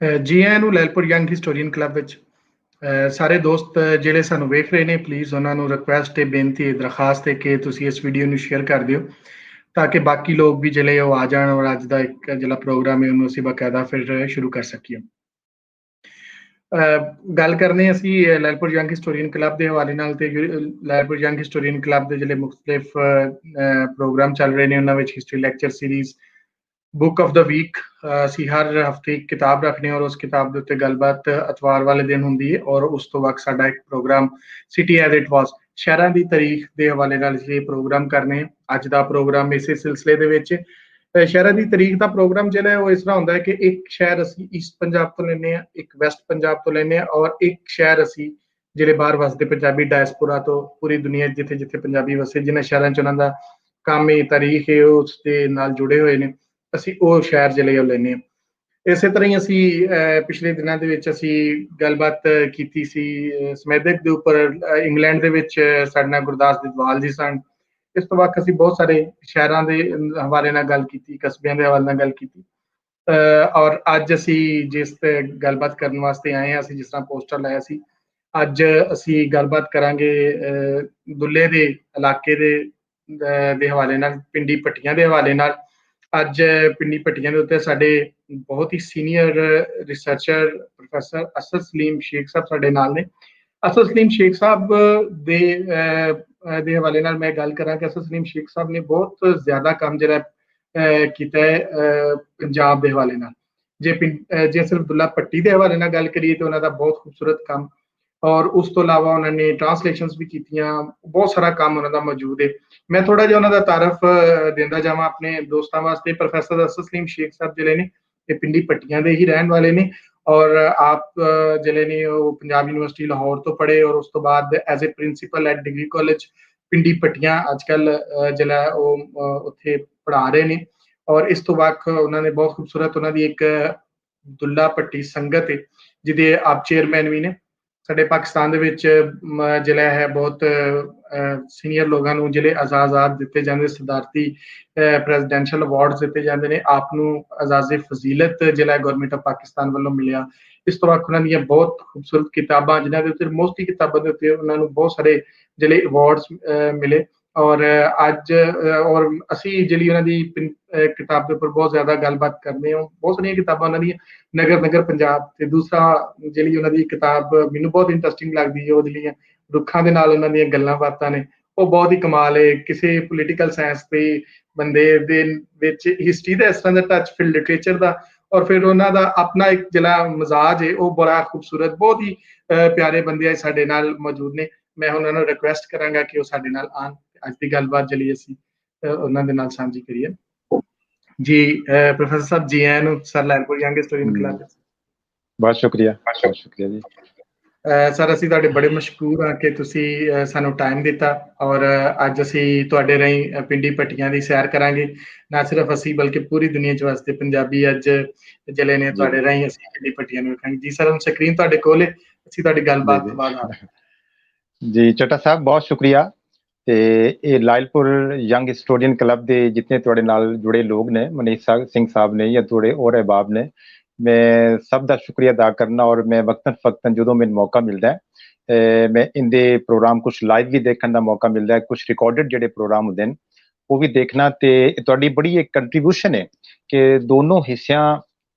ਜੀ ਆਇਆਂ ਨੂੰ ਲੈਲਪੁਰ ਯੰਗ ਹਿਸਟੋਰੀਅਨ ਕਲੱਬ ਵਿੱਚ। ਸਾਰੇ ਦੋਸਤ ਜਿਹੜੇ ਸਾਨੂੰ ਵੇਖ ਰਹੇ ਨੇ, ਪਲੀਜ਼ ਉਹਨਾਂ ਨੂੰ ਰਿਕੁਐਸਟ ਹੈ, ਬੇਨਤੀ ਹੈ, ਦਰਖਾਸਤ ਹੈ ਕਿ ਤੁਸੀਂ ਇਸ ਵੀਡੀਓ ਨੂੰ ਸ਼ੇਅਰ ਕਰ ਦਿਓ ਤਾਂ ਕਿ ਬਾਕੀ ਲੋਕ ਵੀ ਜਿਹੜੇ ਉਹ ਆ ਜਾਣ ਔਰ ਅੱਜ ਦਾ ਇੱਕ ਜਿਹੜਾ ਪ੍ਰੋਗਰਾਮ ਹੈ ਉਹਨੂੰ ਅਸੀਂ ਬਾਕਾਇਦਾ ਫਿਰ ਸ਼ੁਰੂ ਕਰ ਸਕੀਏ। ਗੱਲ ਕਰਨੇ ਅਸੀਂ ਲੈਲਪੁਰ ਯੰਗ ਹਿਸਟੋਰੀਅਨ ਕਲੱਬ ਦੇ ਹਵਾਲੇ ਨਾਲ, ਤੇ ਲੈਲਪੁਰ ਯੰਗ ਹਿਸਟੋਰੀਅਨ ਕਲੱਬ ਦੇ ਜਿਹੜੇ ਮੁਖਤਲਿਫ ਪ੍ਰੋਗਰਾਮ ਚੱਲ ਰਹੇ ਨੇ ਉਹਨਾਂ ਵਿੱਚ history lecture series, book of the week, ਅਸੀਂ ਹਰ ਹਫਤੇ ਇੱਕ ਕਿਤਾਬ ਰੱਖਦੇ ਹਾਂ ਔਰ ਉਸ ਕਿਤਾਬ ਦੇ ਉੱਤੇ ਗੱਲਬਾਤ ਐਤਵਾਰ ਵਾਲੇ ਦਿਨ ਹੁੰਦੀ ਹੈ ਔਰ ਉਸ ਤੋਂ ਬਾਅਦ ਸਾਡਾ ਇੱਕ programme city as it was, ਸ਼ਹਿਰਾਂ ਦੀ ਤਾਰੀਖ ਦੇ ਹਵਾਲੇ ਨਾਲ ਅਸੀਂ ਇਹ ਪ੍ਰੋਗਰਾਮ ਕਰਨੇ। ਅੱਜ ਦਾ ਪ੍ਰੋਗਰਾਮ ਇਸੇ ਸਿਲਸਿਲੇ ਦੇ ਵਿੱਚ ਸ਼ਹਿਰਾਂ ਦੀ ਤਾਰੀਖ ਦਾ ਪ੍ਰੋਗਰਾਮ ਜਿਹੜਾ ਹੈ ਉਹ ਇਸ ਤਰ੍ਹਾਂ ਹੁੰਦਾ ਹੈ ਕਿ ਇੱਕ ਸ਼ਹਿਰ ਅਸੀਂ ਈਸਟ ਪੰਜਾਬ ਤੋਂ ਲੈਂਦੇ ਹਾਂ, ਇੱਕ ਵੈਸਟ ਪੰਜਾਬ ਤੋਂ ਲੈਂਦੇ ਹਾਂ ਔਰ ਇੱਕ ਸ਼ਹਿਰ ਅਸੀਂ ਜਿਹੜੇ ਬਾਹਰ ਵਸਦੇ ਪੰਜਾਬੀ ਡਾਇਸਪੋਰਾ ਤੋਂ ਪੂਰੀ ਦੁਨੀਆ ਜਿੱਥੇ ਜਿੱਥੇ ਪੰਜਾਬੀ ਵਸੇ, ਜਿਨ੍ਹਾਂ ਸ਼ਹਿਰਾਂ 'ਚ ਉਹਨਾਂ ਦਾ ਕੰਮ ਹੈ, ਤਾਰੀਖ ਹੈ, ਉਸ ਦੇ ਨਾਲ ਜੁੜੇ ਹੋਏ ਨੇ, ਅਸੀਂ ਉਹ ਸ਼ਹਿਰ ਜਿਹੜੇ ਉਹ ਲੈਂਦੇ ਹਾਂ। ਇਸੇ ਤਰ੍ਹਾਂ ਹੀ ਅਸੀਂ ਪਿਛਲੇ ਦਿਨਾਂ ਦੇ ਵਿੱਚ ਅਸੀਂ ਗੱਲਬਾਤ ਕੀਤੀ ਸੀ ਸਮੈਦਕ ਦੇ ਉੱਪਰ। ਇੰਗਲੈਂਡ ਦੇ ਵਿੱਚ ਸਾਡੇ ਨਾਲ ਗੁਰਦਾਸ ਦਿਦਵਾਲ ਜੀ ਸਨ। ਇਸ ਤੋਂ ਬਾਅਦ ਅਸੀਂ ਬਹੁਤ ਸਾਰੇ ਸ਼ਹਿਰਾਂ ਦੇ ਹਵਾਲੇ ਨਾਲ ਗੱਲ ਕੀਤੀ, ਕਸਬਿਆਂ ਦੇ ਹਵਾਲੇ ਨਾਲ ਗੱਲ ਕੀਤੀ ਔਰ ਅੱਜ ਅਸੀਂ ਜਿਸ ਗੱਲਬਾਤ ਕਰਨ ਵਾਸਤੇ ਆਏ ਹਾਂ, ਅਸੀਂ ਜਿਸ ਤਰ੍ਹਾਂ ਪੋਸਟਰ ਲਾਇਆ ਸੀ, ਅੱਜ ਅਸੀਂ ਗੱਲਬਾਤ ਕਰਾਂਗੇ ਦੁੱਲੇ ਦੇ ਇਲਾਕੇ ਦੇ ਹਵਾਲੇ ਨਾਲ, ਪਿੰਡੀ ਪੱਟੀਆਂ ਦੇ ਹਵਾਲੇ ਨਾਲ। ਅੱਜ ਪਿੰਡੀ ਪੱਟੀਆਂ ਦੇ ਉੱਤੇ ਸਾਡੇ ਬਹੁਤ ਹੀ senior researcher professor Asad Salim Sheikh Sahib ਸਾਡੇ ਨਾਲ ਨੇ। ਅਸਦ ਸਲੀਮ ਸ਼ੇਖ ਸਾਹਿਬ ਦੇ ਹਵਾਲੇ ਨਾਲ ਮੈਂ ਗੱਲ ਕਰਾਂ ਕਿ ਅਸਦ ਸਲੀਮ ਸ਼ੇਖ ਸਾਹਿਬ ਨੇ ਬਹੁਤ ਜ਼ਿਆਦਾ ਕੰਮ ਜਿਹੜਾ ਕੀਤਾ ਹੈ ਪੰਜਾਬ ਦੇ ਹਵਾਲੇ ਨਾਲ। ਜੇ ਸਿਰਫ ਦੁੱਲਾ ਪੱਟੀ ਦੇ ਹਵਾਲੇ ਨਾਲ ਗੱਲ ਕਰੀਏ ਤਾਂ ਉਹਨਾਂ ਦਾ ਬਹੁਤ ਖੂਬਸੂਰਤ ਕੰਮ, ਔਰ ਉਸ ਤੋਂ ਇਲਾਵਾ ਉਹਨਾਂ ਨੇ ਟਰਾਂਸਲੇਸ਼ਨਸ ਵੀ ਕੀਤੀਆਂ, ਬਹੁਤ ਸਾਰਾ ਕੰਮ ਉਹਨਾਂ ਦਾ ਮੌਜੂਦ ਹੈ। ਮੈਂ ਥੋੜਾ ਜਿਹਾ ਉਹਨਾਂ ਦਾ ਤਾਰਫ ਦਿੰਦਾ ਜਾਵਾਂ ਆਪਣੇ ਦੋਸਤਾਂ ਵਾਸਤੇ। ਪ੍ਰੋਫੈਸਰ ਅਸਦ ਸਲੀਮ ਸ਼ੇਖ ਸਾਹਿਬ ਜਿਹੜੇ ਨੇ ਇਹ ਪਿੰਡੀ ਪੱਟੀਆਂ ਦੇ ਹੀ ਰਹਿਣ ਵਾਲੇ ਨੇ ਔਰ ਆਪ ਜਿਹੜੇ ਨੇ ਉਹ ਪੰਜਾਬ ਯੂਨੀਵਰਸਿਟੀ ਲਾਹੌਰ ਤੋਂ ਪੜ੍ਹੇ ਔਰ ਉਸ ਤੋਂ ਬਾਅਦ as a principal at degree college Pindi ਪੱਟੀਆਂ ਅੱਜ ਕੱਲ੍ਹ ਜਿਹੜਾ ਉਹ ਉੱਥੇ ਪੜ੍ਹਾ ਰਹੇ ਨੇ। ਔਰ ਇਸ ਤੋਂ ਬਾਅਦ ਉਹਨਾਂ ਨੇ ਬਹੁਤ ਖੂਬਸੂਰਤ ਉਹਨਾਂ ਦੀ ਇੱਕ ਦੁੱਲਾ ਪੱਟੀ ਸੰਗਤ ਹੈ ਜਿਹਦੇ ਆਪ ਚੇਅਰਮੈਨ ਵੀ ਨੇ। ਸਾਡੇ ਪਾਕਿਸਤਾਨ ਦੇ ਵਿੱਚ ਜਿਹੜਾ ਹੈ ਬਹੁਤ ਸੀਨੀਅਰ ਲੋਕਾਂ ਨੂੰ ਜਿਹੜੇ ਆਜ਼ਾਦ ਦਿੱਤੇ ਜਾਂਦੇ, ਸਦਾਰਤੀ ਪ੍ਰੈਜ਼ੀਡੈਂਸ਼ੀਅਲ ਅਵਾਰਡਸ ਦਿੱਤੇ ਜਾਂਦੇ ਨੇ। ਆਪ ਨੂੰ ਆਜ਼ਾਜ਼ੇ ਫਜ਼ੀਲਤ ਜਿਹੜਾ ਗੌਰਮੈਂਟ ਆਫ ਪਾਕਿਸਤਾਨ ਵੱਲੋਂ ਮਿਲਿਆ। ਇਸ ਤੋਂ ਬਾਅਦ ਉਹਨਾਂ ਦੀਆਂ ਬਹੁਤ ਖੂਬਸੂਰਤ ਕਿਤਾਬਾਂ ਜਿਨ੍ਹਾਂ ਦੇ ਉੱਤੇ ਮੋਸਟਲੀ ਕਿਤਾਬਾਂ ਦੇ ਉੱਤੇ ਉਹਨਾਂ ਨੂੰ ਬਹੁਤ ਸਾਰੇ ਜਿਹੜੇ ਅਵਾਰਡਸ ਮਿਲੇ ਔਰ ਅੱਜ ਔਰ ਅਸੀਂ ਜਿਹੜੀ ਉਹਨਾਂ ਦੀ ਕਿਤਾਬ ਦੇ ਉੱਪਰ ਬਹੁਤ ਜ਼ਿਆਦਾ ਗੱਲਬਾਤ ਕਰਦੇ ਹਾਂ। ਬਹੁਤ ਸਾਰੀਆਂ ਕਿਤਾਬਾਂ ਉਹਨਾਂ ਦੀਆਂ, ਨਗਰ ਨਗਰ ਪੰਜਾਬ, ਤੇ ਦੂਸਰਾ ਜਿਹੜੀ ਉਹਨਾਂ ਦੀ ਕਿਤਾਬ ਮੈਨੂੰ ਬਹੁਤ ਇੰਟਰਸਟਿੰਗ ਲੱਗਦੀ ਹੈ, ਉਹਦੇ ਲਈ ਰੁੱਖਾਂ ਦੇ ਨਾਲ ਉਹਨਾਂ ਦੀਆਂ ਗੱਲਾਂ ਬਾਤਾਂ ਨੇ, ਉਹ ਬਹੁਤ ਹੀ ਕਮਾਲ ਹੈ। ਕਿਸੇ ਪੋਲੀਟੀਕਲ ਸਾਇੰਸ ਦੇ ਬੰਦੇ ਦੇ ਵਿੱਚ ਹਿਸਟਰੀ ਦਾ ਇਸ ਤਰ੍ਹਾਂ ਦਾ ਟੱਚ, ਫਿਰ ਲਿਟਰੇਚਰ ਦਾ, ਔਰ ਫਿਰ ਉਹਨਾਂ ਦਾ ਆਪਣਾ ਇੱਕ ਜਿਹੜਾ ਮਜ਼ਾਜ ਹੈ ਉਹ ਬੜਾ ਖੂਬਸੂਰਤ, ਬਹੁਤ ਹੀ ਪਿਆਰੇ ਬੰਦੇ ਸਾਡੇ ਨਾਲ ਮੌਜੂਦ ਨੇ। ਮੈਂ ਉਹਨਾਂ ਨੂੰ ਰਿਕੁਐਸਟ ਕਰਾਂਗਾ ਕਿ ਉਹ ਸਾਡੇ ਨਾਲ ਆਉਣ, ਅੱਜ ਦੀ ਗੱਲਬਾਤ ਜਿਹੜੀ ਅਸੀਂ ਉਹਨਾਂ ਦੇ ਨਾਲ ਸਾਂਝੀ ਕਰੀਏ। ਜੀ ਪ੍ਰੋਫੈਸਰ ਸਾਹਿਬ, ਜੀ ਆਇਆਂ ਨੂੰ sir Lyallpur young historian club. ਬਹੁਤ ਸ਼ੁਕਰੀਆ, ਬਹੁਤ ਸ਼ੁਕਰੀਆ ਜੀ ਸਰ। ਅਸੀਂ ਤੁਹਾਡੇ ਬੜੇ ਮਸ਼ਕੂਰ ਹਾਂ ਕਿ ਤੁਸੀਂ ਸਾਨੂੰ ਟਾਈਮ ਦਿੱਤਾ ਔਰ ਅੱਜ ਅਸੀਂ ਤੁਹਾਡੇ ਰਾਹੀਂ ਪਿੰਡੀ ਪੱਟੀਆਂ ਦੀ ਸੈਰ ਕਰਾਂਗੇ। ਨਾ ਸਿਰਫ ਅਸੀਂ ਬਲਕਿ ਪੂਰੀ ਦੁਨੀਆ 'ਚ ਵਸਦੇ ਪੰਜਾਬੀ ਅੱਜ ਜਿਹੜੇ ਨੇ ਤੁਹਾਡੇ ਰਾਹੀਂ ਅਸੀਂ ਪਿੰਡੀ ਪੱਟੀਆਂ ਨੂੰ ਵੇਖਾਂਗੇ। ਜੀ ਸਰ, ਹੁਣ ਸਕਰੀਨ ਤੁਹਾਡੇ ਕੋਲ ਹੈ, ਅਸੀਂ ਤੁਹਾਡੀ ਗੱਲਬਾਤ ਤੋਂ ਬਾਅਦ। ਜੀ ਚੱਟਾ ਸਾਹਿਬ, ਬਹੁਤ ਸ਼ੁਕਰੀਆ। ਤੇ ਇਹ ਲਾਇਲਪੁਰ ਯੰਗ ਹਿਸਟੋਰੀਅਨ ਕਲੱਬ ਦੇ ਜਿਤਨੇ ਤੁਹਾਡੇ ਨਾਲ ਜੁੜੇ ਲੋਕ ਨੇ, ਮਨੀਸ਼ ਸਿੰਘ ਸਾਹਿਬ ਨੇ ਜਾਂ ਥੋੜੇ ਹੋਰ ਅਹਿਬਾਬ ਨੇ, ਮੈਂ ਸਭ ਦਾ ਸ਼ੁਕਰੀਆ ਅਦਾ ਕਰਨਾ। ਔਰ ਮੈਂ ਵਕਤਨ ਫਕਤਨ ਜਦੋਂ ਮੈਨੂੰ ਮੌਕਾ ਮਿਲਦਾ ਹੈ ਮੈਂ ਇਹਦੇ ਪ੍ਰੋਗਰਾਮ ਕੁਛ ਲਾਈਵ ਵੀ ਦੇਖਣ ਦਾ ਮੌਕਾ ਮਿਲਦਾ ਹੈ, ਕੁਛ ਰਿਕਾਰਡਡ ਜਿਹੜੇ ਪ੍ਰੋਗਰਾਮ ਹੁੰਦੇ ਨੇ ਉਹ ਵੀ ਦੇਖਣਾ। ਤੇ ਤੁਹਾਡੀ ਬੜੀ ਇੱਕ ਕੰਟਰੀਬਿਊਸ਼ਨ ਹੈ ਕਿ ਦੋਨੋਂ ਹਿੱਸਿਆਂ,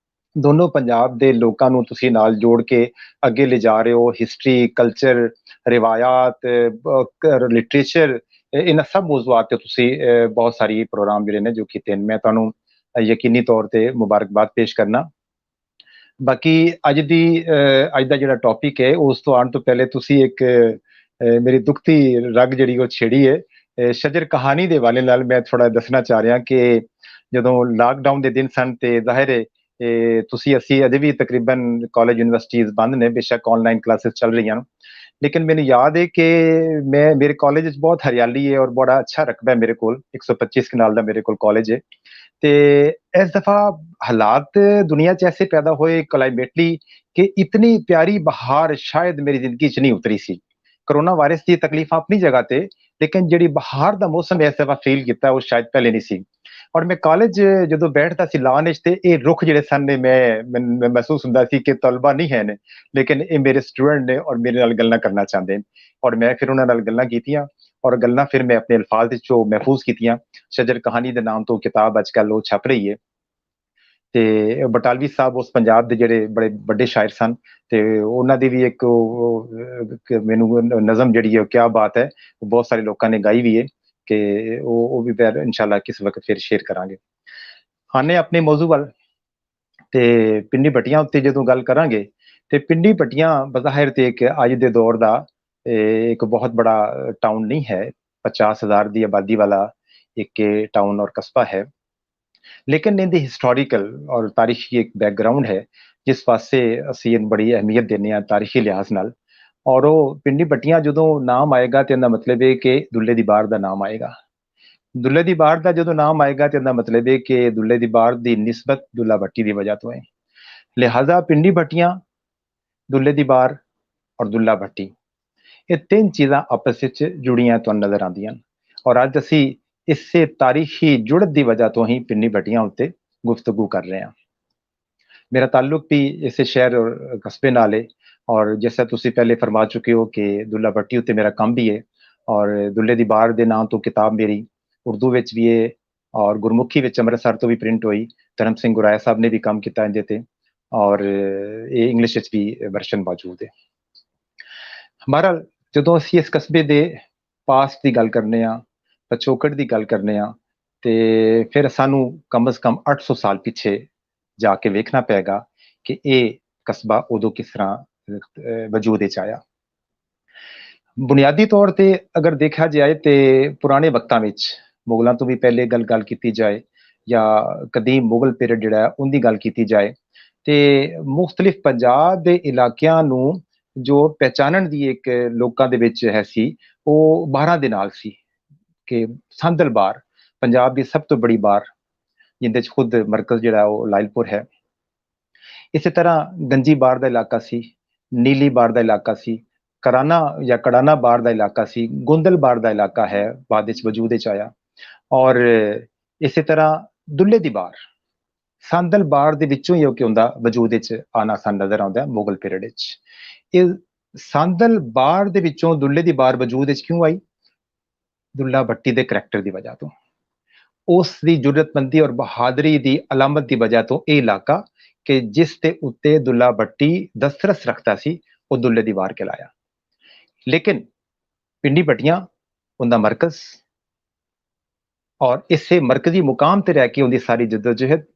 ਦੋਨੋਂ ਪੰਜਾਬ ਦੇ ਲੋਕਾਂ ਨੂੰ ਤੁਸੀਂ ਨਾਲ ਜੋੜ ਕੇ ਅੱਗੇ ਲਿਜਾ ਰਹੇ ਹੋ। ਹਿਸਟਰੀ, ਕਲਚਰ, ਰਿਵਾਇਤ, ਲਿਟਰੇਚਰ, ਇਹਨਾਂ ਸਭ ਮੌਜ਼ੂਆਤ ਤੇ ਤੁਸੀਂ ਬਹੁਤ ਸਾਰੀ ਪ੍ਰੋਗਰਾਮ ਜਿਹੜੇ ਨੇ ਜੋ ਕੀਤੇ ਨੇ। ਮੈਂ ਤੁਹਾਨੂੰ ਯਕੀਨੀ ਤੌਰ ਤੇ ਮੁਬਾਰਕਬਾਦ ਪੇਸ਼ ਕਰਨਾ। ਬਾਕੀ ਅੱਜ ਦਾ ਜਿਹੜਾ ਟੌਪਿਕ ਹੈ ਉਸ ਤੋਂ ਆਉਣ ਤੋਂ ਪਹਿਲੇ ਤੁਸੀਂ ਇੱਕ ਮੇਰੀ ਦੁਖਤੀ ਰਗ ਜਿਹੜੀ ਉਹ ਛੇੜੀ ਹੈ ਸ਼ਜਰ ਕਹਾਣੀ ਦੇ ਹਵਾਲੇ ਨਾਲ। ਮੈਂ ਥੋੜਾ ਦੱਸਣਾ ਚਾਹ ਰਿਹਾ ਕਿ ਜਦੋਂ ਲਾਕਡਾਊਨ ਦੇ ਦਿਨ ਸਨ ਤੇ ਜ਼ਾਹਿਰ ਹੈ ਅਸੀਂ ਅਜੇ ਵੀ ਤਕਰੀਬਨ ਕਾਲਜ ਯੂਨੀਵਰਸਿਟੀਜ਼ ਬੰਦ ਨੇ, ਬੇਸ਼ੱਕ ਆਨਲਾਈਨ ਕਲਾਸਿਸ ਚੱਲ ਰਹੀਆਂ ਨੇ, ਲੇਕਿਨ ਮੈਨੂੰ ਯਾਦ ਹੈ ਕਿ ਮੇਰੇ ਕਾਲਜ ਵਿੱਚ ਬਹੁਤ ਹਰਿਆਲੀ ਹੈ ਔਰ ਬੜਾ ਅੱਛਾ ਰਕਬਾ ਹੈ ਮੇਰੇ ਕੋਲ, 125 ਕਨਾਲ ਦਾ ਮੇਰੇ ਕੋਲ ਕਾਲਜ ਹੈ। ਤੇ ਇਸ ਦਫਾ ਹਾਲਾਤ ਦੁਨੀਆ 'ਚ ਐਸੇ ਪੈਦਾ ਹੋਏ ਕਲਾਈਮੇਟਲੀ ਕਿ ਇਤਨੀ ਪਿਆਰੀ ਬਹਾਰ ਸ਼ਾਇਦ ਮੇਰੀ ਜ਼ਿੰਦਗੀ 'ਚ ਨਹੀਂ ਉਤਰੀ ਸੀ। ਕਰੋਨਾ ਵਾਇਰਸ ਦੀ ਤਕਲੀਫ ਆਪਣੀ ਜਗ੍ਹਾ ਤੇ, लेकिन जिहड़ी बहार दा मौसम इस दफा फील कीता वो शायद पहले नहीं सी। और मैं कॉलेज जो बैठता सी लान विच ते ये रुख जिहड़े सन ने मैं महसूस हुंदा सी कि तलबा नहीं है ने, लेकिन ये मेरे स्टूडेंट ने और मेरे नाल गल्लां करना चाहते हैं। और मैं फिर उन्हां नाल गल्लां कीतियां और गल्लां फिर मैं अपने अल्फाज विच महफूज कीतियां। शजर कहानी दे नाम तो किताब अजकल वो छप रही है। ਤੇ ਬਟਾਲਵੀ ਸਾਹਿਬ ਉਸ ਪੰਜਾਬ ਦੇ ਜਿਹੜੇ ਬੜੇ ਵੱਡੇ ਸ਼ਾਇਰ ਸਨ ਤੇ ਉਹਨਾਂ ਦੀ ਵੀ ਇੱਕ ਮੈਨੂੰ ਨਜ਼ਮ ਜਿਹੜੀ ਹੈ ਕਿਆ ਬਾਤ ਹੈ, ਬਹੁਤ ਸਾਰੇ ਲੋਕਾਂ ਨੇ ਗਾਈ ਵੀ ਹੈ ਕਿ ਉਹ ਵੀ ਫਿਰ ਇਨਸ਼ਾਅੱਲਾ ਕਿਸ ਵਕਤ ਫਿਰ ਸ਼ੇਅਰ ਕਰਾਂਗੇ। ਆਨੇ ਆਪਣੇ ਮੌਜੂ ਵੱਲ ਤੇ ਪਿੰਡੀ ਭੱਟੀਆਂ ਉੱਤੇ ਜਦੋਂ ਗੱਲ ਕਰਾਂਗੇ ਤੇ ਪਿੰਡੀ ਭੱਟੀਆਂ ਬਜ਼ਾਹਿਰ ਤੇ ਇੱਕ ਅੱਜ ਦੇ ਦੌਰ ਦਾ एक बहुत बड़ा टाउन नहीं है, 50,000 की आबादी वाला एक टाउन और कस्बा है, लेकिन इनकी हिस्टोरिकल और तारीखी एक बैकग्राउंड है जिस पासे ਅਸੀਂ ਇਹਨੂੰ ਬੜੀ ਅਹਿਮੀਅਤ ਦਿੰਦੇ ਹਾਂ ਤਾਰੀਖੀ ਲਿਹਾਜ਼ ਨਾਲ। ਔਰ ਉਹ ਪਿੰਡੀ ਭੱਟੀਆਂ ਜਦੋਂ ਨਾਮ ਆਏਗਾ ਤੇ ਇਹਦਾ ਮਤਲਬ ਹੈ ਕਿ ਦੁੱਲੇ ਦੀ ਬਾੜ ਦਾ ਨਾਮ ਆਏਗਾ। ਦੁੱਲੇ ਦੀ ਬਾੜ ਦਾ ਜਦੋਂ ਨਾਮ ਆਏਗਾ ਤੇ ਇਹਦਾ ਮਤਲਬ ਹੈ ਕਿ ਦੁੱਲੇ ਦੀ ਬਾੜ ਦੀ ਨਿਸਬਤ ਦੁੱਲਾ ਭੱਟੀ ਦੀ ਵਜ੍ਹਾ ਤੋਂ ਹੈ। ਲਿਹਾਜ਼ਾ ਪਿੰਡੀ ਭੱਟੀਆਂ, ਦੁੱਲੇ ਦੀ ਬਾੜ ਔਰ ਦੁੱਲਾ ਭੱਟੀ ਇਹ ਤਿੰਨ ਚੀਜ਼ਾਂ ਆਪਸ ਵਿੱਚ ਜੁੜੀਆਂ ਤੁਹਾਨੂੰ ਨਜ਼ਰ ਆਉਂਦੀਆਂ ਔਰ ਅੱਜ ਅਸੀਂ ਇਸੇ ਤਾਰੀਖੀ ਜੁੜਤ ਦੀ ਵਜ੍ਹਾ ਤੋਂ ਹੀ ਪਿੰਡੀ ਭੱਟੀਆਂ ਉੱਤੇ ਗੁਫ਼ਤਗੂ ਕਰ ਰਹੇ ਹਾਂ। मेरा ताल्लुक भी इसे शहर और कस्बे नाल है और जैसा तुसी पहले फरमा चुके हो कि दुल्ला भट्टी उत्ते मेरा काम भी है और दुल्ले दी बार दे नाम तो किताब मेरी उर्दू विच भी है और गुरमुखी विच अमृतसर तो भी प्रिंट हुई। धर्म सिंह गुराया साहब ने भी काम किया इहदे ते और ये इंग्लिश विच भी वर्शन मौजूद है। बहरहाल जदों असीं इस कस्बे दे पास्ट की गल करने आ, पछोकड़ की गल करने आ ते फिर सानू कम अज कम 800 साल पिछे जाके वेखना पेगा कि ये कस्बा उदों किस तरह वजूद आया। बुनियादी तौर पर अगर देखा जाए तो पुराने वक्तां विच मुगलों तो भी पहले गल की जाए या कदीम मुगल पीरियड जिहड़ा उनकी गल की जाए तो मुख्तलिफ पंजाब के इलाकों नूं जो पहचानण दी एक लोकां दे विच है सी वो बारां दे नाल सी कि सांदल बार पंजाब की सब तो बड़ी बार जिंदे च खुद मरकज जिहड़ा वो लायलपुर है। इस तरह गंजी बार का इलाका सी, नीली बार का इलाका सी, कराना या कड़ाना बार का इलाका सी, गुंदल बार का इलाका है बाद विच वजूद च आया और इस तरह दुल्ले दी बार सांदल बार दे विचों ही कि उनका वजूद च आना सान नजर आता है मुगल पीरियड च। ये सांदल बार दे विचों दुल्ले दी बार वजूद च क्यों आई? दुल्ला भट्टी दे करैक्टर की वजह तो उसकी जुरतमंदी और बहादरी की अलामत की वजह तो यह इलाका कि जिस दे उत्ते दुल्ला भट्टी दस्तरस रखता सी वो दुल्ले दी वार कहलाया। लेकिन पिंडी भट्टियां उनका मरकज और इसे मरकजी मुकाम पर रह के उनकी सारी जदोजहद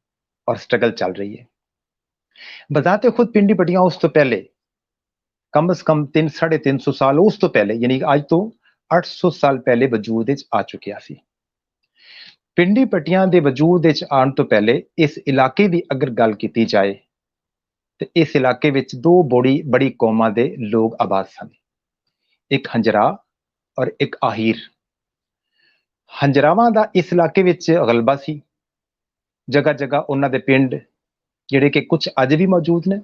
और स्ट्रगल चल रही है। बजाते खुद पिंडी भट्टियां उस तो पहले कम अज कम 300-350 साल उस तो पहले यानी अज तो 800 साल पहले वजूद आ चुकिया सी। पिंडी भट्टियां दे वजूद आने तो पहले इस इलाके की अगर गल की जाए तो इस इलाके विच दो बड़ी कौमां दे लोग आबाद सन, एक हंजरा और एक आहिर। हंजरावां दा इस इलाके विच गलबा सी, जगह जगह उन्हां दे पिंड जिहड़े कि कुछ अज भी मौजूद ने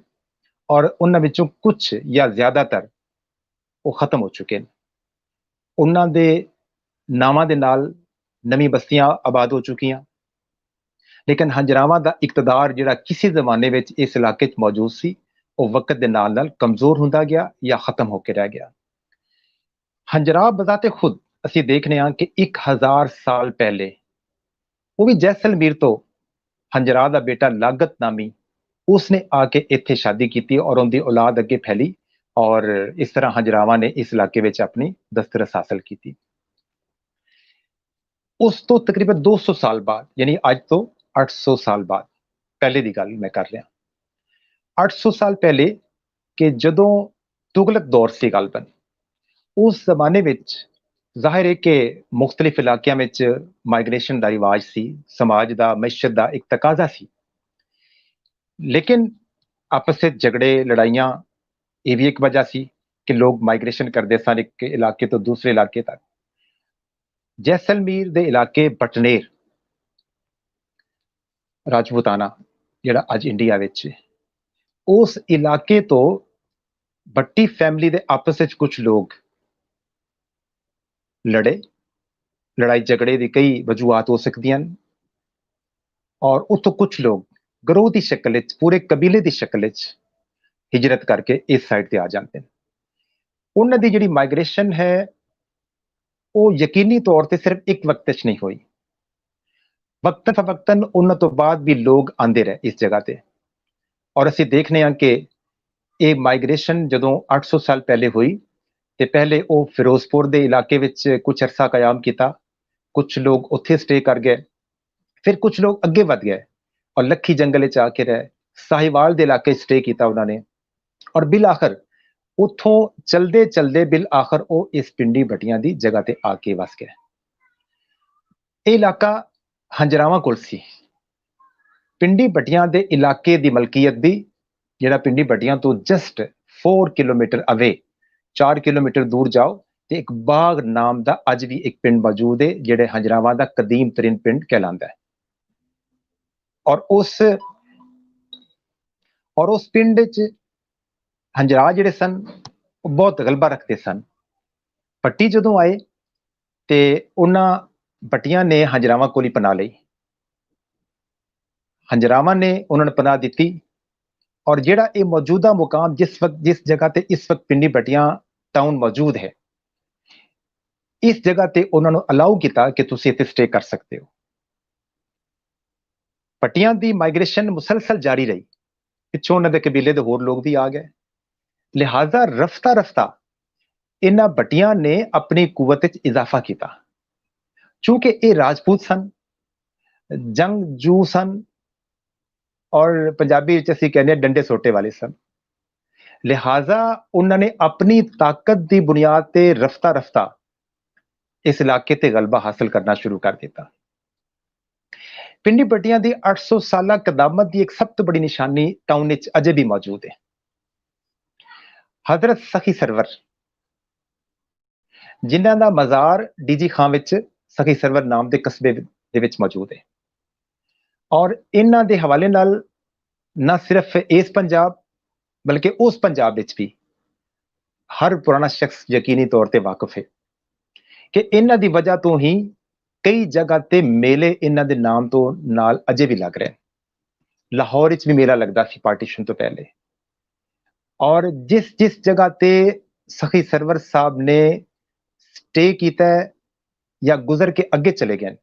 और उन्हां विचों कुछ या ज्यादातर वो खत्म हो चुके हैं। उन्हां दे नावां दे नाल नवी बस्तियां आबाद हो चुकियां, लेकिन हंजरावां दा इकतदार जिहड़ा किसी जमाने में इस इलाके च मौजूद सी वो वक्त के नाल नाल कमजोर होंदा गया या खत्म होकर रह गया। हंजरा बजाते खुद असी देखने कि 1000 साल पहले वो भी जैसलमेर तो हंजरा दा बेटा लागत नामी उसने आके इत्थे शादी की और उनकी औलाद अगे फैली और इस तरह हंजरावां ने इस इलाके में अपनी दस्तरस हासिल की। उस तो तकरीबन 200 साल बाद यानी अज तो 800 साल बाद पहले की गल मैं कर रहा। 800 साल पहले कि जदों तुगलक दौर से गलबन उस जमाने में जाहिर है कि मुख्तलिफ इलाकों में माइग्रेशन का रिवाज सी, समाज का मैशत का एक तकाजा सी, लेकिन आपस में झगड़े लड़ाइयां ये भी एक वजह सी कि लोग माइग्रेशन करते सन एक इलाके तो दूसरे इलाके तक। जैसलमेर दे इलाके बटनेर राजपूताना जिहड़ा अज इंडिया विच उस इलाके तो भट्टी फैमिली दे आपस में कुछ लोग ਲੜੇ, ਲੜਾਈ ਝਗੜੇ ਦੀ ਕਈ ਵਜੂਹਾਤ ਹੋ ਸਕਦੀਆਂ ਨੇ, ਔਰ ਉੱਥੋਂ ਕੁਝ ਲੋਕ ਗਰੋਹ ਦੀ ਸ਼ਕਲ ਵਿੱਚ, ਪੂਰੇ ਕਬੀਲੇ ਦੀ ਸ਼ਕਲ ਵਿੱਚ ਹਿਜਰਤ ਕਰਕੇ ਇਸ ਸਾਈਡ ਤੇ ਆ ਜਾਂਦੇ ਨੇ। ਉਹਨਾਂ ਦੀ ਜਿਹੜੀ ਮਾਈਗ੍ਰੇਸ਼ਨ ਹੈ ਉਹ ਯਕੀਨੀ ਤੌਰ ਤੇ ਸਿਰਫ ਇੱਕ ਵਕਤ 'ਚ ਨਹੀਂ ਹੋਈ, ਵਕਤਨ ਫਵਕਤਨ ਉਹਨਾਂ ਤੋਂ ਬਾਅਦ ਵੀ ਲੋਕ ਆਉਂਦੇ ਰਹੇ ਇਸ ਜਗ੍ਹਾ ਤੇ। ਔਰ ਅਸੀਂ ਦੇਖਨੇ ਹਾਂ ਕਿ ਇਹ ਮਾਈਗ੍ਰੇਸ਼ਨ ਜਦੋਂ 800 ਸਾਲ ਪਹਿਲੇ ਹੋਈ ਤੇ ਪਹਿਲੇ ਉਹ ਫਿਰੋਜ਼ਪੁਰ ਦੇ ਇਲਾਕੇ ਵਿੱਚ ਕੁਝ ਅਰਸਾ ਕਾਇਮ ਕੀਤਾ, ਕੁਝ ਲੋਕ ਉੱਥੇ ਸਟੇ ਕਰ ਗਏ, ਫਿਰ ਕੁਝ ਲੋਕ ਅੱਗੇ ਵਧ ਗਏ ਔਰ ਲੱਖੀ ਜੰਗਲ ਵਿੱਚ ਆ ਕੇ ਰਹੇ, ਸਾहिवाल ਦੇ ਇਲਾਕੇ ਸਟੇ ਕੀਤਾ ਉਹਨਾਂ ਨੇ, ਔਰ ਬਿਲ ਆਖਰ ਉੱਥੋਂ ਚਲਦੇ ਚਲਦੇ ਬਿਲ ਆਖਰ ਉਹ ਇਸ ਪਿੰਡੀ ਭੱਟੀਆਂ ਦੀ ਜਗ੍ਹਾ ਤੇ ਆ ਕੇ ਵਸ ਗਏ। ਇਹ ਇਲਾਕਾ ਹੰਜਰਾਵਾਂ ਕੋਲ ਸੀ। ਪਿੰਡੀ ਭੱਟੀਆਂ ਦੇ ਇਲਾਕੇ ਦੀ ਮਲਕੀਅਤ ਵੀ, ਜਿਹੜਾ ਪਿੰਡੀ ਭੱਟੀਆਂ ਤੋਂ ਜਸਟ 4 ਕਿਲੋਮੀਟਰ ਅਵੇ, 4 ਕਿਲੋਮੀਟਰ ਦੂਰ ਜਾਓ ਤੇ ਇੱਕ ਬਾਗ ਨਾਮ ਦਾ ਅੱਜ ਵੀ ਇੱਕ ਪਿੰਡ ਮੌਜੂਦ ਹੈ, ਜਿਹੜੇ ਹੰਜਰਾਵਾਂ ਦਾ ਕਦੀਮ ਤਰੀਨ ਪਿੰਡ ਕਹਿਲਾਂਦਾ ਹੈ। ਔਰ ਉਸ ਪਿੰਡ 'ਚ ਹੰਜਰਾ ਜਿਹੜੇ ਸਨ ਉਹ ਬਹੁਤ ਗਲਬਾ ਰੱਖਦੇ ਸਨ। ਭੱਟੀ ਜਦੋਂ ਆਏ ਤੇ ਉਹਨਾਂ ਭੱਟੀਆਂ ਨੇ ਹੰਜਰਾਵਾਂ ਕੋਲ ਹੀ ਪਨਾਹ ਲਈ, ਹੰਜਰਾਵਾਂ ਨੇ ਉਹਨਾਂ ਨੂੰ ਪਨਾਹ ਦਿੱਤੀ। ਔਰ ਜਿਹੜਾ ਇਹ ਮੌਜੂਦਾ ਮੁਕਾਮ ਜਿਸ ਜਗ੍ਹਾ ਤੇ ਇਸ ਵਕਤ ਪਿੰਡੀ ਭੱਟੀਆਂ ਟਾਊਨ ਮੌਜੂਦ ਹੈ, ਇਸ ਜਗ੍ਹਾ ਤੇ ਉਹਨਾਂ ਨੂੰ ਅਲਾਉ ਕੀਤਾ ਕਿ ਤੁਸੀਂ ਇੱਥੇ ਸਟੇ ਕਰ ਸਕਦੇ ਹੋ। ਭੱਟੀਆਂ ਦੀ ਮਾਈਗ੍ਰੇਸ਼ਨ ਮੁਸਲਸਲ ਜਾਰੀ ਰਹੀ, ਪਿੱਛੋਂ ਉਹਨਾਂ ਦੇ ਕਬੀਲੇ ਦੇ ਹੋਰ ਲੋਕ ਵੀ ਆ ਗਏ, ਲਿਹਾਜ਼ਾ ਰਫਤਾ ਰਫਤਾ ਇਹਨਾਂ ਭੱਟੀਆਂ ਨੇ ਆਪਣੀ ਕੁਵਤ ਵਿੱਚ ਇਜ਼ਾਫਾ ਕੀਤਾ। ਚूंकि ਇਹ ਰਾਜਪੂਤ ਸਨ, ਜੰਗਜੂ ਸਨ, ਔਰ ਪੰਜਾਬੀ ਵਿੱਚ ਅਸੀਂ ਕਹਿੰਦੇ ਡੰਡੇ ਸੋਟੇ ਵਾਲੇ ਸਨ, ਲਿਹਾਜ਼ਾ ਉਹਨਾਂ ਨੇ ਆਪਣੀ ਤਾਕਤ ਦੀ ਬੁਨਿਆਦ ਤੇ ਰਫਤਾ ਰਫਤਾ ਇਸ ਇਲਾਕੇ ਤੇ ਗਲਬਾ ਹਾਸਲ ਕਰਨਾ ਸ਼ੁਰੂ ਕਰ ਦਿੱਤਾ। ਪਿੰਡੀ ਭੱਟੀਆਂ ਦੀ 800 ਸਾਲਾ ਕਦਾਮਤ ਦੀ ਇੱਕ ਸਭ ਤੋਂ ਬੜੀ ਨਿਸ਼ਾਨੀ ਟਾਊਨ ਵਿੱਚ ਅਜੇ ਵੀ ਮੌਜੂਦ ਹੈ। ਹਜ਼ਰਤ ਸਖੀ ਸਰਵਰ, ਜਿਨ੍ਹਾਂ ਦਾ ਮਜ਼ਾਰ ਡੀਜੀ ਖਾਂ ਵਿੱਚ ਸਖੀ ਸਰਵਰ ਨਾਮ ਦੇ ਕਸਬੇ ਦੇ ਵਿੱਚ ਮੌਜੂਦ ਹੈ। ਔਰ ਇਹਨਾਂ ਦੇ ਹਵਾਲੇ ਨਾਲ ਨਾ ਸਿਰਫ ਇਸ ਪੰਜਾਬ ਬਲਕਿ ਉਸ ਪੰਜਾਬ ਵਿੱਚ ਵੀ ਹਰ ਪੁਰਾਣਾ ਸ਼ਖਸ ਯਕੀਨੀ ਤੌਰ ਤੇ ਵਾਕਿਫ ਹੈ ਕਿ ਇਹਨਾਂ ਦੀ ਵਜ੍ਹਾ ਤੋਂ ਹੀ ਕਈ ਜਗ੍ਹਾ ਤੇ ਮੇਲੇ ਇਹਨਾਂ ਦੇ ਨਾਮ ਤੋਂ ਨਾਲ ਅਜੇ ਵੀ ਲੱਗ ਰਹੇ। ਲਾਹੌਰ ਵਿੱਚ ਵੀ ਮੇਲਾ ਲੱਗਦਾ ਸੀ ਪਾਰਟੀਸ਼ਨ ਤੋਂ ਪਹਿਲੇ, ਔਰ ਜਿਸ ਜਗ੍ਹਾ ਤੇ ਸਖੀ ਸਰਵਰ ਸਾਹਿਬ ਨੇ ਸਟੇ ਕੀਤਾ ਜਾਂ ਗੁਜ਼ਰ ਕੇ ਅੱਗੇ ਚਲੇ ਗਏ,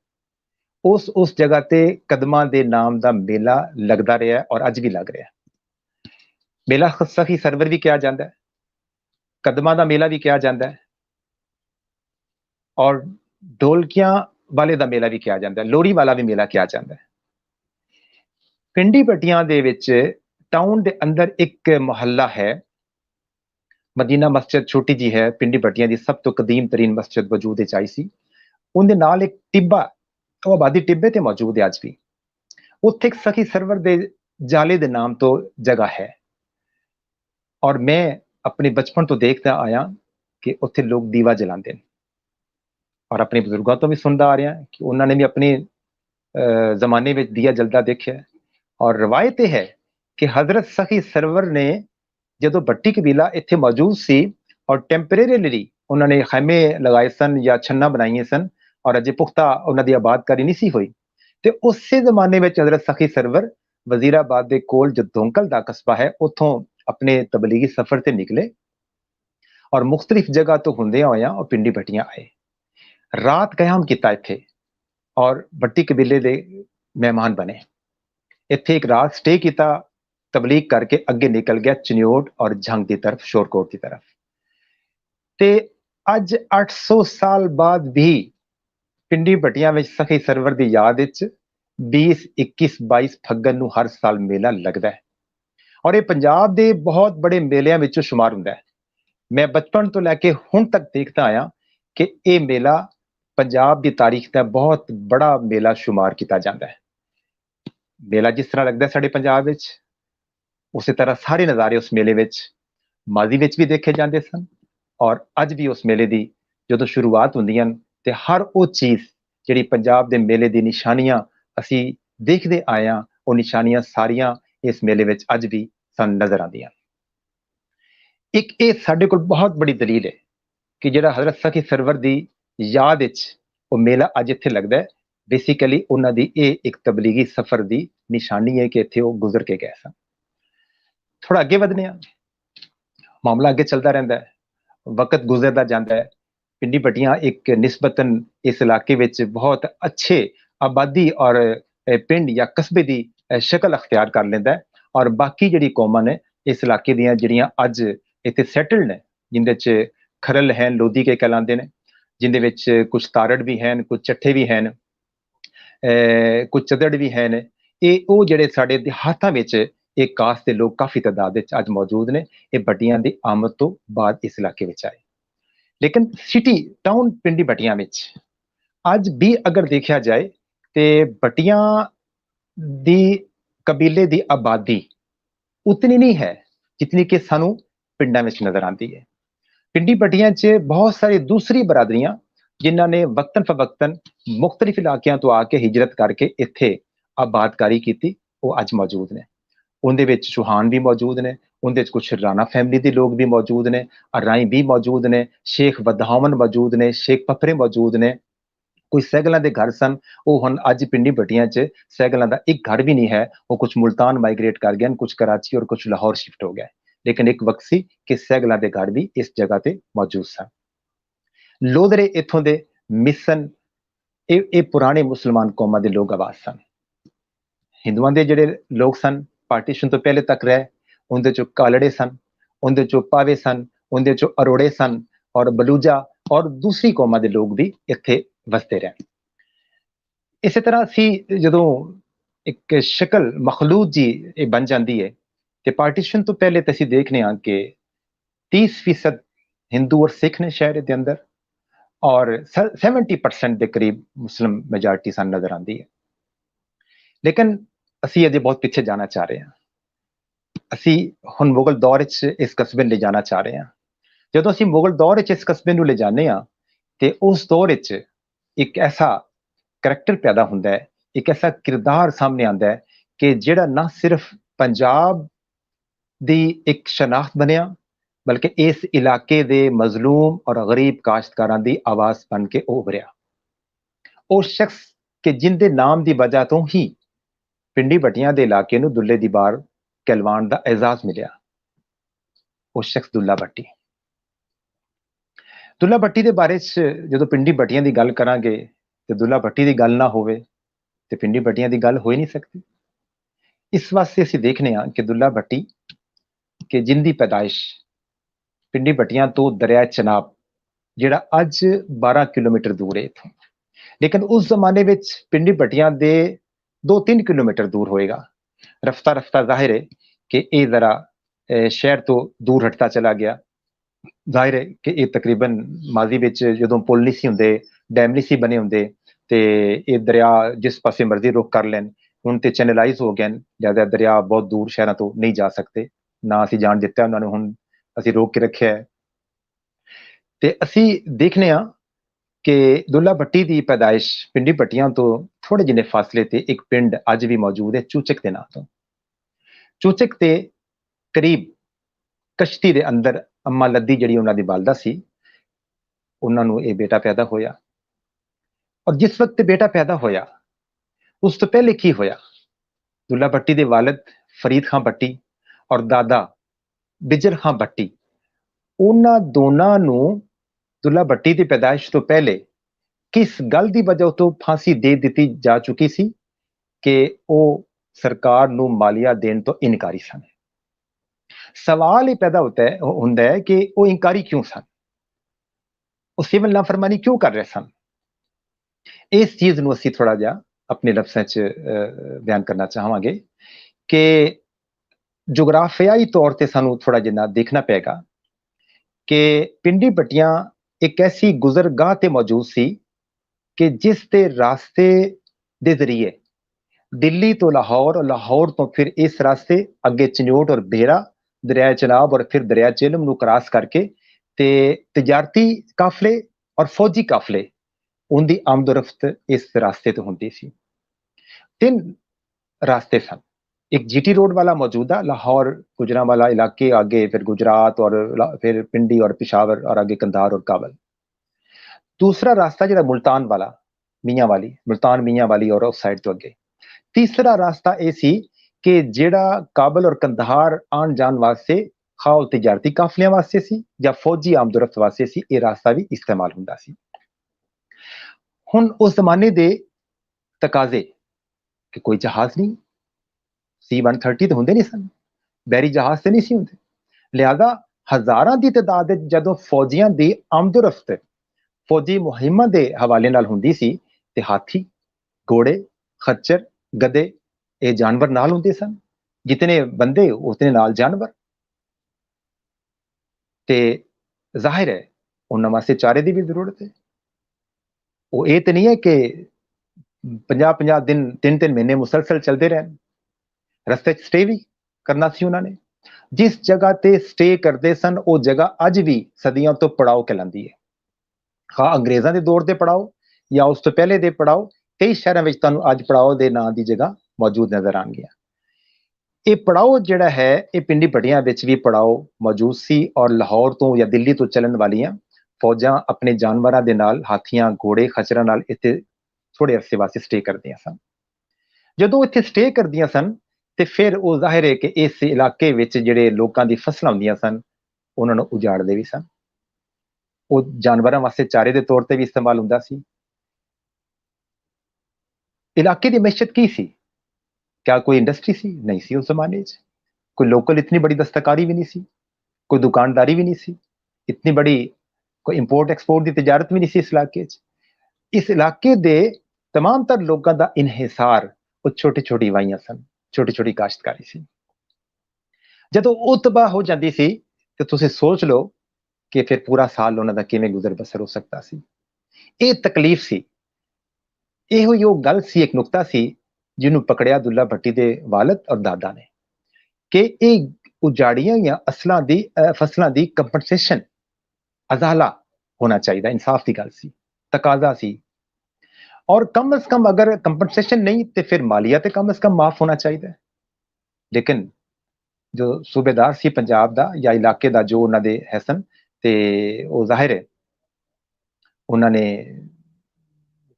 ਉਸ ਜਗ੍ਹਾ ਤੇ ਕਦਮਾਂ ਦੇ ਨਾਮ ਦਾ ਮੇਲਾ ਲੱਗਦਾ ਰਿਹਾ ਔਰ ਅੱਜ ਵੀ ਲੱਗ ਰਿਹਾ। ਮੇਲਾ ਸਖੀ ਸਰਵਰ ਵੀ ਕਿਹਾ ਜਾਂਦਾ ਹੈ, ਕਦਮਾਂ ਦਾ ਮੇਲਾ ਵੀ ਕਿਹਾ ਜਾਂਦਾ ਹੈ, ਔਰ ਢੋਲਕਿਆਂ ਵਾਲੇ ਦਾ ਮੇਲਾ ਵੀ ਕਿਹਾ ਜਾਂਦਾ ਹੈ, ਲੋਹੜੀ ਵਾਲਾ ਵੀ ਮੇਲਾ ਕਿਹਾ ਜਾਂਦਾ ਹੈ। ਪਿੰਡੀ ਭੱਟੀਆਂ ਦੇ ਵਿੱਚ ਟਾਊਨ ਦੇ ਅੰਦਰ ਇੱਕ ਮੁਹੱਲਾ ਹੈ, ਮਦੀਨਾ ਮਸਜਿਦ ਛੋਟੀ ਜੀ ਹੈ, ਪਿੰਡੀ ਭੱਟੀਆਂ ਦੀ ਸਭ ਤੋਂ ਕਦੀਮ ਤਰੀਨ ਮਸਜਿਦ ਵਜੂਦ ਵਿੱਚ ਆਈ ਸੀ। ਉਹਦੇ ਨਾਲ ਇੱਕ ਟਿੱਬਾ, ਉਹ ਆਬਾਦੀ ਟਿੱਬੇ ਤੇ ਮੌਜੂਦ ਹੈ ਅੱਜ ਵੀ। ਉੱਥੇ ਇੱਕ ਸਖੀ ਸਰਵਰ ਦੇ ਜਾਲੇ ਦੇ ਨਾਮ ਤੋਂ ਜਗ੍ਹਾ ਹੈ, ਔਰ ਮੈਂ ਆਪਣੇ ਬਚਪਨ ਤੋਂ ਦੇਖਦਾ ਆਇਆ ਕਿ ਉੱਥੇ ਲੋਕ ਦੀਵਾ ਜਲਾਉਂਦੇ ਨੇ, ਔਰ ਆਪਣੇ ਬਜ਼ੁਰਗਾਂ ਤੋਂ ਵੀ ਸੁਣਦਾ ਆ ਰਿਹਾ ਕਿ ਉਹਨਾਂ ਨੇ ਵੀ ਆਪਣੇ ਜ਼ਮਾਨੇ ਵਿੱਚ ਦੀਆ ਜਲਦਾ ਦੇਖਿਆ। ਔਰ ਰਵਾਇਤ ਇਹ ਹੈ ਕਿ ਹਜ਼ਰਤ ਸਖੀ ਸਰਵਰ ਨੇ ਜਦੋਂ ਭੱਟੀ ਕਬੀਲਾ ਇੱਥੇ ਮੌਜੂਦ ਸੀ ਔਰ ਟੈਂਪਰੇਰੀਲੀ ਉਹਨਾਂ ਨੇ ਖੈਮੇ ਲਗਾਏ ਸਨ ਜਾਂ ਛੰਨਾ ਬਣਾਈਆਂ ਸਨ, ਔਰ ਅਜੇ ਪੁਖਤਾ ਉਹਨਾਂ ਦੀ ਆਬਾਦਕਾਰੀ ਨਹੀਂ ਸੀ ਹੋਈ, ਤੇ ਉਸੇ ਜ਼ਮਾਨੇ ਵਿੱਚ ਹਜ਼ਰਤ ਸਖੀ ਸਰਵਰ ਵਜ਼ੀਰਾਬਾਦ ਦੇ ਕੋਲ ਜੋ ਧੋਂਕਲ ਦਾ ਕਸਬਾ ਹੈ ਉੱਥੋਂ ਆਪਣੇ ਤਬਲੀਗੀ ਸਫ਼ਰ ਤੇ ਨਿਕਲੇ ਔਰ ਮੁਖਤਲਿਫ ਜਗ੍ਹਾ ਤੋਂ ਹੁੰਦਿਆਂ ਹੋਇਆਂ ਉਹ ਪਿੰਡੀ ਭੱਟੀਆਂ ਆਏ, ਰਾਤ ਕਯਾਮ ਕੀਤਾ ਇੱਥੇ ਔਰ ਭੱਟੀ ਕਬੀਲੇ ਦੇ ਮਹਿਮਾਨ ਬਣੇ। ਇੱਥੇ ਇੱਕ ਰਾਤ ਸਟੇ ਕੀਤਾ, ਤਬਲੀਗ ਕਰਕੇ ਅੱਗੇ ਨਿਕਲ ਗਿਆ ਚਨਿਓਟ ਔਰ ਝੰਗ ਦੀ ਤਰਫ, ਸ਼ੋਰਕੋਟ ਦੀ ਤਰਫ। ਤੇ ਅੱਜ 800 ਸਾਲ ਬਾਅਦ ਵੀ ਪਿੰਡੀ ਭੱਟੀਆਂ ਵਿੱਚ ਸਖੀ ਸਰਵਰ ਦੀ ਯਾਦ ਵਿੱਚ 20, 21, 22 ਫੱਗਣ ਨੂੰ ਹਰ ਸਾਲ ਮੇਲਾ ਲੱਗਦਾ ਹੈ, ਔਰ ਇਹ ਪੰਜਾਬ ਦੇ ਬਹੁਤ ਬੜੇ ਮੇਲਿਆਂ ਵਿੱਚੋਂ ਸ਼ੁਮਾਰ ਹੁੰਦਾ ਹੈ। ਮੈਂ ਬਚਪਨ ਤੋਂ ਲੈ ਕੇ ਹੁਣ ਤੱਕ ਦੇਖਦਾ ਆਇਆ ਕਿ ਇਹ ਮੇਲਾ ਪੰਜਾਬ ਦੀ ਤਾਰੀਖ ਦਾ ਬਹੁਤ ਬੜਾ ਮੇਲਾ ਸ਼ੁਮਾਰ ਕੀਤਾ ਜਾਂਦਾ ਹੈ। ਮੇਲਾ ਜਿਸ ਤਰ੍ਹਾਂ ਲੱਗਦਾ ਸਾਡੇ ਪੰਜਾਬ ਵਿੱਚ, ਉਸੇ ਤਰ੍ਹਾਂ ਸਾਰੇ ਨਜ਼ਾਰੇ ਉਸ ਮੇਲੇ ਵਿੱਚ ਮਾਜ਼ੀ ਵਿੱਚ ਵੀ ਦੇਖੇ ਜਾਂਦੇ ਸਨ, ਔਰ ਅੱਜ ਵੀ ਉਸ ਮੇਲੇ ਦੀ ਜਦੋਂ ਸ਼ੁਰੂਆਤ ਹੁੰਦੀਆਂ ਤੇ ਹਰ ਉਹ ਚੀਜ਼ ਜਿਹੜੀ ਪੰਜਾਬ ਦੇ ਮੇਲੇ ਦੀ ਨਿਸ਼ਾਨੀਆਂ ਅਸੀਂ ਦੇਖਦੇ ਆਏ ਹਾਂ, ਉਹ ਨਿਸ਼ਾਨੀਆਂ ਸਾਰੀਆਂ ਇਸ ਮੇਲੇ ਵਿੱਚ ਅੱਜ ਵੀ ਸਾਨੂੰ ਨਜ਼ਰ ਆਉਂਦੀਆਂ। ਇੱਕ ਇਹ ਸਾਡੇ ਕੋਲ ਬਹੁਤ ਬੜੀ ਦਲੀਲ ਹੈ ਕਿ ਜਿਹੜਾ ਹਜ਼ਰਤ ਸਖੀ ਸਰਵਰ ਦੀ याद विच वो मेला अज इत्थे लगदा है। बेसिकली उन्हां दी ये एक तबलीगी सफर दी निशानी है कि इत्थे वो गुजर के गए सन। थोड़ा अगे वधने आ, मामला अगे चलता रहिंदा है, वक्त गुजरदा जांदा है। पिंडी पट्टियां एक निस्बतन इस इलाके विच बहुत अच्छे आबादी और पिंड या कस्बे दी शक्ल अख्तियार कर लैंदा है, और बाकी जिहड़ी कौमां ने इस इलाके दियां जिहड़ियां अज इत्थे सैटल्ड ने, जिंदे च खरल हैं, लोधी के कहलांदे ने, जिंदे विच कुछ तारड़ भी हैं, कुछ चट्ठे भी हैं, कुछ चदड़ भी हैं। ये वो जिहड़े साडे देहातां विच एक कास्ट के लोग काफी तादाद विच अज मौजूद ने, ये बट्टियां दी आमद तो बाद इस इलाके विच आए। लेकिन सिटी टाउन पिंडी बट्टियां विच अज भी अगर देखा जाए तो बट्टियां दी कबीले दी आबादी उतनी नहीं है जितनी कि सानू पिंडां विच नजर आती है। पिंडी बट्टियां च बहुत सारी दूसरी बरादरियां जिन्हां ने वक्तन फवक्तन मुख्तलिफ इलाकियां तो आके हिजरत करके इत्थे आबादकारी की, वो अज मौजूद ने। उनदे विच चौहान भी मौजूद ने, उनदे विच कुछ राणा फैमिली के लोग भी मौजूद ने, अराई भी मौजूद ने, शेख वधावन मौजूद ने, शेख पफरे मौजूद ने, कोई सैगलां दे घर सन, वो हुण अज पिंडी बट्टियां च सैगलां दा एक घर भी नहीं है। वो कुछ मुल्तान माइग्रेट कर गए, कुछ कराची और कुछ लाहौर शिफ्ट हो गए। लेकिन एक वक्त सी कि सैगलां दे घर भी इस जगह ते मौजूद सन। लोधरे इत्थों दे मिसन ये पुराने मुसलमान कौमां दे लोग आवाज सन। हिंदुआं दे जिहड़े लोग सन पार्टीशन तो पहले तक रहे, उनदे चो कालड़े सन, उनदे चो पावे सन, उनदे चो अरोड़े सन और बलूजा और दूसरी कौमां दे लोग भी इत्थे वसते रहे। इसी तरह सी जदों एक शक्ल मखलूत जी बन जाती है तो पार्टीशन तो पहले तो असीं देखने कि 30% हिंदू और सिख ने शहर के अंदर, और 70% के करीब मुस्लिम मेजॉरिटी सन नजर आती है। लेकिन असीं अजे बहुत पिछे जाना चाह रहे हैं। असीं हुण मुगल दौर च इस कस्बे ले जाना चाह रहे हैं। जदों असीं मुगल दौर च इस कस्बे नूं ले जाने तो उस दौर च एक ऐसा करैक्टर पैदा होंदा है, एक ऐसा किरदार सामने आता है कि जिहड़ा ना सिर्फ पंजाब दी एक शनाख्त बनिया, बल्कि इस इलाके दे मजलूम और गरीब काश्तकारां दी आवाज बन के उभरिया। उस शख्स के जिंदे नाम की वजह तो ही पिंडी बट्टियां दे इलाके नूं दुल्ले दी बार कहलवाण दा एजाज मिलिया। उस शख्स दुल्ला भट्टी। दुल्ला भट्टी दे बारे च जदों पिंडी बट्टियां दी गल करांगे तो दुल्ला भट्टी दी गल ना होवे तो पिंडी बट्टियां दी गल हो ही नहीं सकती। इस वास्ते असीं देखने कि दुल्ला भट्टी के जिंदी पैदाइश पिंडी बट्टियां तो दरिया चनाब जिहड़ा अज 12 किलोमीटर दूर है इथों, लेकिन उस जमाने में पिंडी बट्टियां दे 2-3 किलोमीटर दूर होएगा। रफ्ता रफ्ता जाहिर है कि ये जरा शहर तो दूर हटता चला गया। जाहिर है कि ये तकरीबन माजी में जो पुल नहीं सी हुंदे, डैम नहीं सी बने हुंदे ते ये दरिया जिस पासे मर्जी रुख कर लैन, हुण ते चैनलाइज हो गए, लिहाजा दरिया बहुत दूर शहरों तो नहीं जा सकते, ना असीं जाण दिता उन्होंने, हुण असीं रोक के रखिया है। ते असीं देखने कि दुल्ला भट्टी की पैदाइश पिंडी बट्टियां तो थोड़े जिन्ने फासले ते एक पिंड अज भी मौजूद है चूचक के नाम तो। चूचक के करीब कश्ती के अंदर अम्मा लद्दी जिहड़ी उन्हां दी वालदा सी, उन्हां नूं ये बेटा पैदा होया। और जिस वक्त बेटा पैदा होया उस तो पहले की होया, दुल्ला भट्टी के वालिद फरीद खां भट्टी और दादा बिजर खां भट्टी, उन्हां दोनां नूं दुल्ला भट्टी की पैदाइश तो पहले किस गल की वजह तो फांसी दे दी जा चुकी सी कि वो सरकार नूं मालिया देने तो इनकारी सन। सवाल ये पैदा होता है कि वो इनकारी क्यों सन, वो सिविल नाफरमानी क्यों कर रहे सन। इस चीज नूं असीं थोड़ा जिहा अपने लफ्ज़ां च बयान करना चाहांगे कि जोग्राफियाई तौर पर सानूं थोड़ा जिन्ना देखना पेगा कि पिंडी बट्टियां एक ऐसी गुजरगाह ते मौजूद सी कि जिस ते रास्ते दे जरिए दिल्ली तो लाहौर और लाहौर तो फिर इस रास्ते अगे चन्योट और बेहरा, दरिया चनाब और फिर दरिया चेलम नूं क्रॉस करके ते तजारती काफले और फौजी काफले उनकी आमदोरफ्त इस रास्ते तो होंदी सी। 3 रास्ते सन, एक जीटी रोड वाला मौजूदा लाहौर गुजरांवाला इलाके आगे, फिर गुजरात और फिर पिंडी और पिशावर और आगे कंधार और काबल। दूसरा रास्ता जिहड़ा मुल्तान वाला मियां वाली मुल्तान मियां वाली और उस साइड तो अगे। तीसरा रास्ता ये सी कि जिहड़ा काबल और कंधार आन जान वास्ते खाओ तिजारती काफलियां वास्ते सी या फौजी आमदोरफ्त वास्ते सी, ये रास्ता भी इस्तेमाल हुंदा सी। हुण उस जमाने दे तकाजे कि कोई जहाज नहीं, C-130 तो होंदे नहीं सन, बैरी जहाज ते नहीं सी हुंदे, लिहाजा हजारां दी तादाद जदों फौजियां दी आमदोरफ्त फौजी मुहिमां दे हवाले नाल हुंदी सी ते हाथी, घोड़े, खच्चर, गधे ये जानवर नाल हुंदे सन, जितने बंदे उतने नाल जानवर। ते जाहिर है उन्हां वास्ते चारे दी भी जरूरत है। वो ये तो नहीं है कि 50-50 दिन 3-3 महीने मुसलसल चलते रहन, रस्ते च स्टे भी करना सी उन्होंने। जिस जगह ते स्टे करते सन वो जगह अज भी सदियों तो पड़ाव कहलाती है, हाँ अंग्रेजों के दौर के पड़ाव या उस तो पहले दे पड़ाव, कई शहरों में तुहानूं अज पड़ाव के नाम की जगह मौजूद नजर आउणगीਆਂ। ये पड़ाव जिहड़ा है ये पिंडी भट्टियां विच भी पड़ाव मौजूद सी और लाहौर तो या दिल्ली तो चलन वालियां फौजां अपने जानवरां दे नाल हाथियां घोड़े खच्चरां नाल इत्थे थोड़े अरसे वास्ते स्टे करदियां सन। जदों इत्थे स्टे करदियां सन ते फिर वो जाहिर है कि इस इलाके विच जिहड़े लोकां दी फसलां हुंदियां सन उन्हां नूं उजाड़दे भी सन। वो जानवरां वास्ते चारे दे तौर ते भी इस्तेमाल हुंदा सी। इलाके दी मैशत की सी? क्या कोई इंडस्ट्री सी? नहीं सी उस जमाने च। कोई लोकल इतनी बड़ी दस्तकारी भी नहीं सी, कोई दुकानदारी भी नहीं सी, इतनी बड़ी कोई इंपोर्ट एक्सपोर्ट की तजारत भी नहीं सी इस इलाके च। इस इलाके दे तमाम तर लोगों का इनहिसार वो छोटी छोटी वाइयां सन, छोटी छोटी काश्तकारी सी। जदों वो तबाह हो जाती सी तो तुसीं सोच लो कि फिर पूरा साल उन्हां दा किवें गुजर बसर हो सकता सी। ये तकलीफ सी, इहो गल सी, एक नुकता सी जिन्हों पकड़िया दुल्ला भट्टी दे वालिद और दादा ने कि ये उजाड़ियां या फसलों की कंपनसेशन अजाला होना चाहिए, इंसाफ की गल सी, तकाजा सी। और कम अज कम अगर कंपनसेशन नहीं तो फिर मालिया तो कम अज कम माफ होना चाहिए। लेकिन जो सूबेदार सी पंजाब दा या इलाके दा जो उन्होंने है सन ते वो जाहिर है उन्होंने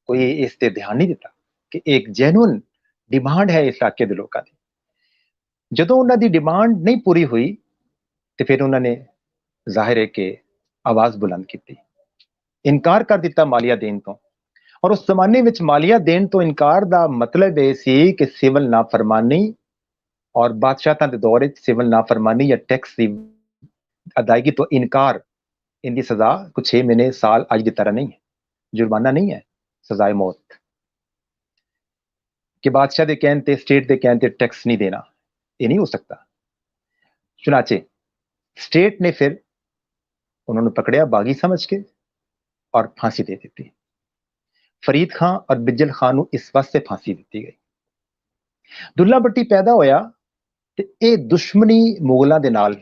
कोई इस ते ध्यान नहीं दिता कि एक जेन्युइन डिमांड है इस इलाके के लोगों की। जदों उन्होंने डिमांड नहीं पूरी हुई तो फिर उन्होंने जाहिर है कि आवाज बुलंद की, इनकार कर दिता मालिया देन तो। और उस जमाने में मालिया देन तो इनकार का मतलब यह सी कि सिविल नाफरमानी और बादशाह के दौर सिविल नाफरमानी या टैक्स की अदायगी तो इनकार, इनकी सजा कुछ 6 महीने साल अज की तरह नहीं है, जुर्माना नहीं है, सजाए मौत। कि बादशाह के कहन ते स्टेट के कहन ते टैक्स नहीं देना, ये नहीं हो सकता। चुनाचे स्टेट ने फिर उन्होंने पकड़िया बागी समझ के और फांसी दे दी। फरीद खान और बिजल खान को इस वास्ते फांसी दी गई। दुल्ला भट्टी पैदा होया ते ये दुश्मनी मुगलों के नाल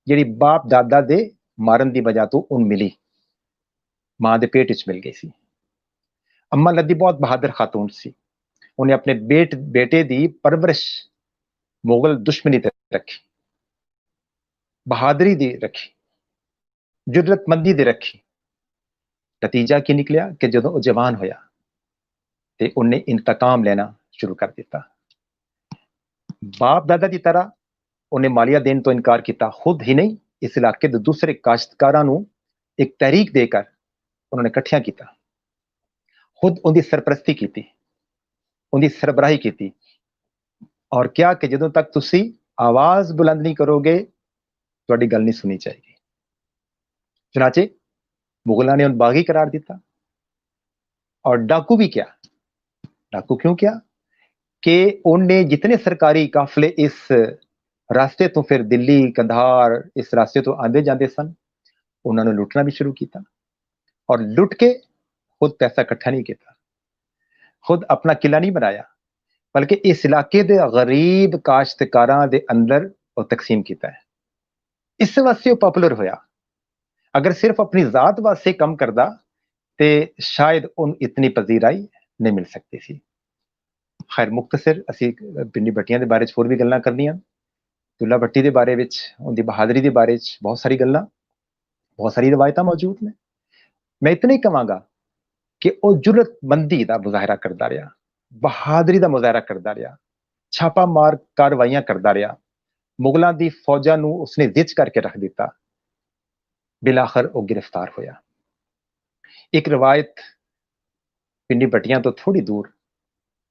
जिहड़ी बाप दादा दे मारन की वजह तो उन मिली, मां के पेट च मिल गई सी। अम्मा लद्दी बहुत बहादुर खातून सी, उन्हें अपने बेटे की परवरिश मुगल दुश्मनी ते रखी, बहादुरी दी रखी, जुर्रतमंदी दी रखी। नतीजा की निकलिया कि जदों जवान होया तो उन्हें इंतकाम लेना शुरू कर दिता। बाप दादा की तरह उन्हें मालिया देने तो इनकार किया, खुद ही नहीं इस इलाके के दूसरे काश्तकारां नूं एक तहरीक देकर उन्होंने इकट्ठिया किया, खुद उनकी सरपरस्ती की, उनकी सरबराही की और क्या कि जदों तक तुसी आवाज बुलंद नहीं करोगे तुहाडी गल नहीं सुनी जाएगी। चुनाचे मुगलों ने उन बागी करार दिता और डाकू भी क्या, डाकू क्यों किया कि उन्हें जितने सरकारी काफिले इस रास्ते तो फिर दिल्ली कंधार इस रास्ते तो आंदे जाते सन उन्होंने लुटना भी शुरू किया और लुट के खुद पैसा इकट्ठा नहीं किया, खुद अपना किला नहीं बनाया, बल्कि इस इलाके के गरीब काश्तकारां दे अंदर वो तकसीम किया है। इस वास्ते पॉपुलर होया। अगर सिर्फ अपनी जात वास्ते कम करदा ते शायद उन इतनी पजीराई नहीं मिल सकती सी। खैर मुख्तसर असी पिंडी भट्टियां दे बारे च होर भी गल्लां करनियां, दुल्ला भट्टी दे बारे विच उनकी बहादुरी दे बारे च बहुत सारी गल्लां, बहुत सारी रवायतां मौजूद ने। मैं इतना ही कहांगा कि वह जुरतमंदी का मुजाहरा करता रहा, बहादुरी का मुजाहरा करता रहा, छापा मार कार्रवाइयां करता रहा, मुगलों की फौजा नूं उसने जिच करके रख दिता, बिलाखिर वह गिरफ्तार होया। एक रवायत पिंडी पट्टियां तो थोड़ी दूर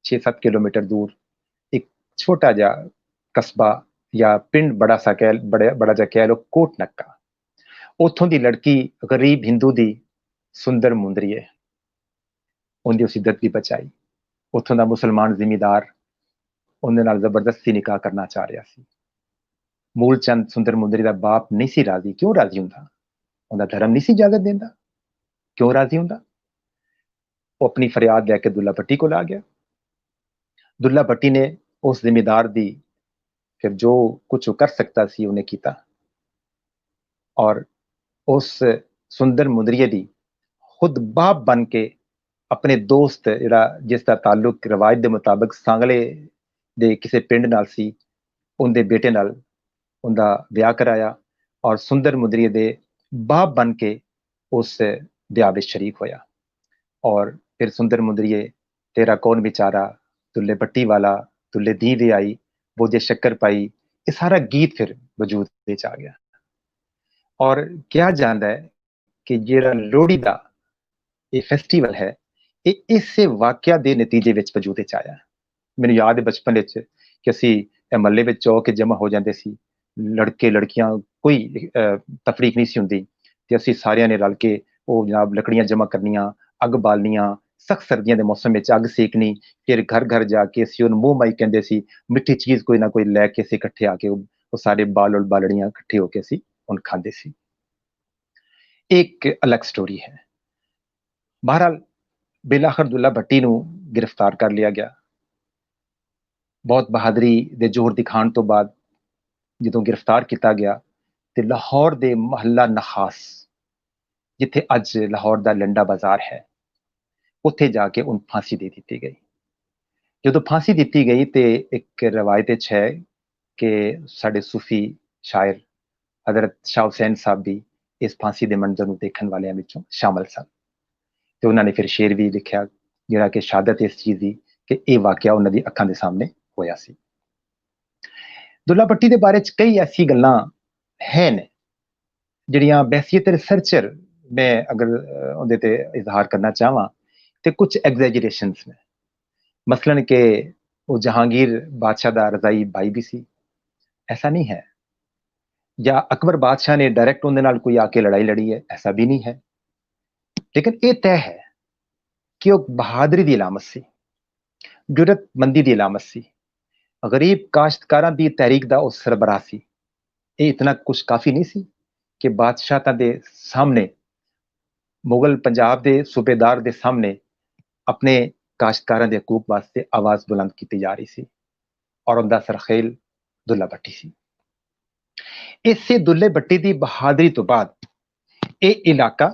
6-7 किलोमीटर दूर एक छोटा जा कस्बा या पिंड बड़ा सा कह बड़ा जा कह लो कोट नक्का, उथों की लड़की गरीब हिंदू की सुंदर मुंदरीए, उनकी उस इज्जत की बचाई। उथों का मुसलमान जिमीदार उनके नाल जबरदस्ती निकाह करना चाह रहा सी। मूलचंद सुंदर मुंदरी का बाप नहीं सी राजी। क्यों राजी हुंदा? उनका धर्म नहीं सी इजाजत देंदा। क्यों राजी हुंदा? वो अपनी फरियाद लैके दुल्ला भट्टी को आ गया। दुल्ला भट्टी ने उस जिमीदार दी फिर जो कुछ वो कर सकता सी उन्हें किया, और उस सुंदर मुंदरीए दी खुद बाप बन के अपने दोस्त जिहड़ा जिसका ताल्लुक रवायत के मुताबिक सांगले दे किसी पिंड नाल सी, उनके बेटे नाल उनका ब्याह कराया और सुंदर मुंदरीए दे बाप बन के उस ब्याह में शरीक होया। और फिर सुंदर मुंदरीए तेरा कौन बेचारा, दुल्ले भट्टी वाला, दुल्ले दी वे आई, बोझे शक्कर पाई, ये सारा गीत फिर वजूद विच आ गया। और क्या जानता है कि जेड़ा लोहड़ी का ये फेस्टिवल है, ये इस वाकया के नतीजे विच वजूद विच आया। मैनूं याद है बचपन विच कि असीं महल्ले विच चौक जमा हो जाते सी, लड़के लड़कियां कोई तफरीक नहीं सी हुंदी, ते असीं सारिਆਂ ने रल के वो जनाब लकड़ियां जमा करनियां, अग बालनियां, सख्त सर्दियों के मौसम में अग सेकनी, फिर घर घर जाके असीं उहनूं मूंह माई कहंदे सी, मिठी चीज़ कोई ना कोई लैके असीं इकट्ठे आके वो सारे बाल और बालड़ियां इकट्ठे होके असीं उन खांदे सी। एक अलग स्टोरी है। बहरहाल बिलाखिर दुल्ला भट्टी नूं गिरफ्तार कर लिया गया। बहुत बहादुरी दे जोर दिखाण तो बाद ਜਦੋਂ गिरफ्तार किया गया तो लाहौर के महला नखास जिथे अज लाहौर का लंडा बाजार है, उत्थे जाके उन फांसी दे दी गई। जो फांसी दी गई तो एक रवायत है कि साडे सूफी शायर हजरत शाह हुसैन साहब भी इस फांसी के मंजर को देखने वाले विचों शामिल सन। तो उन्होंने फिर शेर भी लिखा जिहड़ा कि शहादत इस चीज़ की कि यह वाकया उन्होंने अखां के सामने होया सी। दुल्ला भट्टी के बारे कई ऐसी गल्लां हैं जिहड़ियां बैसीयत रिसर्चर मैं अगर उहदे ते इजहार करना चाहवां तो कुछ एग्जैजरेशंस ने। मसलन के वो जहांगीर बादशाह का रजाई भाई भी सी, ऐसा नहीं है। या अकबर बादशाह ने डायरेक्ट उनके नाल कोई आके लड़ाई लड़ी है, ऐसा भी नहीं है। लेकिन ये तय है कि वो बहादुरी की अलामत सी, जुरतमंदी की अलामत सी, गरीब काश्तकारां की तहरीक का उस सरबराह सी। ये इतना कुछ काफ़ी नहीं सी कि बादशाह के सामने मुगल पंजाब के सूबेदार के सामने अपने काश्तकारां के हकूक वास्ते आवाज़ बुलंद की जा रही सी, और उनका सरखेल दुल्ला भट्टी सी। इससे दुल्ले भट्टी की बहादुरी तो बाद ये इलाका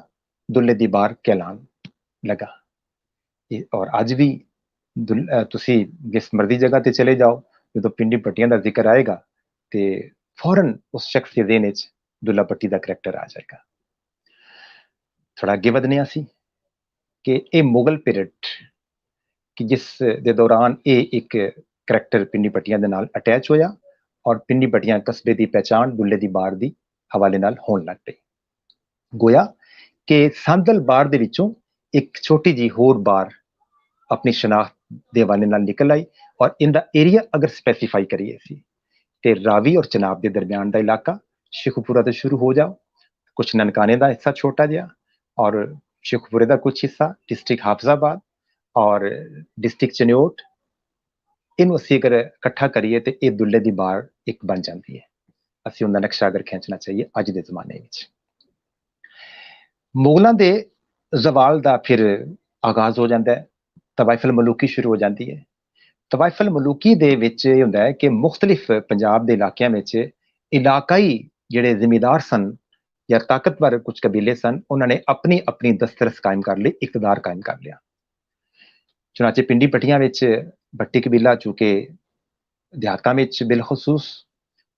दुल्ले दी बार कहलान लगा। और अज भी तुसी जिस मर्जी जगह ते चले जाओ, जो पिंडी भट्टियां का जिक्र आएगा तो फौरन उस शख्स के ज़हन विच दुल्ला भट्टी का करैक्टर आ जाएगा। थोड़ा अगे वधने सी कि ये मुगल पीरियड कि जिस दे दौरान ये एक करैक्टर पिंडी भट्टियां दे नाल अटैच होया, और पिंडी भट्टियां कस्बे की पहचान दुल्ले दी बार दी हवाले नाल होण लग पई। गोया कि सांदल बार दे विचों एक छोटी जी होर बार अपनी शनाख्त दे हवाले नाल निकल आई, और इनका एरिया अगर स्पैसीफाई करिए सी ते रावी और चनाब के दरम्यान का इलाका शेखुपुरा तो शुरू हो जाओ, कुछ ननकाने का हिस्सा छोटा जिहा, और शेखुपुरे का कुछ हिस्सा डिस्ट्रिक्ट हाफजाबाद और डिस्ट्रिक्ट चन्योट, इन असीं अगर इकट्ठा करिए तो यह दुल्ले की बार एक बन जाती है। असीं उनका नक्शा अगर खींचना चाहिए अज के जमाने में। मुगलों के जवाल का फिर आगाज हो जाता है, तवाइफल मलूकी शुरू हो जाती है। तवाइफल मलूकी दे विच इह हुंदा है कि मुख्तलिफ पंजाब के इलाकों में इलाकाई जिहड़े जिमीदार सन या ताकतवर कुछ कबीले सन, उन्होंने अपनी अपनी दस्तरस कायम कर ली, इकतदार कायम कर लिया। चुनाचे पिंडी भट्टियां विच भट्टी कबीला चूंकि देहातां विच बिलखसूस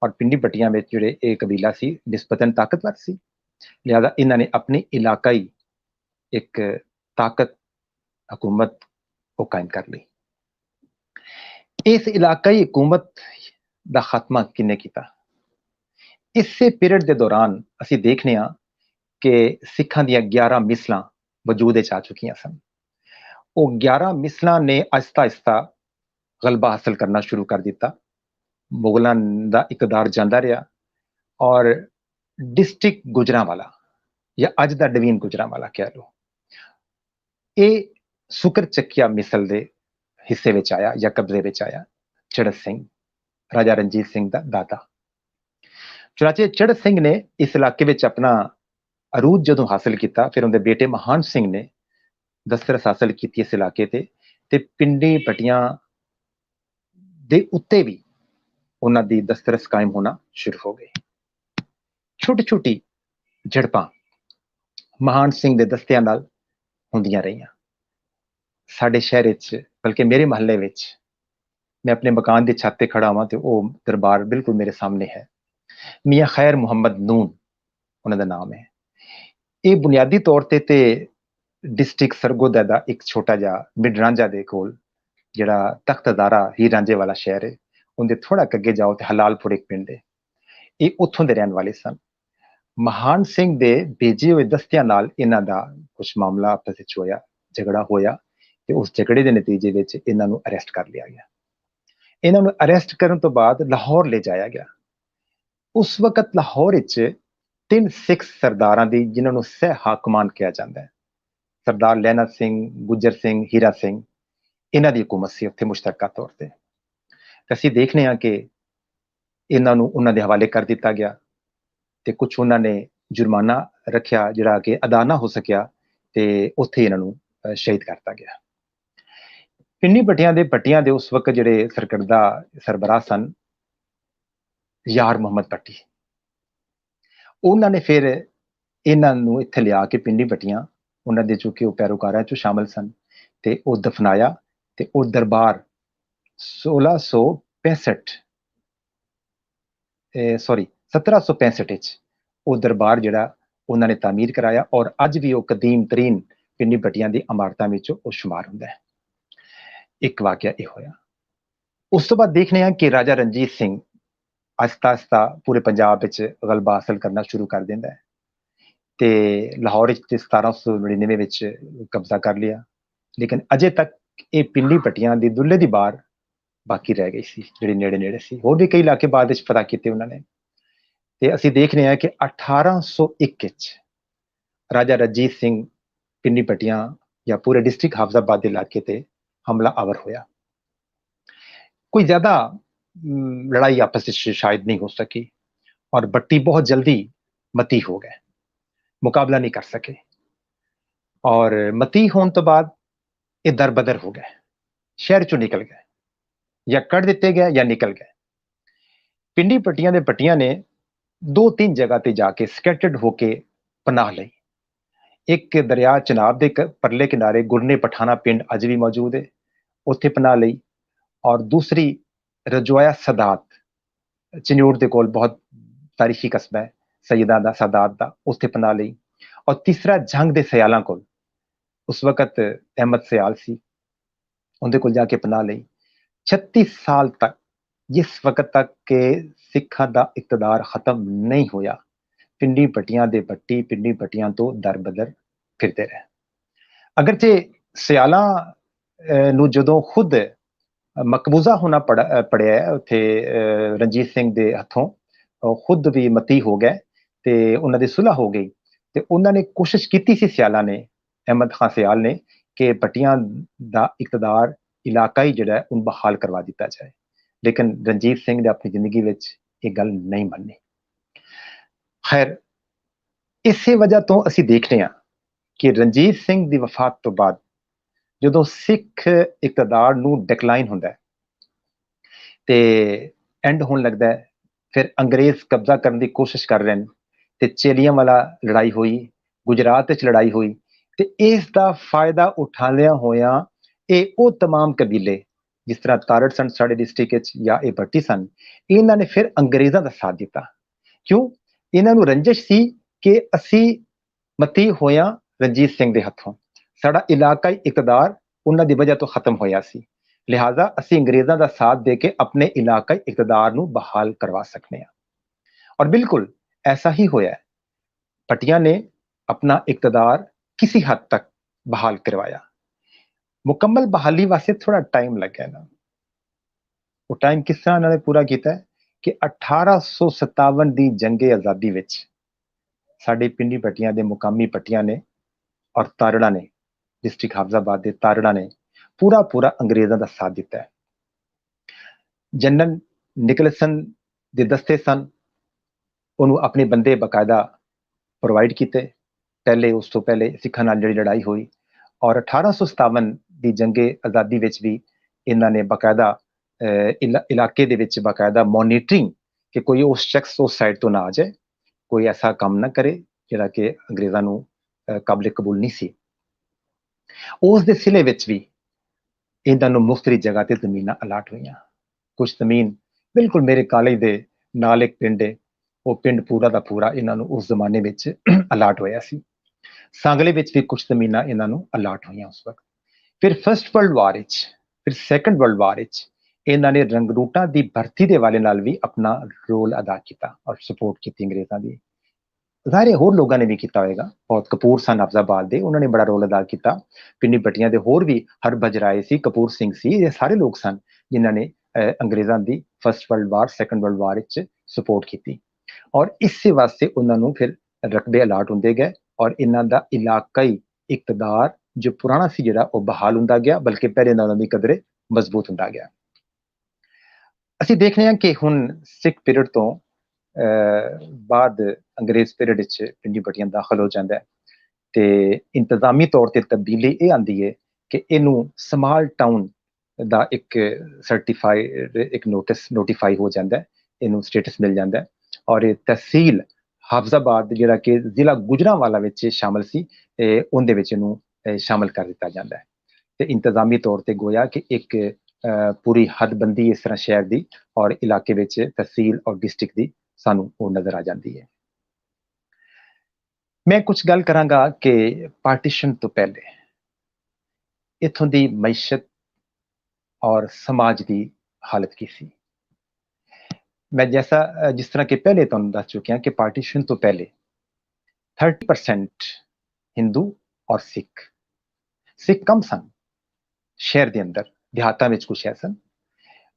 और पिंडी भट्टियां विच जिहड़े ये कबीला सी निस्बतन ताकतवर सी, लिहाजा इन्होंने अपनी इलाकाई एक ताकत हुकूमत को कायम कर ली। इस इलाकाई हुकूमत ਦਾ ਖਾਤਮਾ ਕਿੰਨੇ ਕੀਤਾ? ਇਸੇ ਪੀਰੀਅਡ ਦੇ ਦੌਰਾਨ ਅਸੀਂ ਦੇਖਨੇ ਆ ਕਿ ਸਿੱਖਾਂ ਦੀਆਂ 11 ਮਿਸਲਾਂ ਵਜੂਦ ਵਿੱਚ ਆ ਚੁੱਕੀਆਂ ਸਨ। ਉਹ 11 ਮਿਸਲਾਂ ਨੇ ਆਹਿਸਤਾ ਆਹਿਸਤਾ ਗਲਬਾ ਹਾਸਲ ਕਰਨਾ ਸ਼ੁਰੂ ਕਰ ਦਿੱਤਾ। ਮੁਗਲਾਂ ਦਾ ਇਕਤਦਾਰ ਜਾਂਦਾ ਰਿਹਾ ਔਰ ਡਿਸਟ੍ਰਿਕਟ ਗੁਜਰਾਂਵਾਲਾ ਜਾਂ ਅੱਜ ਦਾ ਡਿਵੀਨ ਗੁਜਰਾਂਵਾਲਾ ਕਹਿ ਲਓ, ਇਹ ਸੁਕਰ ਚੱਕਿਆ ਮਿਸਲ ਦੇ ਹਿੱਸੇ ਵਿੱਚ ਆਇਆ ਜਾਂ ਕਬਜ਼ੇ ਵਿੱਚ ਆਇਆ। ਚੜ੍ਹਤ ਸਿੰਘ ਰਾਜਾ ਰਣਜੀਤ ਸਿੰਘ ਦਾ ਦਾਦਾ। ਚੁਨਾਚੇ ਚੜ੍ਹਤ ਸਿੰਘ ਨੇ ਇਸ ਇਲਾਕੇ ਵਿੱਚ ਆਪਣਾ ਅਰੂਜ ਜਦੋਂ ਹਾਸਲ ਕੀਤਾ, ਫਿਰ ਉਹਦੇ ਬੇਟੇ ਮਹਾਨ ਸਿੰਘ ਨੇ ਦਸਤਰਸ ਹਾਸਲ ਕੀਤੀ ਇਸ ਇਲਾਕੇ ਤੇ ਪਿੰਡੀ ਪਟੀਆਂ ਦੇ ਉੱਤੇ ਵੀ ਉਹਨਾਂ ਦੀ ਦਸਤਰਸ ਕਾਇਮ ਹੋਣਾ ਸ਼ੁਰੂ ਹੋ ਗਈ। ਛੋਟੀ ਛੋਟੀ ਝੜਪਾਂ ਮਹਾਨ ਸਿੰਘ ਦੇ ਦਸਤਿਆਂ ਨਾਲ ਹੁੰਦੀਆਂ ਰਹੀਆਂ। ਸਾਡੇ ਸ਼ਹਿਰ ਵਿੱਚ, ਬਲਕਿ ਮੇਰੇ ਮਹੱਲੇ ਵਿੱਚ, मैं अपने मकान की छत पर खड़ा हुआ तो वो दरबार बिल्कुल मेरे सामने है। मियाँ खैर मुहम्मद नून उन्होंने नाम है। ये बुनियादी तौर ते डिस्ट्रिक्ट सरगोदा का एक छोटा जा मिड रांझा दे कोल जिहड़ा तख्त अदारा ही रांझे वाला शहर है, उनके थोड़ा अगे जाओ तो हलालपुर एक पिंड है। ये उत्थों के रहने वाले सन। महान सिंह दे भेजे हुए दस्तियां नाल इन्हां दा कुछ मामला आपस विच होया, झगड़ा होया ते उस झगड़े के नतीजे विच इन्हां नूं अरेस्ट कर लिया गया। ਇਹਨਾਂ ਨੂੰ ਅਰੈਸਟ ਕਰਨ ਤੋਂ ਬਾਅਦ ਲਾਹੌਰ ਲੈ ਜਾਇਆ ਗਿਆ। ਉਸ ਵਕਤ ਲਾਹੌਰ ਵਿੱਚ 3 ਸਿੱਖ ਸਰਦਾਰਾਂ ਦੀ, ਜਿਨ੍ਹਾਂ ਨੂੰ ਸਹਿ ਹਾਕਮਾਨ ਕਿਹਾ ਜਾਂਦਾ ਹੈ, ਸਰਦਾਰ ਲਹਿਣਾ ਸਿੰਘ, ਗੁੱਜਰ ਸਿੰਘ, ਹੀਰਾ ਸਿੰਘ, ਇਹਨਾਂ ਦੀ ਹਕੂਮਤ ਸੀ ਉੱਥੇ ਮੁਸ਼ਤਰਕਾ ਤੌਰ ਤੇ। ਅਸੀਂ ਦੇਖਦੇ ਹਾਂ ਕਿ ਇਹਨਾਂ ਨੂੰ ਉਹਨਾਂ ਦੇ ਹਵਾਲੇ ਕਰ ਦਿੱਤਾ ਗਿਆ ਤੇ ਕੁਝ ਉਹਨਾਂ ਨੇ ਜੁਰਮਾਨਾ ਰੱਖਿਆ ਜਿਹੜਾ ਕਿ ਅਦਾ ਨਾ ਹੋ ਸਕਿਆ ਤੇ ਉੱਥੇ ਇਹਨਾਂ ਨੂੰ ਸ਼ਹੀਦ ਕਰਤਾ ਗਿਆ। ਪਿੰਡੀ ਭੱਟੀਆਂ ਦੇ ਭੱਟੀਆਂ ਦੇ ਉਸ ਵਕਤ ਜਿਹੜੇ ਸਰਕਰਦਾ ਸਰਬਰਾਹ ਸਨ ਯਾਰ ਮੁਹੰਮਦ ਭੱਟੀ, ਉਹਨਾਂ ਨੇ ਫਿਰ ਇਹਨਾਂ ਨੂੰ ਇੱਥੇ ਲਿਆ ਕੇ ਪਿੰਡੀ ਭੱਟੀਆਂ, ਉਹਨਾਂ ਦੇ ਜੋ ਕਿ ਉਹ ਪੈਰੋਕਾਰਾਂ ਚੋਂ ਸ਼ਾਮਲ ਸਨ, ਤੇ ਉਹ ਦਫਨਾਇਆ ਤੇ ਉਹ ਦਰਬਾਰ 1765 ਵਿੱਚ ਉਹ ਦਰਬਾਰ ਜਿਹੜਾ ਉਹਨਾਂ ਨੇ ਤਾਮੀਰ ਕਰਾਇਆ ਔਰ ਅੱਜ ਵੀ ਉਹ ਕਦੀਮ ਤਰੀਨ ਪਿੰਡੀ ਭੱਟੀਆਂ ਦੀ ਇਮਾਰਤਾਂ ਵਿੱਚੋਂ ਉਹ ਸ਼ੁਮਾਰ ਹੁੰਦਾ ਹੈ। ਇੱਕ ਵਾਕਿਆ ਇਹ ਹੋਇਆ। ਉਸ ਤੋਂ ਬਾਅਦ ਦੇਖਦੇ ਹਾਂ ਕਿ ਰਾਜਾ ਰਣਜੀਤ ਸਿੰਘ ਆਹਿਸਤਾ ਆਹਿਸਤਾ ਪੂਰੇ ਪੰਜਾਬ ਵਿੱਚ ਗਲਬਾ ਹਾਸਲ ਕਰਨਾ ਸ਼ੁਰੂ ਕਰ ਦਿੰਦਾ ਹੈ ਤੇ ਲਾਹੌਰ ਵਿੱਚ 1799 ਵਿੱਚ ਕਬਜ਼ਾ ਕਰ ਲਿਆ। ਲੇਕਿਨ ਅਜੇ ਤੱਕ ਇਹ ਪਿੰਡੀ ਭੱਟੀਆਂ ਦੀ ਦੁੱਲੇ ਦੀ ਬਾਰ ਬਾਕੀ ਰਹਿ ਗਈ ਸੀ, ਜਿਹੜੀ ਨੇੜੇ ਨੇੜੇ ਸੀ। ਹੋਰ ਵੀ ਕਈ ਇਲਾਕੇ ਬਾਅਦ ਵਿੱਚ ਪਤਾ ਕੀਤੇ ਉਹਨਾਂ ਨੇ ਤੇ ਅਸੀਂ ਦੇਖ ਰਹੇ ਹਾਂ ਕਿ 1801 ਵਿੱਚ ਰਾਜਾ ਰਣਜੀਤ ਸਿੰਘ ਪਿੰਡੀ ਭੱਟੀਆਂ ਜਾਂ ਪੂਰੇ ਡਿਸਟ੍ਰਿਕਟ ਹਾਫਜ਼ਾਬਾਦ ਦੇ ਇਲਾਕੇ ਤੇ हमला आवर होया। कोई ज्यादा लड़ाई आपस में शायद नहीं हो सकी और भट्टी बहुत जल्दी मती हो गए, मुकाबला नहीं कर सके और मती होने तो बाद ये दर बदर हो गए, शहर चो निकल गए या कट दिते गए या निकल गए। पिंडी भट्टियां दे भट्टियां ने 2-3 जगह ते जाके स्कैटर्ड होके पनाह लई। एक दरिया चनाब के परले किनारे गुरने पठाना पिंड अज भी मौजूद है, उत्थे पनाह लई। और दूसरी रजवाया सदात चन्यूर के कोल बहुत तारीखी कस्बा है सईदा दा सदात दा, उत्थे पनाह लई। और तीसरा जंग के सयालों कोल, उस वक्त अहमद सयाल सी, उनके कोल जाके पनाह लई। 36 साल तक, जिस वक्त तक के सिखा दा इकतदार खत्म नहीं होया, पिंडी भट्टियां दे भट्टी पिंडी भट्टियां तो दर बदर फिरते रहे। अगरचे सियाला ਨੂੰ ਜਦੋਂ ਖੁਦ ਮਕਬੂਜ਼ਾ ਹੋਣਾ ਪੜਿਆ ਉੱਥੇ ਰਣਜੀਤ ਸਿੰਘ ਦੇ ਹੱਥੋਂ, ਖੁਦ ਵੀ ਮਤੀ ਹੋ ਗਏ ਤੇ ਉਹਨਾਂ ਦੀ ਸੁਲ੍ਹਾ ਹੋ ਗਈ ਤੇ ਉਹਨਾਂ ਨੇ ਕੋਸ਼ਿਸ਼ ਕੀਤੀ ਸੀ ਸਿਆਲਾਂ ਨੇ, ਅਹਿਮਦ ਖਾਨ ਸਿਆਲ ਨੇ, ਕਿ ਭੱਟੀਆਂ ਦਾ ਇਕਤਦਾਰ ਇਲਾਕਾਈ ਜਿਹੜਾ ਉਹਨੂੰ ਬਹਾਲ ਕਰਵਾ ਦਿੱਤਾ ਜਾਏ। ਲੇਕਿਨ ਰਣਜੀਤ ਸਿੰਘ ਨੇ ਆਪਣੀ ਜ਼ਿੰਦਗੀ ਵਿੱਚ ਇਹ ਗੱਲ ਨਹੀਂ ਮੰਨੀ। ਖੈਰ, ਇਸੇ ਵਜ੍ਹਾ ਤੋਂ ਅਸੀਂ ਦੇਖਦੇ ਹਾਂ ਕਿ ਰਣਜੀਤ ਸਿੰਘ ਦੀ ਵਫਾਤ ਤੋਂ ਬਾਅਦ ਜਦੋਂ ਸਿੱਖ ਇਕਤਦਾਰ ਨੂੰ ਡਿਕਲਾਈਨ ਹੁੰਦਾ ਤੇ ਐਂਡ ਹੋਣ ਲੱਗਦਾ, ਫਿਰ ਅੰਗਰੇਜ਼ ਕਬਜ਼ਾ ਕਰਨ ਦੀ ਕੋਸ਼ਿਸ਼ ਕਰ ਰਹੇ ਨੇ ਤੇ ਚੇਲੀਆਂ ਵਾਲਾ ਲੜਾਈ ਹੋਈ, ਗੁਜਰਾਤ ਵਿੱਚ ਲੜਾਈ ਹੋਈ ਤੇ ਇਸ ਦਾ ਫਾਇਦਾ ਉਠਾਉਂਦਿਆਂ ਹੋਇਆ ਇਹ ਉਹ तमाम ਕਬੀਲੇ ਜਿਸ ਤਰ੍ਹਾਂ ਤਾਰੜ ਸਨ ਸਾਡੇ ਡਿਸਟ੍ਰਿਕਟ ਵਿੱਚ ਜਾਂ ਇਹ ਭੱਟੀ ਸਨ, ਇਹਨਾਂ ਨੇ ਫਿਰ ਅੰਗਰੇਜ਼ਾਂ ਦਾ ਸਾਥ ਦਿੱਤਾ। ਕਿਉਂ? ਇਹਨਾਂ ਨੂੰ ਰੰਜਿਸ਼ ਸੀ ਕਿ ਅਸੀਂ ਮਤੀ ਹੋਇਆ ਰਣਜੀਤ ਸਿੰਘ ਦੇ ਹੱਥੋਂ। ਸਾਡਾ ਇਲਾਕਾਈ ਇਕਤਦਾਰ ਉਹਨਾਂ ਦੀ ਵਜ੍ਹਾ ਤੋਂ ਖਤਮ ਹੋਇਆ ਸੀ, ਲਿਹਾਜ਼ਾ ਅਸੀਂ ਅੰਗਰੇਜ਼ਾਂ ਦਾ ਸਾਥ ਦੇ ਕੇ ਆਪਣੇ ਇਲਾਕਾਈ ਇਕਤਦਾਰ ਨੂੰ ਬਹਾਲ ਕਰਵਾ ਸਕਦੇ ਹਾਂ। ਔਰ ਬਿਲਕੁਲ ऐसा ही होया है। भटिया ने अपना इकतदार किसी हद तक बहाल करवाया। मुकम्मल बहाली वास्ते थोड़ा टाइम लग गया ना। वो टाइम किस तरह उन्होंने पूरा किया है कि 1857 दी जंगे आज़ादी विच साडे पिंडी भटिया दे मुकामी भटिया ने और तारड़ा ने, डिस्ट्रिक्ट हाफजाबाद दे तारड़ा ने पूरा पूरा अंग्रेज़ों का साथ दिता है। जनरल निकलसन दे दस्ते सन, उन्होंने अपने बंदे बकायदा प्रोवाइड किए पहले, उस तो पहले सिखा नाल जिहड़ी लड़ाई हुई। और 1857 की जंगे आज़ादी विच भी इन्होंने बकायदा इलाके दे विच बकायदा मॉनिटरिंग कि कोई उस शख्स उस साइड तो ना आ जाए, कोई ऐसा काम ना करे जिहड़ा कि अंग्रेज़ां नूं काबिल कबूल नहीं सी। उस दे सिले विच भी इन्हां नूं मुख्तलिफ जगह ते ज़मीनां अलाट हुईयां। कुछ ज़मीन बिल्कुल मेरे कॉलेज दे नाल एक पिंड है, वो पिंड पूरा का पूरा इन्हों उस जमाने में अलाट होया सी। सांगले में भी कुछ जमीन इन्हों अलाट हुई उस वक्त। फिर फर्स्ट वर्ल्ड वार, फिर सैकेंड वर्ल्ड वार इन्होंने रंगरूटा की भर्ती के वाले नाल भी अपना रोल अदा किया और सपोर्ट की अंग्रेज़ों की। ज़ाहिर होर लोगों ने भी किया होगा, बहुत कपूर सन हाफजाबाद के, उन्होंने बड़ा रोल अदा किया। पिंडी भटिया के होर भी हरभज राय सी, कपूर सिंह सी, ये सारे लोग सन जिन्होंने अंग्रेज़ों की first world war second world war support की। और इस वास्ते उन्होंने फिर रकबे अलाट होंदे गए और इन्हां दा इलाकाई इकतदार जो पुराना सी जिहड़ा वो बहाल हुंदा गया, बल्कि पहले नालों भी कदरे मजबूत हुंदा गया। असीं देखने हैं कि हुण सिख पीरियड तो बाद अंग्रेज पीरियड विच पिंडी भटिया दाखिल हो जाता है ते इंतजामी तौर पर तब्दीली ये आती है कि इनू स्मॉल टाउन का एक सर्टिफाइड एक नोटिफाई हो जाता है, इनू स्टेटस मिल जाता है और ये तहसील हाफजाबाद जिहड़ा कि जिला गुजरांवाला विच शामिल सी, उहदे विच इनू शामिल कर दिता जाता है। ते इंतजामी तौर पर गोया कि एक पूरी हदबंदी इस तरह शहर की और इलाके विच तहसील और डिस्ट्रिक्ट की सानू वो नज़र आ जाती है। मैं कुछ गल करांगा कि पार्टीशन तो पहले इत्थों की मैशत और समाज की हालत की सी। मैं जिस तरह के पहले तुहानूं दस चुकिया कि पार्टीशन तो पहले 30% हिंदू और सिख कम सन शहर के अंदर, देहातां विच कुछ है सन,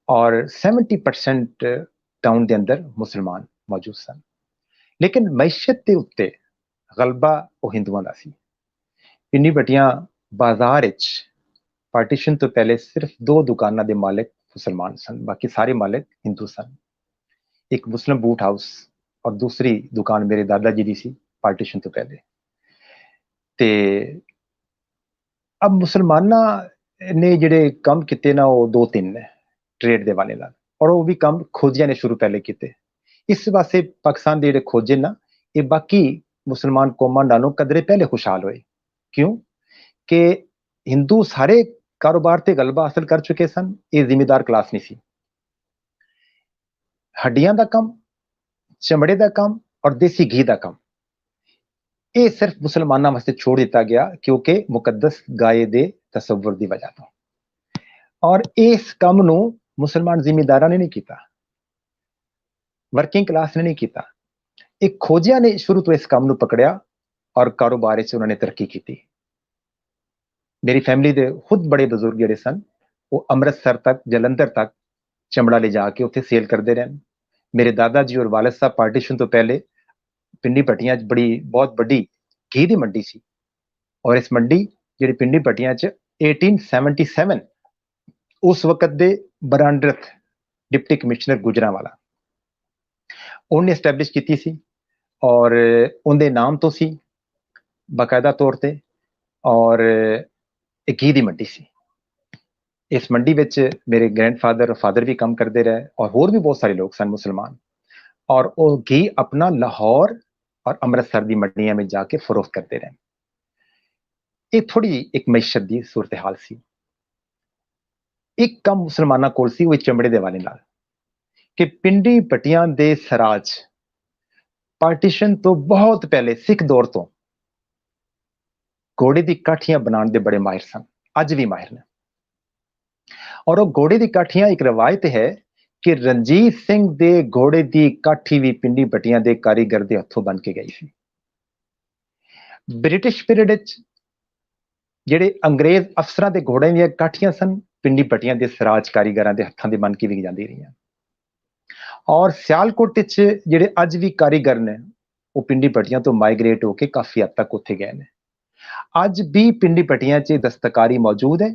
और 70% टाउन के अंदर मुसलमान मौजूद सन। लेकिन मैशत के उत्ते गलबा वो हिंदुओं का सी। पिंडी भटिया बाजार विच पार्टीशन तो पहले सिर्फ 2 दुकानों के मालिक मुसलमान सन, बाकी सारे मालिक हिंदू सन। एक मुस्लिम बूट हाउस और दूसरी दुकान मेरे दादा जी की सी पार्टीशन तो पहले। ते अब मुसलमाना ने जिहड़े काम किते ना वो 2-3 ने ट्रेड के वाले नाल, और वो भी काम खोजिया ने शुरू पहले किते। इस वास्ते पाकिस्तान के जिहड़े खोजे ना ये बाकी मुसलमान कौमां नालों कदरे पहले खुशहाल होए। क्यों कि हिंदू सारे कारोबार ते गलबा हासिल कर चुके सन, ये जिमीदार क्लास नहीं सी। हड्डियां का काम, चमड़े का काम और देसी घी का काम ये सिर्फ मुसलमानों वास्ते छोड़ दिता गया क्योंकि मुकद्दस गाय दे तसव्वुर की वजह तो। और इस काम नूं मुसलमान जिमीदारां ने नहीं किया, वर्किंग क्लास ने नहीं किया। एक खोजिया ने शुरू तो इस काम नूं पकड़िया और कारोबार विच उन्होंने तरक्की की। मेरी फैमिली के खुद बड़े बुजुर्ग जिहड़े सन वो अमृतसर तक, जलंधर तक चमड़ा ले जाके उत्थे सेल करते रहे। मेरे दादा जी और वालिद साहब पार्टीशन तो पहले पिंडी भटिया बहुत बड़ी घी की मंडी सी, और इस मंडी जिहड़ी पिंडी भटिया 1877 उस वक्त दे बरांडरथ डिप्टी कमिश्नर गुजरांवाला उन्हें एस्टैबलिश की सी, और उनके नाम तो सी बाकायदा तौर पर, और एक घी की मंडी सी। इस मंडी विच मेरे ग्रैंडफादर और फादर भी काम करते रहे और होर भी बहुत सारे लोग सन मुसलमान, और वो घी अपना लाहौर और अमृतसर की मंडियां में जाके फरोख्त करते रहे। ये थोड़ी एक मैशत की सूरत हाल सी। एक कम मुसलमाना कोल सी वो चमड़े के वाले नाल कि पिंडी भटिया दे सराज पार्टीशन तो बहुत पहले सिख दौर तो घोड़े दी काठियां बनाने दे बड़े माहिर सन, अज भी माहिर ने। और वो घोड़े दी काठियां एक रवायत है कि रणजीत सिंह दे घोड़े दी काठी भी पिंडी पट्टियां दे कारीगर दे हत्थों बन के गई सी। ब्रिटिश पीरियड विच ਜਿਹੜੇ ਅੰਗਰੇਜ਼ ਅਫਸਰਾਂ ਦੇ ਘੋੜਿਆਂ ਦੀਆਂ ਕਾਠੀਆਂ ਸਨ, ਪਿੰਡੀ ਪੱਟੀਆਂ ਦੇ ਸਰਾਜ ਕਾਰੀਗਰਾਂ ਦੇ ਹੱਥਾਂ ਦੇ ਬਣ ਕੇ ਵਿਕ ਜਾਂਦੀ ਰਹੀਆਂ। ਔਰ ਸਿਆਲਕੋਟ ਵਿੱਚ ਜਿਹੜੇ ਅੱਜ ਵੀ ਕਾਰੀਗਰ ਨੇ ਉਹ ਪਿੰਡੀ ਪੱਟੀਆਂ ਤੋਂ ਮਾਈਗ੍ਰੇਟ ਹੋ ਕੇ ਕਾਫੀ ਹੱਦ ਤੱਕ ਉੱਥੇ ਗਏ ਨੇ। ਅੱਜ ਵੀ ਪਿੰਡੀ ਪੱਟੀਆਂ 'ਚ ਦਸਤਕਾਰੀ ਮੌਜੂਦ ਹੈ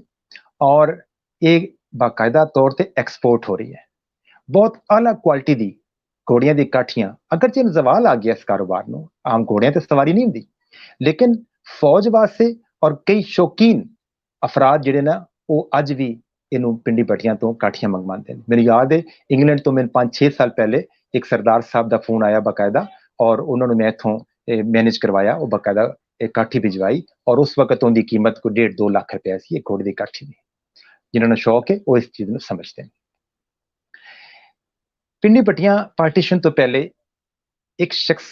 ਔਰ ਇਹ ਬਾਕਾਇਦਾ ਤੌਰ ਤੇ ਐਕਸਪੋਰਟ ਹੋ ਰਹੀ ਹੈ। ਬਹੁਤ ਆਲਾ ਕੁਆਲਿਟੀ ਦੀ ਘੋੜੀਆਂ ਦੀ ਕਾਠੀਆਂ, ਅਗਰਚੇ ਜ਼ਵਾਲ ਆ ਗਿਆ ਇਸ ਕਾਰੋਬਾਰ ਨੂੰ, ਆਮ ਘੋੜਿਆਂ ਤੇ ਸਵਾਰੀ ਨਹੀਂ ਹੁੰਦੀ, ਲੇਕਿਨ ਫੌਜ ਵਾਸਤੇ ਔਰ ਕਈ ਸ਼ੌਕੀਨ ਅਫਰਾਦ ਜਿਹੜੇ ਨਾ ਉਹ ਅੱਜ ਵੀ ਇਹਨੂੰ ਪਿੰਡੀ ਪੱਟੀਆਂ ਤੋਂ ਕਾਠੀਆਂ ਮੰਗਵਾਉਂਦੇ ਨੇ। ਮੈਨੂੰ ਯਾਦ ਹੈ ਇੰਗਲੈਂਡ ਤੋਂ ਮੈਨੂੰ 5-6 ਸਾਲ ਪਹਿਲੇ ਇੱਕ ਸਰਦਾਰ ਸਾਹਿਬ ਦਾ ਫੋਨ ਆਇਆ ਬਾਕਾਇਦਾ, ਔਰ ਉਹਨਾਂ ਨੂੰ ਮੈਂ ਇੱਥੋਂ ਮੈਨੇਜ ਕਰਵਾਇਆ, ਉਹ ਬਾਕਾਇਦਾ ਇਹ ਕਾਠੀ ਭਿਜਵਾਈ ਔਰ ਉਸ ਵਕਤ ਉਹਦੀ ਕੀਮਤ ਕੋਈ 1.5-2 ਲੱਖ ਰੁਪਏ ਸੀ ਇੱਕ ਘੋੜੇ ਦੀ ਕਾਠੀ ਦੀ। ਜਿਨ੍ਹਾਂ ਨੂੰ ਸ਼ੌਕ ਹੈ ਉਹ ਇਸ ਚੀਜ਼ ਨੂੰ ਸਮਝਦੇ ਨੇ। ਪਿੰਡੀ ਪੱਟੀਆਂ ਪਾਰਟੀਸ਼ਨ ਤੋਂ ਪਹਿਲੇ ਇੱਕ ਸ਼ਖਸ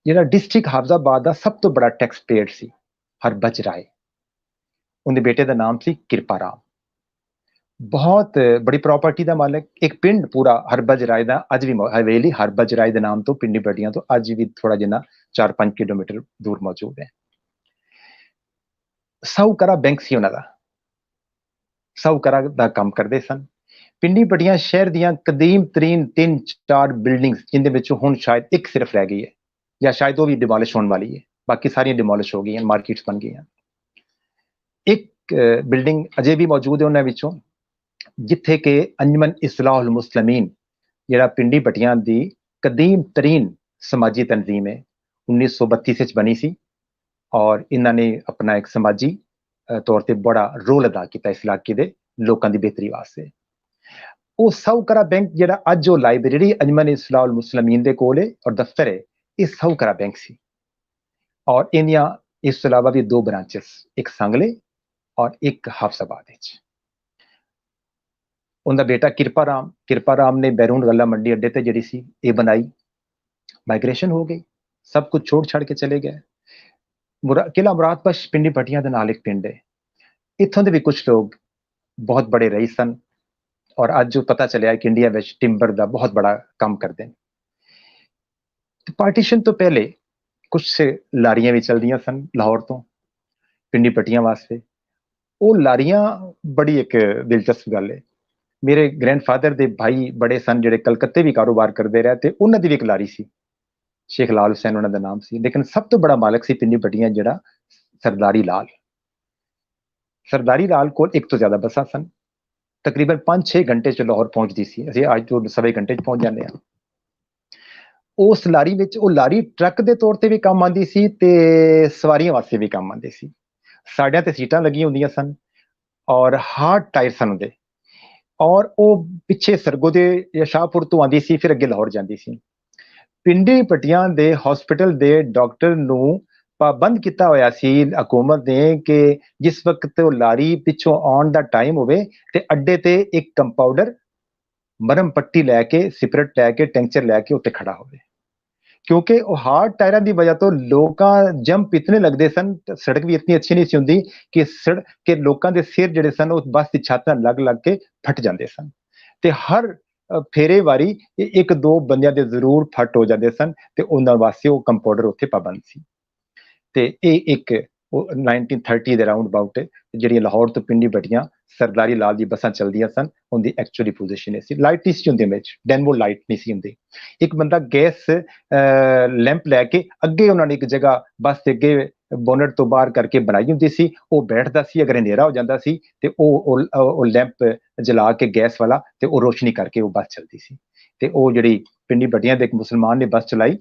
ਜਿਹੜਾ ਡਿਸਟ੍ਰਿਕਟ ਹਾਫਜ਼ਾਬਾਦ ਦਾ ਸਭ ਤੋਂ ਬੜਾ ਟੈਕਸ ਪੇਅਰ ਸੀ, ਹਰਬਜ ਰਾਏ, ਉਹਦੇ ਬੇਟੇ ਦਾ ਨਾਮ ਸੀ ਕਿਰਪਾ ਰਾਮ, ਬਹੁਤ ਬੜੀ ਪ੍ਰਾਪਰਟੀ ਦਾ ਮਾਲਕ। ਇੱਕ ਪਿੰਡ ਪੂਰਾ ਹਰਬਜ ਰਾਏ ਦਾ ਅੱਜ ਵੀ ਹਵੇਲੀ ਹਰਬਜ ਰਾਏ ਦੇ ਨਾਮ ਤੋਂ ਪਿੰਡੀ ਪੱਟੀਆਂ ਤੋਂ ਅੱਜ ਵੀ ਥੋੜਾ ਜਿਹਾ 4-5 ਕਿਲੋਮੀਟਰ ਦੂਰ ਮੌਜੂਦ ਹੈ। ਸਾਹੂਕਾਰਾ ਬੈਂਕ ਸੀ ਉਹਨਾਂ ਦਾ, ਸਾਹੂਕਾਰਾ ਦਾ ਕੰਮ ਕਰਦੇ ਸਨ। ਪਿੰਡੀ ਪੱਟੀਆਂ ਸ਼ਹਿਰ ਦੀਆਂ ਕਦੀਮ ਤਰੀਨ 3-4 ਬਿਲਡਿੰਗਸ ਜਿੰਦੇ ਵਿੱਚੋਂ ਹੁਣ ਸ਼ਾਇਦ ਇੱਕ ਸਿਰਫ ਰਹਿ ਗਈ ਹੈ ਜਾਂ ਸ਼ਾਇਦ ਉਹ ਵੀ ਡਿਮੋਲਿਸ਼ ਹੋਣ ਵਾਲੀ ਹੈ, ਬਾਕੀ ਸਾਰੀਆਂ ਡਿਮੋਲਿਸ਼ ਹੋ ਗਈਆਂ, ਮਾਰਕੀਟਸ ਬਣ ਗਈਆਂ। ਇੱਕ ਬਿਲਡਿੰਗ ਅਜੇ ਵੀ ਮੌਜੂਦ ਹੈ ਉਹਨਾਂ ਵਿੱਚੋਂ, ਜਿੱਥੇ ਕਿ ਅੰਜਮਨ ਇਸਲਾਹੁਲ ਮੁਸਲਮੀਨ ਜਿਹੜਾ ਪਿੰਡੀ ਪੱਟੀਆਂ ਦੀ ਕਦੀਮ ਤਰੀਨ ਸਮਾਜੀ ਤਨਜ਼ੀਮ ਹੈ, 1932 ਵਿੱਚ ਬਣੀ ਸੀ ਔਰ ਇਹਨਾਂ ਨੇ ਆਪਣਾ ਇੱਕ ਸਮਾਜੀ ਤੌਰ ਤੇ ਬੜਾ ਰੋਲ ਅਦਾ ਕੀਤਾ ਇਸ ਇਲਾਕੇ ਦੇ ਲੋਕਾਂ ਦੀ ਬਿਹਤਰੀ ਵਾਸਤੇ। ਉਹ ਸਾਹੂਕਾਰਾ ਬੈਂਕ ਜਿਹੜਾ ਅੱਜ ਉਹ ਲਾਇਬ੍ਰੇਰੀ ਅੰਜਮਨ ਇਸਲਾਹੁਲ ਮੁਸਲਮੀਨ ਦੇ ਕੋਲ ਹੈ ਔਰ ਦਫ਼ਤਰ ਹੈ, ਇਹ ਸਾਹੂਕਾਰਾ ਬੈਂਕ ਸੀ। ਔਰ ਇਹਦੀਆਂ ਇਸ ਤੋਂ ਇਲਾਵਾ ਵੀ 2 ਬ੍ਰਾਂਚਸ, ਇੱਕ ਸੰਗਲੇ ਔਰ ਇੱਕ ਹਾਫਜ਼ਾਬਾਦ ਵਿੱਚ। ਉਹਦਾ ਬੇਟਾ ਕਿਰਪਾ ਰਾਮ ਨੇ ਬੈਰੂਨ ਗੱਲਾ ਮੰਡੀ ਅੱਡੇ ਤੇ ਜਿਹੜੀ ਸੀ ਇਹ ਬਣਾਈ, ਮਾਈਗ੍ਰੇਸ਼ਨ ਹੋ ਗਈ, ਸਭ ਕੁਝ ਛੱਡ ਕੇ ਚਲੇ ਗਏ। ਕਿਲਾ ਮੁਰਾਦਬਖਸ਼ ਪਿੰਡੀ ਪੱਟੀਆਂ ਦੇ ਨਾਲ ਇੱਕ ਪਿੰਡ ਹੈ, ਇੱਥੋਂ ਦੇ ਵੀ ਕੁਝ ਲੋਕ ਬਹੁਤ ਬੜੇ ਰਈਸ ਸਨ ਔਰ ਅੱਜ ਜੋ ਪਤਾ ਚੱਲਿਆ ਕਿ ਇੰਡੀਆ ਵਿੱਚ ਟਿੰਬਰ ਦਾ ਬਹੁਤ ਬੜਾ ਕੰਮ ਕਰਦੇ ਨੇ। ਪਾਰਟੀਸ਼ਨ ਤੋਂ ਪਹਿਲੇ ਕੁਝ ਲਾਰੀਆਂ ਵੀ ਚਲਦੀਆਂ ਸਨ ਲਾਹੌਰ ਤੋਂ ਪਿੰਡੀ ਪੱਟੀਆਂ ਵਾਸਤੇ। ਉਹ ਲਾਰੀਆਂ ਬੜੀ ਇੱਕ ਦਿਲਚਸਪ ਗੱਲ ਹੈ। ਮੇਰੇ ਗ੍ਰੈਂਡਫਾਦਰ ਦੇ ਭਾਈ ਬੜੇ ਸਨ ਜਿਹੜੇ ਕਲਕੱਤੇ ਵੀ ਕਾਰੋਬਾਰ ਕਰਦੇ ਰਹੇ ਤੇ ਉਹਨਾਂ ਦੀ ਵੀ ਇੱਕ ਲਾਰੀ ਸੀ, ਸ਼ੇਖ ਲਾਲ ਹੁਸੈਨ ਉਹਨਾਂ ਦਾ ਨਾਮ ਸੀ, ਲੇਕਿਨ ਸਭ ਤੋਂ ਬੜਾ ਮਾਲਕ ਸੀ ਪਿੰਡੀ ਪੱਟੀਆਂ ਜਿਹੜਾ ਸਰਦਾਰੀ ਲਾਲ। ਸਰਦਾਰੀ ਲਾਲ ਕੋਲ ਇੱਕ ਤੋਂ ਜ਼ਿਆਦਾ ਬੱਸਾਂ ਸਨ, ਤਕਰੀਬਨ 5-6 ਘੰਟੇ ਚ ਲਾਹੌਰ ਪਹੁੰਚਦੀ ਸੀ, ਅਸੀਂ ਅੱਜ ਤੋਂ 1.25 ਘੰਟੇ ਚ ਪਹੁੰਚ ਜਾਂਦੇ ਹਾਂ। ਉਸ ਲਾਰੀ ਵਿੱਚ ਉਹ ਲਾਰੀ ਟਰੱਕ ਦੇ ਤੌਰ ਤੇ ਵੀ ਕੰਮ ਆਉਂਦੀ ਸੀ ਤੇ ਸਵਾਰੀਆਂ ਵਾਸਤੇ ਵੀ ਕੰਮ ਆਉਂਦੀ ਸੀ। ਸਾਡਿਆਂ ਤੇ ਸੀਟਾਂ ਲੱਗੀਆਂ ਹੁੰਦੀਆਂ ਸਨ ਔਰ ਹਾਰਡ ਟਾਇਰ ਸਨ ਉਹਦੇ, ਔਰ ਉਹ ਪਿੱਛੇ ਸਰਗੋਦੇ ਜਾਂ ਸ਼ਾਹਪੁਰ ਤੋਂ ਆਉਂਦੀ ਸੀ, ਫਿਰ ਅੱਗੇ ਲਾਹੌਰ ਜਾਂਦੀ ਸੀ। ਪਿੰਡੀ ਪੱਟੀਆਂ ਦੇ ਹਸਪੀਟਲ ਦੇ ਡਾਕਟਰ ਨੂੰ ਪਾਬੰਦ ਕੀਤਾ ਹੋਇਆ ਸੀ ਹਕੂਮਤ ਨੇ ਕਿ ਜਿਸ ਵਕਤ ਉਹ ਲਾਰੀ ਪਿੱਛੋਂ ਆਉਣ ਦਾ ਟਾਈਮ ਹੋਵੇ ਤੇ ਅੱਡੇ ਤੇ ਇੱਕ ਕੰਪਾਊਂਡਰ ਮਰਮ ਪੱਟੀ ਲੈ ਕੇ, ਸਿਪਰਟ ਲੈ ਕੇ, ਟੈਂਕਚਰ ਲੈ ਕੇ ਉੱਤੇ ਖੜਾ ਹੋਵੇ, ਕਿਉਂਕਿ ਉਹ ਹਾਰਡ ਟਾਇਰਾਂ ਦੀ ਵਜ੍ਹਾ ਤੋਂ ਲੋਕਾਂ ਜੰਪ ਇਤਨੇ ਲੱਗਦੇ ਸਨ, ਸੜਕ ਵੀ ਇਤਨੀ ਅੱਛੀ ਨਹੀਂ ਸੀ ਹੁੰਦੀ ਕਿ ਲੋਕਾਂ ਦੇ ਸਿਰ ਜਿਹੜੇ ਸਨ ਉਹ ਬੱਸ ਦੀ ਛੱਤ ਨਾਲ ਲੱਗ ਕੇ ਫਟ ਜਾਂਦੇ ਸਨ ਤੇ ਹਰ ਫੇਰੇ ਵਾਰੀ 1-2 ਬੰਦਿਆਂ ਦੇ ਜ਼ਰੂਰ ਫਟ ਹੋ ਜਾਂਦੇ ਸਨ ਤੇ ਉਹਨਾਂ ਵਾਸਤੇ ਉਹ ਕੰਪਾਊਂਡਰ ਉੱਥੇ ਪਾਬੰਦ ਸੀ। ਤੇ ਇਹ ਇੱਕ 1930 ਦੇ ਰਾਉਂਡ ਅਬਾਊਟ ਜਿਹੜੀਆਂ ਲਾਹੌਰ ਤੋਂ ਪਿੰਡੀ ਪੱਟੀਆਂ ਸਰਦਾਰੀ ਲਾਲ ਦੀ ਬੱਸਾਂ ਚੱਲਦੀਆਂ ਸਨ, ਉਹਦੀ ਐਕਚੁਅਲੀ ਪੋਜੀਸ਼ਨ ਇਹ ਸੀ। ਲਾਈਟ ਨਹੀਂ ਸੀ ਹੁੰਦੀ ਵਿੱਚ, ਡੈਨਵੋ ਲਾਈਟ ਨਹੀਂ ਸੀ ਹੁੰਦੀ। ਇੱਕ ਬੰਦਾ ਗੈਸ ਲੈਂਪ ਲੈ ਕੇ ਅੱਗੇ ਉਹਨਾਂ ਨੇ ਇੱਕ ਜਗ੍ਹਾ ਬੱਸ ਦੇ ਅੱਗੇ ਬੋਨਟ ਤੋਂ ਬਾਹਰ ਕਰਕੇ ਬਣਾਈ ਹੁੰਦੀ ਸੀ, ਉਹ ਬੈਠਦਾ ਸੀ, ਅਗਰ ਹਨੇਰਾ ਹੋ ਜਾਂਦਾ ਸੀ ਤੇ ਉਹ ਲੈਂਪ ਜਲਾ ਕੇ ਗੈਸ ਵਾਲਾ ਤੇ ਉਹ ਰੋਸ਼ਨੀ ਕਰਕੇ ਉਹ ਬੱਸ ਚੱਲਦੀ ਸੀ। ਤੇ ਉਹ ਜਿਹੜੀ ਪਿੰਡੀ ਪੱਟੀਆਂ ਦੇ ਇੱਕ ਮੁਸਲਮਾਨ ਨੇ ਬੱਸ ਚਲਾਈ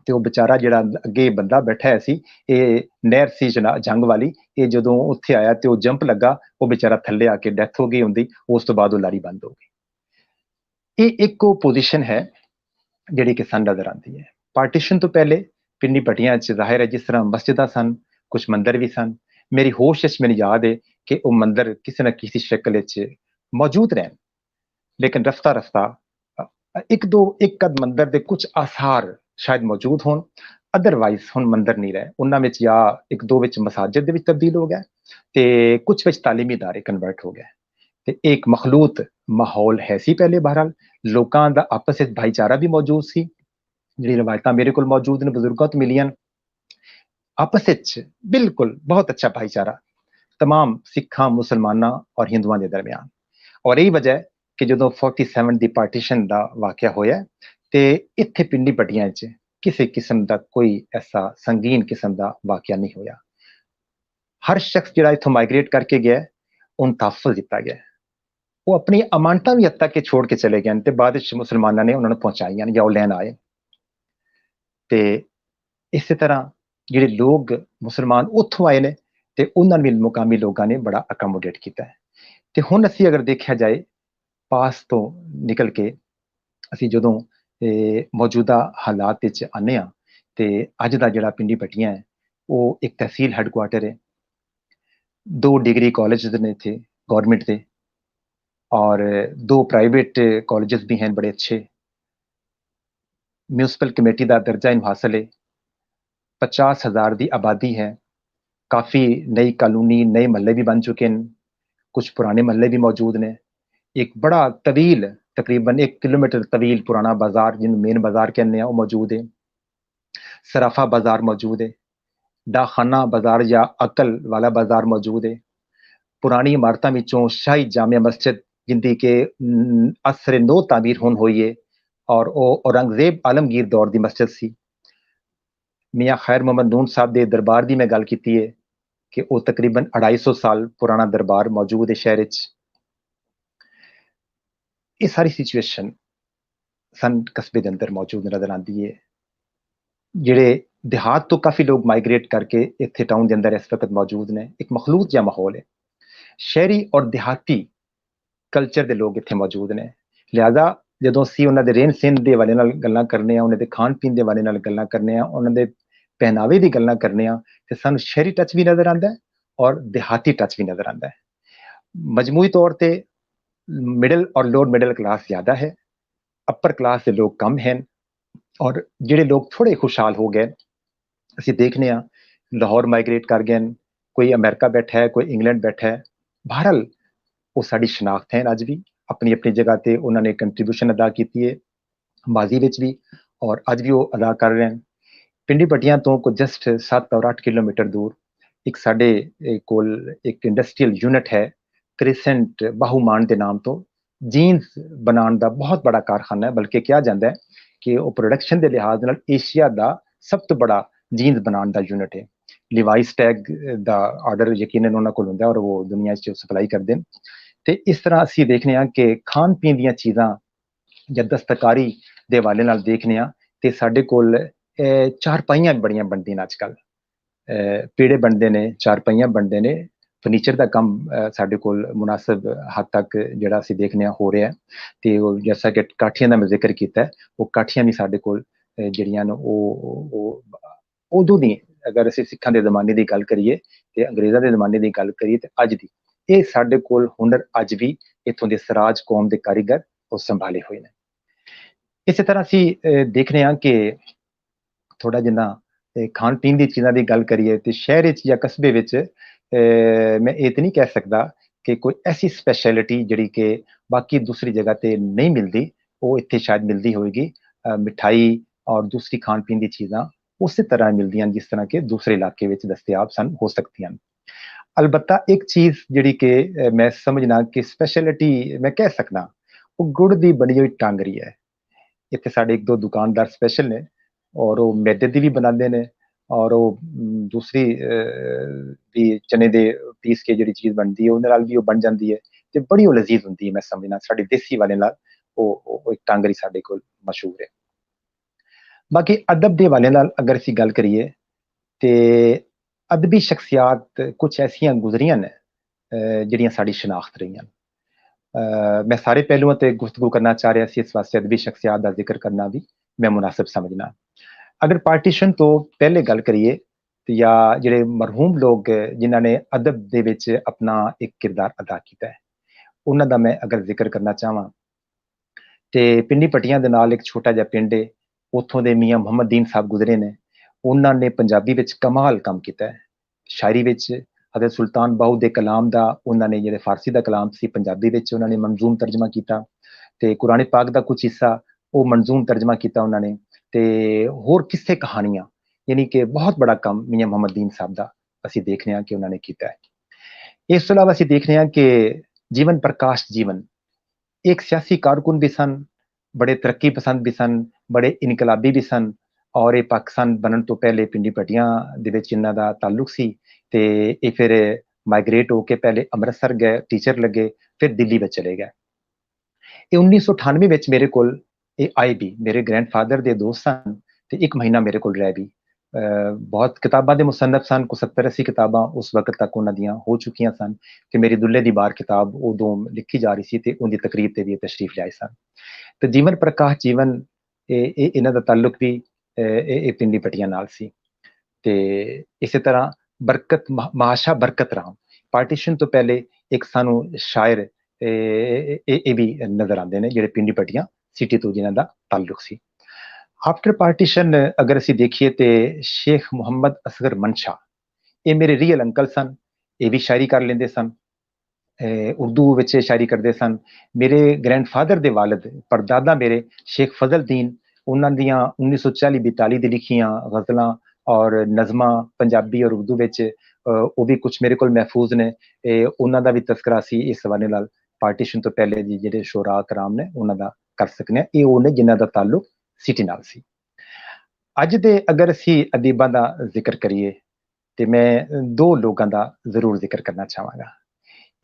ਤੇ ਉਹ ਵਿਚਾਰਾ ਜਿਹੜਾ ਅੱਗੇ ਬੰਦਾ ਬੈਠਾ ਹੋਇਆ ਸੀ, ਇਹ ਨਹਿਰ ਸੀ ਜੰਗ ਵਾਲੀ, ਇਹ ਜਦੋਂ ਉੱਥੇ ਆਇਆ ਤੇ ਉਹ ਜੰਪ ਲੱਗਾ, ਉਹ ਵਿਚਾਰਾ ਥੱਲੇ ਆ ਕੇ ਡੈਥ ਹੋ ਗਈ ਹੁੰਦੀ। ਉਸ ਤੋਂ ਬਾਅਦ ਉਹ ਲਾਰੀ ਬੰਦ ਹੋ ਗਈ। ਇਹ ਇੱਕ ਉਹ ਪੋਜੀਸ਼ਨ ਹੈ ਜਿਹੜੀ ਕਿ ਸਾਨੂੰ ਨਜ਼ਰ ਆਉਂਦੀ ਹੈ। ਪਾਰਟੀਸ਼ਨ ਤੋਂ ਪਹਿਲੇ ਪਿੰਡੀ ਪੱਟੀਆਂ 'ਚ ਜ਼ਾਹਿਰ ਹੈ ਜਿਸ ਤਰ੍ਹਾਂ ਮਸਜਿਦਾਂ ਸਨ, ਕੁਝ ਮੰਦਰ ਵੀ ਸਨ। ਮੇਰੀ ਹੋਸ਼ 'ਚ ਮੈਨੂੰ ਯਾਦ ਹੈ ਕਿ ਉਹ ਮੰਦਰ ਕਿਸੇ ਨਾ ਕਿਸੇ ਸ਼ਕਲ ਵਿੱਚ ਮੌਜੂਦ ਰਹਿਣ, ਲੇਕਿਨ ਰਫਤਾ ਇੱਕ ਅੱਧ ਮੰਦਰ ਦੇ ਕੁਝ ਆਸਾਰ ਸ਼ਾਇਦ ਮੌਜੂਦ ਹੋਣ ਅਦਰਵਾਈਜ਼ ਹੁਣ ਮੰਦਰ ਨਹੀਂ ਰਹੇ, ਉਹਨਾਂ ਵਿੱਚ ਜਾਂ ਇੱਕ ਦੋ ਵਿੱਚ ਮਸਾਜਿਦ ਦੇ ਵਿੱਚ ਤਬਦੀਲ ਹੋ ਗਿਆ ਤੇ ਕੁਝ ਵਿੱਚ ਤਾਲੀਮੀ ਇਦਾਰੇ ਕਨਵਰਟ ਹੋ ਗਏ ਤੇ ਇੱਕ ਮਖਲੂਤ ਮਾਹੌਲ ਹੈ ਸੀ ਪਹਿਲੇ। ਬਹਰਾਲ ਲੋਕਾਂ ਦਾ ਆਪਸ ਵਿੱਚ ਭਾਈਚਾਰਾ ਵੀ ਮੌਜੂਦ ਸੀ, ਜਿਹੜੀ ਰਵਾਇਤਾਂ ਮੇਰੇ ਕੋਲ ਮੌਜੂਦ ਨੇ ਬਜ਼ੁਰਗਾਂ ਤੋਂ ਮਿਲੀਆਂ, ਆਪਸ ਵਿੱਚ ਬਿਲਕੁਲ ਬਹੁਤ ਅੱਛਾ ਭਾਈਚਾਰਾ तमाम ਸਿੱਖਾਂ ਮੁਸਲਮਾਨਾਂ ਔਰ ਹਿੰਦੂਆਂ ਦੇ ਦਰਮਿਆਨ। ਔਰ ਇਹੀ ਵਜ੍ਹਾ ਹੈ ਕਿ ਜਦੋਂ 47 ਦੀ ਪਾਰਟੀਸ਼ਨ ਦਾ ਵਾਕਿਆ ਹੋਇਆ ਤੇ ਇੱਥੇ ਪਿੰਡੀ ਪੱਟੀਆਂ 'ਚ ਕਿਸੇ ਕਿਸਮ ਦਾ ਕੋਈ ਐਸਾ ਸੰਗੀਨ ਕਿਸਮ ਦਾ ਵਾਕਿਆ ਨਹੀਂ ਹੋਇਆ। ਹਰ ਸ਼ਖਸ ਜਿਹੜਾ ਇੱਥੋਂ ਮਾਈਗ੍ਰੇਟ ਕਰਕੇ ਗਿਆ ਉਹਨੂੰ ਤਹਫ਼ੁਜ਼ ਦਿੱਤਾ ਗਿਆ, ਉਹ ਆਪਣੀ ਅਮਾਨਤਾਂ ਵੀ ਹੱਦ ਤੱਕ ਕੇ ਛੋੜ ਕੇ ਚਲੇ ਗਏ ਤੇ ਬਾਅਦ ਵਿੱਚ ਮੁਸਲਮਾਨਾਂ ਨੇ ਉਹਨਾਂ ਨੂੰ ਪਹੁੰਚਾਈਆਂ ਜਾਂ ਉਹ ਲੈਣ ਆਏ। ਤੇ ਇਸੇ ਤਰ੍ਹਾਂ ਜਿਹੜੇ ਲੋਕ ਮੁਸਲਮਾਨ ਉੱਥੋਂ ਆਏ ਨੇ ਤੇ ਉਹਨਾਂ ਨੂੰ ਵੀ ਮੁਕਾਮੀ ਲੋਕਾਂ ਨੇ ਬੜਾ ਅਕਮੋਡੇਟ ਕੀਤਾ ਹੈ। ਤੇ ਹੁਣ ਅਸੀਂ ਅਗਰ ਦੇਖਿਆ ਜਾਏ ਪਾਸ ਤੋਂ ਨਿਕਲ ਕੇ ਅਸੀਂ ਜਦੋਂ ਮੌਜੂਦਾ ਹਾਲਾਤ ਵਿੱਚ ਆਉਂਦੇ ਹਾਂ ਤੇ ਅੱਜ ਦਾ ਜਿਹੜਾ ਪਿੰਡੀ ਪੱਟੀਆਂ ਹੈ ਉਹ ਇੱਕ ਤਹਿਸੀਲ ਹੈਡਕੁਆਟਰ ਹੈ, 2 ਡਿਗਰੀ ਕਾਲਜਸ ਨੇ ਇੱਥੇ ਗੌਰमेंट ਦੇ और 2 प्राइवेट कॉलेजेस भी हैं बड़े अच्छे। म्यूनसिपल कमेटी का दर्जा इन्हू हासिल है। 50,000 की आबादी है। काफ़ी नई कॉलोनी नए महल्ले भी बन चुके हैं, कुछ पुराने महल्ले भी मौजूद ने। एक बड़ा तवील तकरीबन 1 किलोमीटर तवील पुराना बाजार जिन्होंने मेन बाजार कहने हैं वो मौजूद है। सराफा बाजार मौजूद है, डाखाना बाजार या अकल वाला बाजार मौजूद है। पुरानी इमारतों विचों शाही जामिया मस्जिद जिंदी के असर नो तामीर होन हुई है और वो औरंगजेब आलमगीर दौर की मस्जिद सी। मियाँ खैर मोहम्मद नून साहब के दरबार की मैं गल की है कि वो तकरीबन 250 साल पुराना दरबार मौजूद है शहर च। ये सारी सिचुएशन सन कस्बे के अंदर मौजूद नजर आती है। जिहड़े देहात तो काफ़ी लोग माइग्रेट करके इत्थे टाउन के अंदर इस वक्त मौजूद ने, एक मखलूत जहा माहौल है। शहरी और देहाती कल्चर के लोग इत्थे मौजूद ने, लिहाजा ਜਦੋਂ ਅਸੀਂ ਉਹਨਾਂ ਦੇ ਰਹਿਣ ਸਹਿਣ ਦੇ ਹਵਾਲੇ ਨਾਲ ਗੱਲਾਂ ਕਰਨੇ ਆ, ਉਹਨਾਂ ਦੇ ਖਾਣ ਪੀਣ ਦੇ ਹਵਾਲੇ ਨਾਲ ਗੱਲਾਂ ਕਰਨੇ ਆ, ਉਹਨਾਂ ਦੇ ਪਹਿਨਾਵੇ ਦੀ ਗੱਲਾਂ ਕਰਨੇ ਆ ਤੇ ਸਾਨੂੰ ਸ਼ਹਿਰੀ ਟੱਚ ਵੀ ਨਜ਼ਰ ਆਉਂਦਾ ਹੈ ਔਰ ਦਿਹਾਤੀ ਟੱਚ ਵੀ ਨਜ਼ਰ ਆਉਂਦਾ ਹੈ। ਮਜਮੂਈ ਤੌਰ ਤੇ ਮਿਡਲ ਔਰ ਲੋਅਰ ਮਿਡਲ ਕਲਾਸ ਜ਼ਿਆਦਾ ਹੈ, ਅਪਰ ਕਲਾਸ ਦੇ ਲੋਕ ਕਮ ਹਨ ਔਰ ਜਿਹੜੇ ਲੋਕ ਥੋੜੇ ਖੁਸ਼ਹਾਲ ਹੋ ਗਏ ਅਸੀਂ ਦੇਖਨੇ ਆ ਲਾਹੌਰ ਮਾਈਗ੍ਰੇਟ ਕਰ ਗਏ, ਕੋਈ ਅਮਰੀਕਾ ਬੈਠਾ ਹੈ, ਕੋਈ ਇੰਗਲੈਂਡ ਬੈਠਾ ਹੈ। ਬਹਰਹਾਲ ਉਹ ਸਾਡੀ ਸ਼ਨਾਖਤ ਹੈ ਅੱਜ ਵੀ, अपनी अपनी जगह पे उन्होंने कंट्रीब्यूशन अदा की है माजी विच भी और अज भी वो अदा कर रहे हैं। पिंडी पट्टियां तो को जस्ट 7 और 8 किलोमीटर दूर एक साडे कोल एक इंडस्ट्रीयल यूनिट है क्रिसेंट बाहूमान के नाम तो जीन्स बनाने का बहुत बड़ा कारखाना है, बल्कि कहा जाता है कि वो प्रोडक्शन के लिहाज नाल एशिया का सब तो बड़ा जीन्स बनाने का यूनिट है। लिवाइस टैग का आर्डर यकीनन उन्होंने को होंदा और वो दुनिया सप्लाई करते हैं। ਤੇ ਇਸ ਤਰ੍ਹਾਂ ਅਸੀਂ ਦੇਖਨੇ ਆ ਕਿ ਖਾਣ ਪੀਣ ਦੀਆਂ ਚੀਜ਼ਾਂ ਜਾਂ ਦਸਤਕਾਰੀ ਦੇ ਹਵਾਲੇ ਨਾਲ ਦੇਖਨੇ ਆ ਤੇ ਸਾਡੇ ਕੋਲ ਚਾਰਪਾਈਆਂ ਬੜੀਆਂ ਬਣਦੀਆਂ ਨੇ ਅੱਜ ਕੱਲ, ਪੀੜੇ ਬਣਦੇ ਨੇ, ਚਾਰਪਾਈਆਂ ਬਣਦੇ ਨੇ, ਫਰਨੀਚਰ ਦਾ ਕੰਮ ਸਾਡੇ ਕੋਲ ਮੁਨਾਸਬ ਹੱਦ ਤੱਕ ਜਿਹੜਾ ਅਸੀਂ ਦੇਖਨੇ ਆ ਹੋ ਰਿਹਾ ਤੇ ਉਹ ਜੈਸਾ ਕਿ ਕਾਠੀਆਂ ਦਾ ਮੈਂ ਜ਼ਿਕਰ ਕੀਤਾ ਉਹ ਕਾਠੀਆਂ ਵੀ ਸਾਡੇ ਕੋਲ ਜਿਹੜੀਆਂ ਨੇ ਉਹ ਉਦੋਂ ਦੀ, ਅਗਰ ਅਸੀਂ ਸਿੱਖਾਂ ਦੇ ਜ਼ਮਾਨੇ ਦੀ ਗੱਲ ਕਰੀਏ ਤੇ ਅੰਗਰੇਜ਼ਾਂ ਦੇ ਜ਼ਮਾਨੇ ਦੀ ਗੱਲ ਕਰੀਏ ਤੇ ਅੱਜ ਦੀ, ਇਹ ਸਾਡੇ ਕੋਲ ਹੁਨਰ ਅੱਜ ਵੀ ਇੱਥੋਂ ਦੇ ਸਰਾਜ ਕੌਮ ਦੇ ਕਾਰੀਗਰ ਉਹ ਸੰਭਾਲੇ ਹੋਏ ਨੇ। ਇਸੇ ਤਰ੍ਹਾਂ ਅਸੀਂ ਦੇਖਨੇ ਆ ਕਿ ਥੋੜਾ ਜਿੰਨਾ ਖਾਣ ਪੀਣ ਦੀ ਚੀਜ਼ਾਂ ਦੀ ਗੱਲ ਕਰੀਏ ਤੇ ਸ਼ਹਿਰ ਵਿੱਚ ਜਾਂ ਕਸਬੇ ਵਿੱਚ ਮੈਂ ਇਹ ਤਾਂ ਨਹੀਂ ਕਹਿ ਸਕਦਾ ਕਿ ਕੋਈ ਐਸੀ ਸਪੈਸ਼ਲਿਟੀ ਜਿਹੜੀ ਕਿ ਬਾਕੀ ਦੂਸਰੀ ਜਗ੍ਹਾ ਤੇ ਨਹੀਂ ਮਿਲਦੀ ਉਹ ਇੱਥੇ ਸ਼ਾਇਦ ਮਿਲਦੀ ਹੋਏਗੀ। ਮਿਠਾਈ ਔਰ ਦੂਸਰੀ ਖਾਣ ਪੀਣ ਦੀ ਚੀਜ਼ਾਂ ਉਸੇ ਤਰ੍ਹਾਂ ਮਿਲਦੀਆਂ ਜਿਸ ਤਰ੍ਹਾਂ ਕਿ ਦੂਸਰੇ ਇਲਾਕੇ ਵਿੱਚ ਦਸਤਿਆਬ ਸਨ ਹੋ ਸਕਦੀਆਂ। अलबत्ता एक चीज जिहड़ी कि मैं समझना कि स्पैशलिटी मैं कह सकना वो गुड़ की बनी हुई टांगरी है। इत्थे साडे 1-2 दुकानदार स्पैशल ने और वो मैदे दी भी बनाते हैं और वो दूसरी भी चने दे पीस के जिहड़ी चीज़ बनती है उहदे नाल भी वो बन जाती है ते बड़ी वो लजीज होंदी है। मैं समझना साडी देसी वाले नाल वो एक टांगरी साडे कोल मशहूर है। बाकी अदब के हवाले नाल अगर असीं गल करिए ते अदबी शख्सियात कुछ ऐसियां गुजरियां ने जिहड़ियां साडी शनाख्त रहियां। मैं सारे पहलुओं ते गुफ्तगू करना चाह रहा सी, इस वास्ते अदबी शख्सियात का जिक्र करना भी मैं मुनासिब समझना। अगर पार्टीशन तो पहले गल करिए या जिहड़े मरहूम लोग जिन्हां ने अदब दे विच अपना एक किरदार अदा किया है उन्हां दा मैं अगर जिक्र करना चाहां ते पिंडी पट्टियां दे नाल एक छोटा जिहा पिंड है, उत्थों दे मियाँ मुहम्मद दीन साहब गुजरे ने ਉਹਨਾਂ ਨੇ ਪੰਜਾਬੀ ਵਿੱਚ ਕਮਾਲ ਕੰਮ ਕੀਤਾ ਹੈ। ਸ਼ਾਇਰੀ ਵਿੱਚ ਹਜ਼ਰਤ ਸੁਲਤਾਨ ਬਾਹੂ ਦੇ ਕਲਾਮ ਦਾ ਉਹਨਾਂ ਨੇ ਜਿਹੜੇ ਫਾਰਸੀ ਦਾ ਕਲਾਮ ਸੀ ਪੰਜਾਬੀ ਵਿੱਚ ਉਹਨਾਂ ਨੇ ਮੰਜ਼ੂਮ ਤਰਜਮਾ ਕੀਤਾ, ਤੇ ਕੁਰਾਨ ਪਾਕ ਦਾ ਕੁਝ ਹਿੱਸਾ ਉਹ ਮੰਜ਼ੂਮ ਤਰਜਮਾ ਕੀਤਾ ਉਹਨਾਂ ਨੇ, ਤੇ ਹੋਰ ਕਿਸੇ ਕਹਾਣੀਆਂ, ਯਾਨੀ ਕਿ ਬਹੁਤ ਬੜਾ ਕੰਮ ਮੀਆਂ ਮੁਹੰਮਦ ਦੀਨ ਸਾਹਿਬ ਦਾ ਅਸੀਂ ਦੇਖ ਰਹੇ ਹਾਂ ਕਿ ਉਹਨਾਂ ਨੇ ਕੀਤਾ ਹੈ। ਇਸ ਤੋਂ ਇਲਾਵਾ ਅਸੀਂ ਦੇਖ ਰਹੇ ਹਾਂ ਕਿ ਜੀਵਨ ਪ੍ਰਕਾਸ਼ ਜੀਵਨ ਇੱਕ ਸਿਆਸੀ ਕਾਰਕੁਨ ਵੀ ਸਨ, ਬੜੇ ਤਰੱਕੀ ਪਸੰਦ ਵੀ ਸਨ, ਬੜੇ ਇਨਕਲਾਬੀ ਵੀ ਸਨ, ਔਰ ਇਹ ਪਾਕਿਸਤਾਨ ਬਣਨ ਤੋਂ ਪਹਿਲੇ ਪਿੰਡੀ ਪੱਟੀਆਂ ਦੇ ਵਿੱਚ ਇਹਨਾਂ ਦਾ ਤਾਲੁਕ ਸੀ, ਤੇ ਇਹ ਫਿਰ ਮਾਈਗ੍ਰੇਟ ਹੋ ਕੇ ਪਹਿਲੇ ਅੰਮ੍ਰਿਤਸਰ ਗਏ, ਟੀਚਰ ਲੱਗੇ, ਫਿਰ ਦਿੱਲੀ ਵਿੱਚ ਚਲੇ ਗਏ। ਇਹ 1998 ਵਿੱਚ ਮੇਰੇ ਕੋਲ ਇਹ ਆਏ ਵੀ, ਮੇਰੇ ਗ੍ਰੈਂਡਫਾਦਰ ਦੇ ਦੋਸਤ ਸਨ, ਤੇ 1 ਮਹੀਨਾ ਮੇਰੇ ਕੋਲ ਰਹਿ ਵੀ। ਬਹੁਤ ਕਿਤਾਬਾਂ ਦੇ ਮੁਸੰਨਫ ਸਨ, ਕੁਝ 70-80 ਕਿਤਾਬਾਂ ਉਸ ਵਕਤ ਤੱਕ ਉਹਨਾਂ ਦੀਆਂ ਹੋ ਚੁੱਕੀਆਂ ਸਨ, ਕਿ ਮੇਰੀ ਦੁੱਲੇ ਦੀ ਬਾਰ ਕਿਤਾਬ ਉਦੋਂ ਲਿਖੀ ਜਾ ਰਹੀ ਸੀ, ਤੇ ਉਹਦੀ ਤਕਰੀਰ ਤੇ ਵੀ ਇਹ ਤਸ਼ਰੀਫ ਲਿਆਏ ਸਨ। ਤੇ ਜੀਵਨ ਪ੍ਰਕਾਸ਼ ਜੀਵਨ ਇਹਨਾਂ ਦਾ ਤਾਲੁਕ ਵੀ ਇਹ ਪਿੰਡੀ ਪੱਟੀਆਂ ਨਾਲ ਸੀ। ਤੇ ਇਸੇ ਤਰ੍ਹਾਂ ਬਰਕਤ ਮਹਾਸ਼ਾ ਬਰਕਤ ਰਾਮ ਪਾਰਟੀਸ਼ਨ ਤੋਂ ਪਹਿਲੇ ਇੱਕ ਸਾਨੂੰ ਸ਼ਾਇਰ ਇਹ ਵੀ ਨਜ਼ਰ ਆਉਂਦੇ ਨੇ ਜਿਹੜੇ ਪਿੰਡੀ ਪੱਟੀਆਂ ਸਿਟੀ ਤੋਂ ਜਿਨ੍ਹਾਂ ਦਾ ਤਾਲੁਕ ਸੀ। ਆਫਟਰ ਪਾਰਟੀਸ਼ਨ ਅਗਰ ਅਸੀਂ ਦੇਖੀਏ ਤੇ ਸ਼ੇਖ ਮੁਹੰਮਦ ਅਸਗਰ ਮਨਸ਼ਾ ਇਹ ਮੇਰੇ ਰੀਅਲ ਅੰਕਲ ਸਨ, ਇਹ ਵੀ ਸ਼ਾਇਰੀ ਕਰ ਲੈਂਦੇ ਸਨ, ਉਰਦੂ ਵਿੱਚ ਸ਼ਾਇਰੀ ਕਰਦੇ ਸਨ। ਮੇਰੇ ਗ੍ਰੈਂਡਫਾਦਰ ਦੇ ਵਾਲਿਦ ਪਰਦਾਦਾ ਮੇਰੇ ਸ਼ੇਖ ਫਜ਼ਲਦੀਨ, ਉਹਨਾਂ ਦੀਆਂ 1940-42 ਦੀ ਲਿਖੀਆਂ ਗਜ਼ਲਾਂ ਔਰ ਨਜ਼ਮਾਂ ਪੰਜਾਬੀ ਔਰ ਉਰਦੂ ਵਿੱਚ ਉਹ ਵੀ ਕੁਝ ਮੇਰੇ ਕੋਲ ਮਹਿਫੂਜ਼ ਨੇ। ਉਹਨਾਂ ਦਾ ਵੀ ਤਜ਼ਕਰਾ ਸੀ ਇਸ ਹਵਾਲੇ ਨਾਲ ਪਾਰਟੀਸ਼ਨ ਤੋਂ ਪਹਿਲੇ ਦੀ ਜਿਹੜੇ ਸ਼ੋਰਾ ਕਰਾਮ ਨੇ ਉਹਨਾਂ ਦਾ ਕਰ ਸਕਨੇ। ਇਹ ਉਹ ਨੇ ਜਿਨ੍ਹਾਂ ਦਾ ਤਾਲੁਕ ਸਿਟੀ ਨਾਲ ਸੀ। ਅੱਜ ਦੇ ਅਗਰ ਅਸੀਂ ਅਦੀਬਾਂ ਦਾ ਜ਼ਿਕਰ ਕਰੀਏ ਤੇ ਮੈਂ 2 ਲੋਕਾਂ ਦਾ ਜ਼ਰੂਰ ਜ਼ਿਕਰ ਕਰਨਾ ਚਾਹਾਂਗਾ।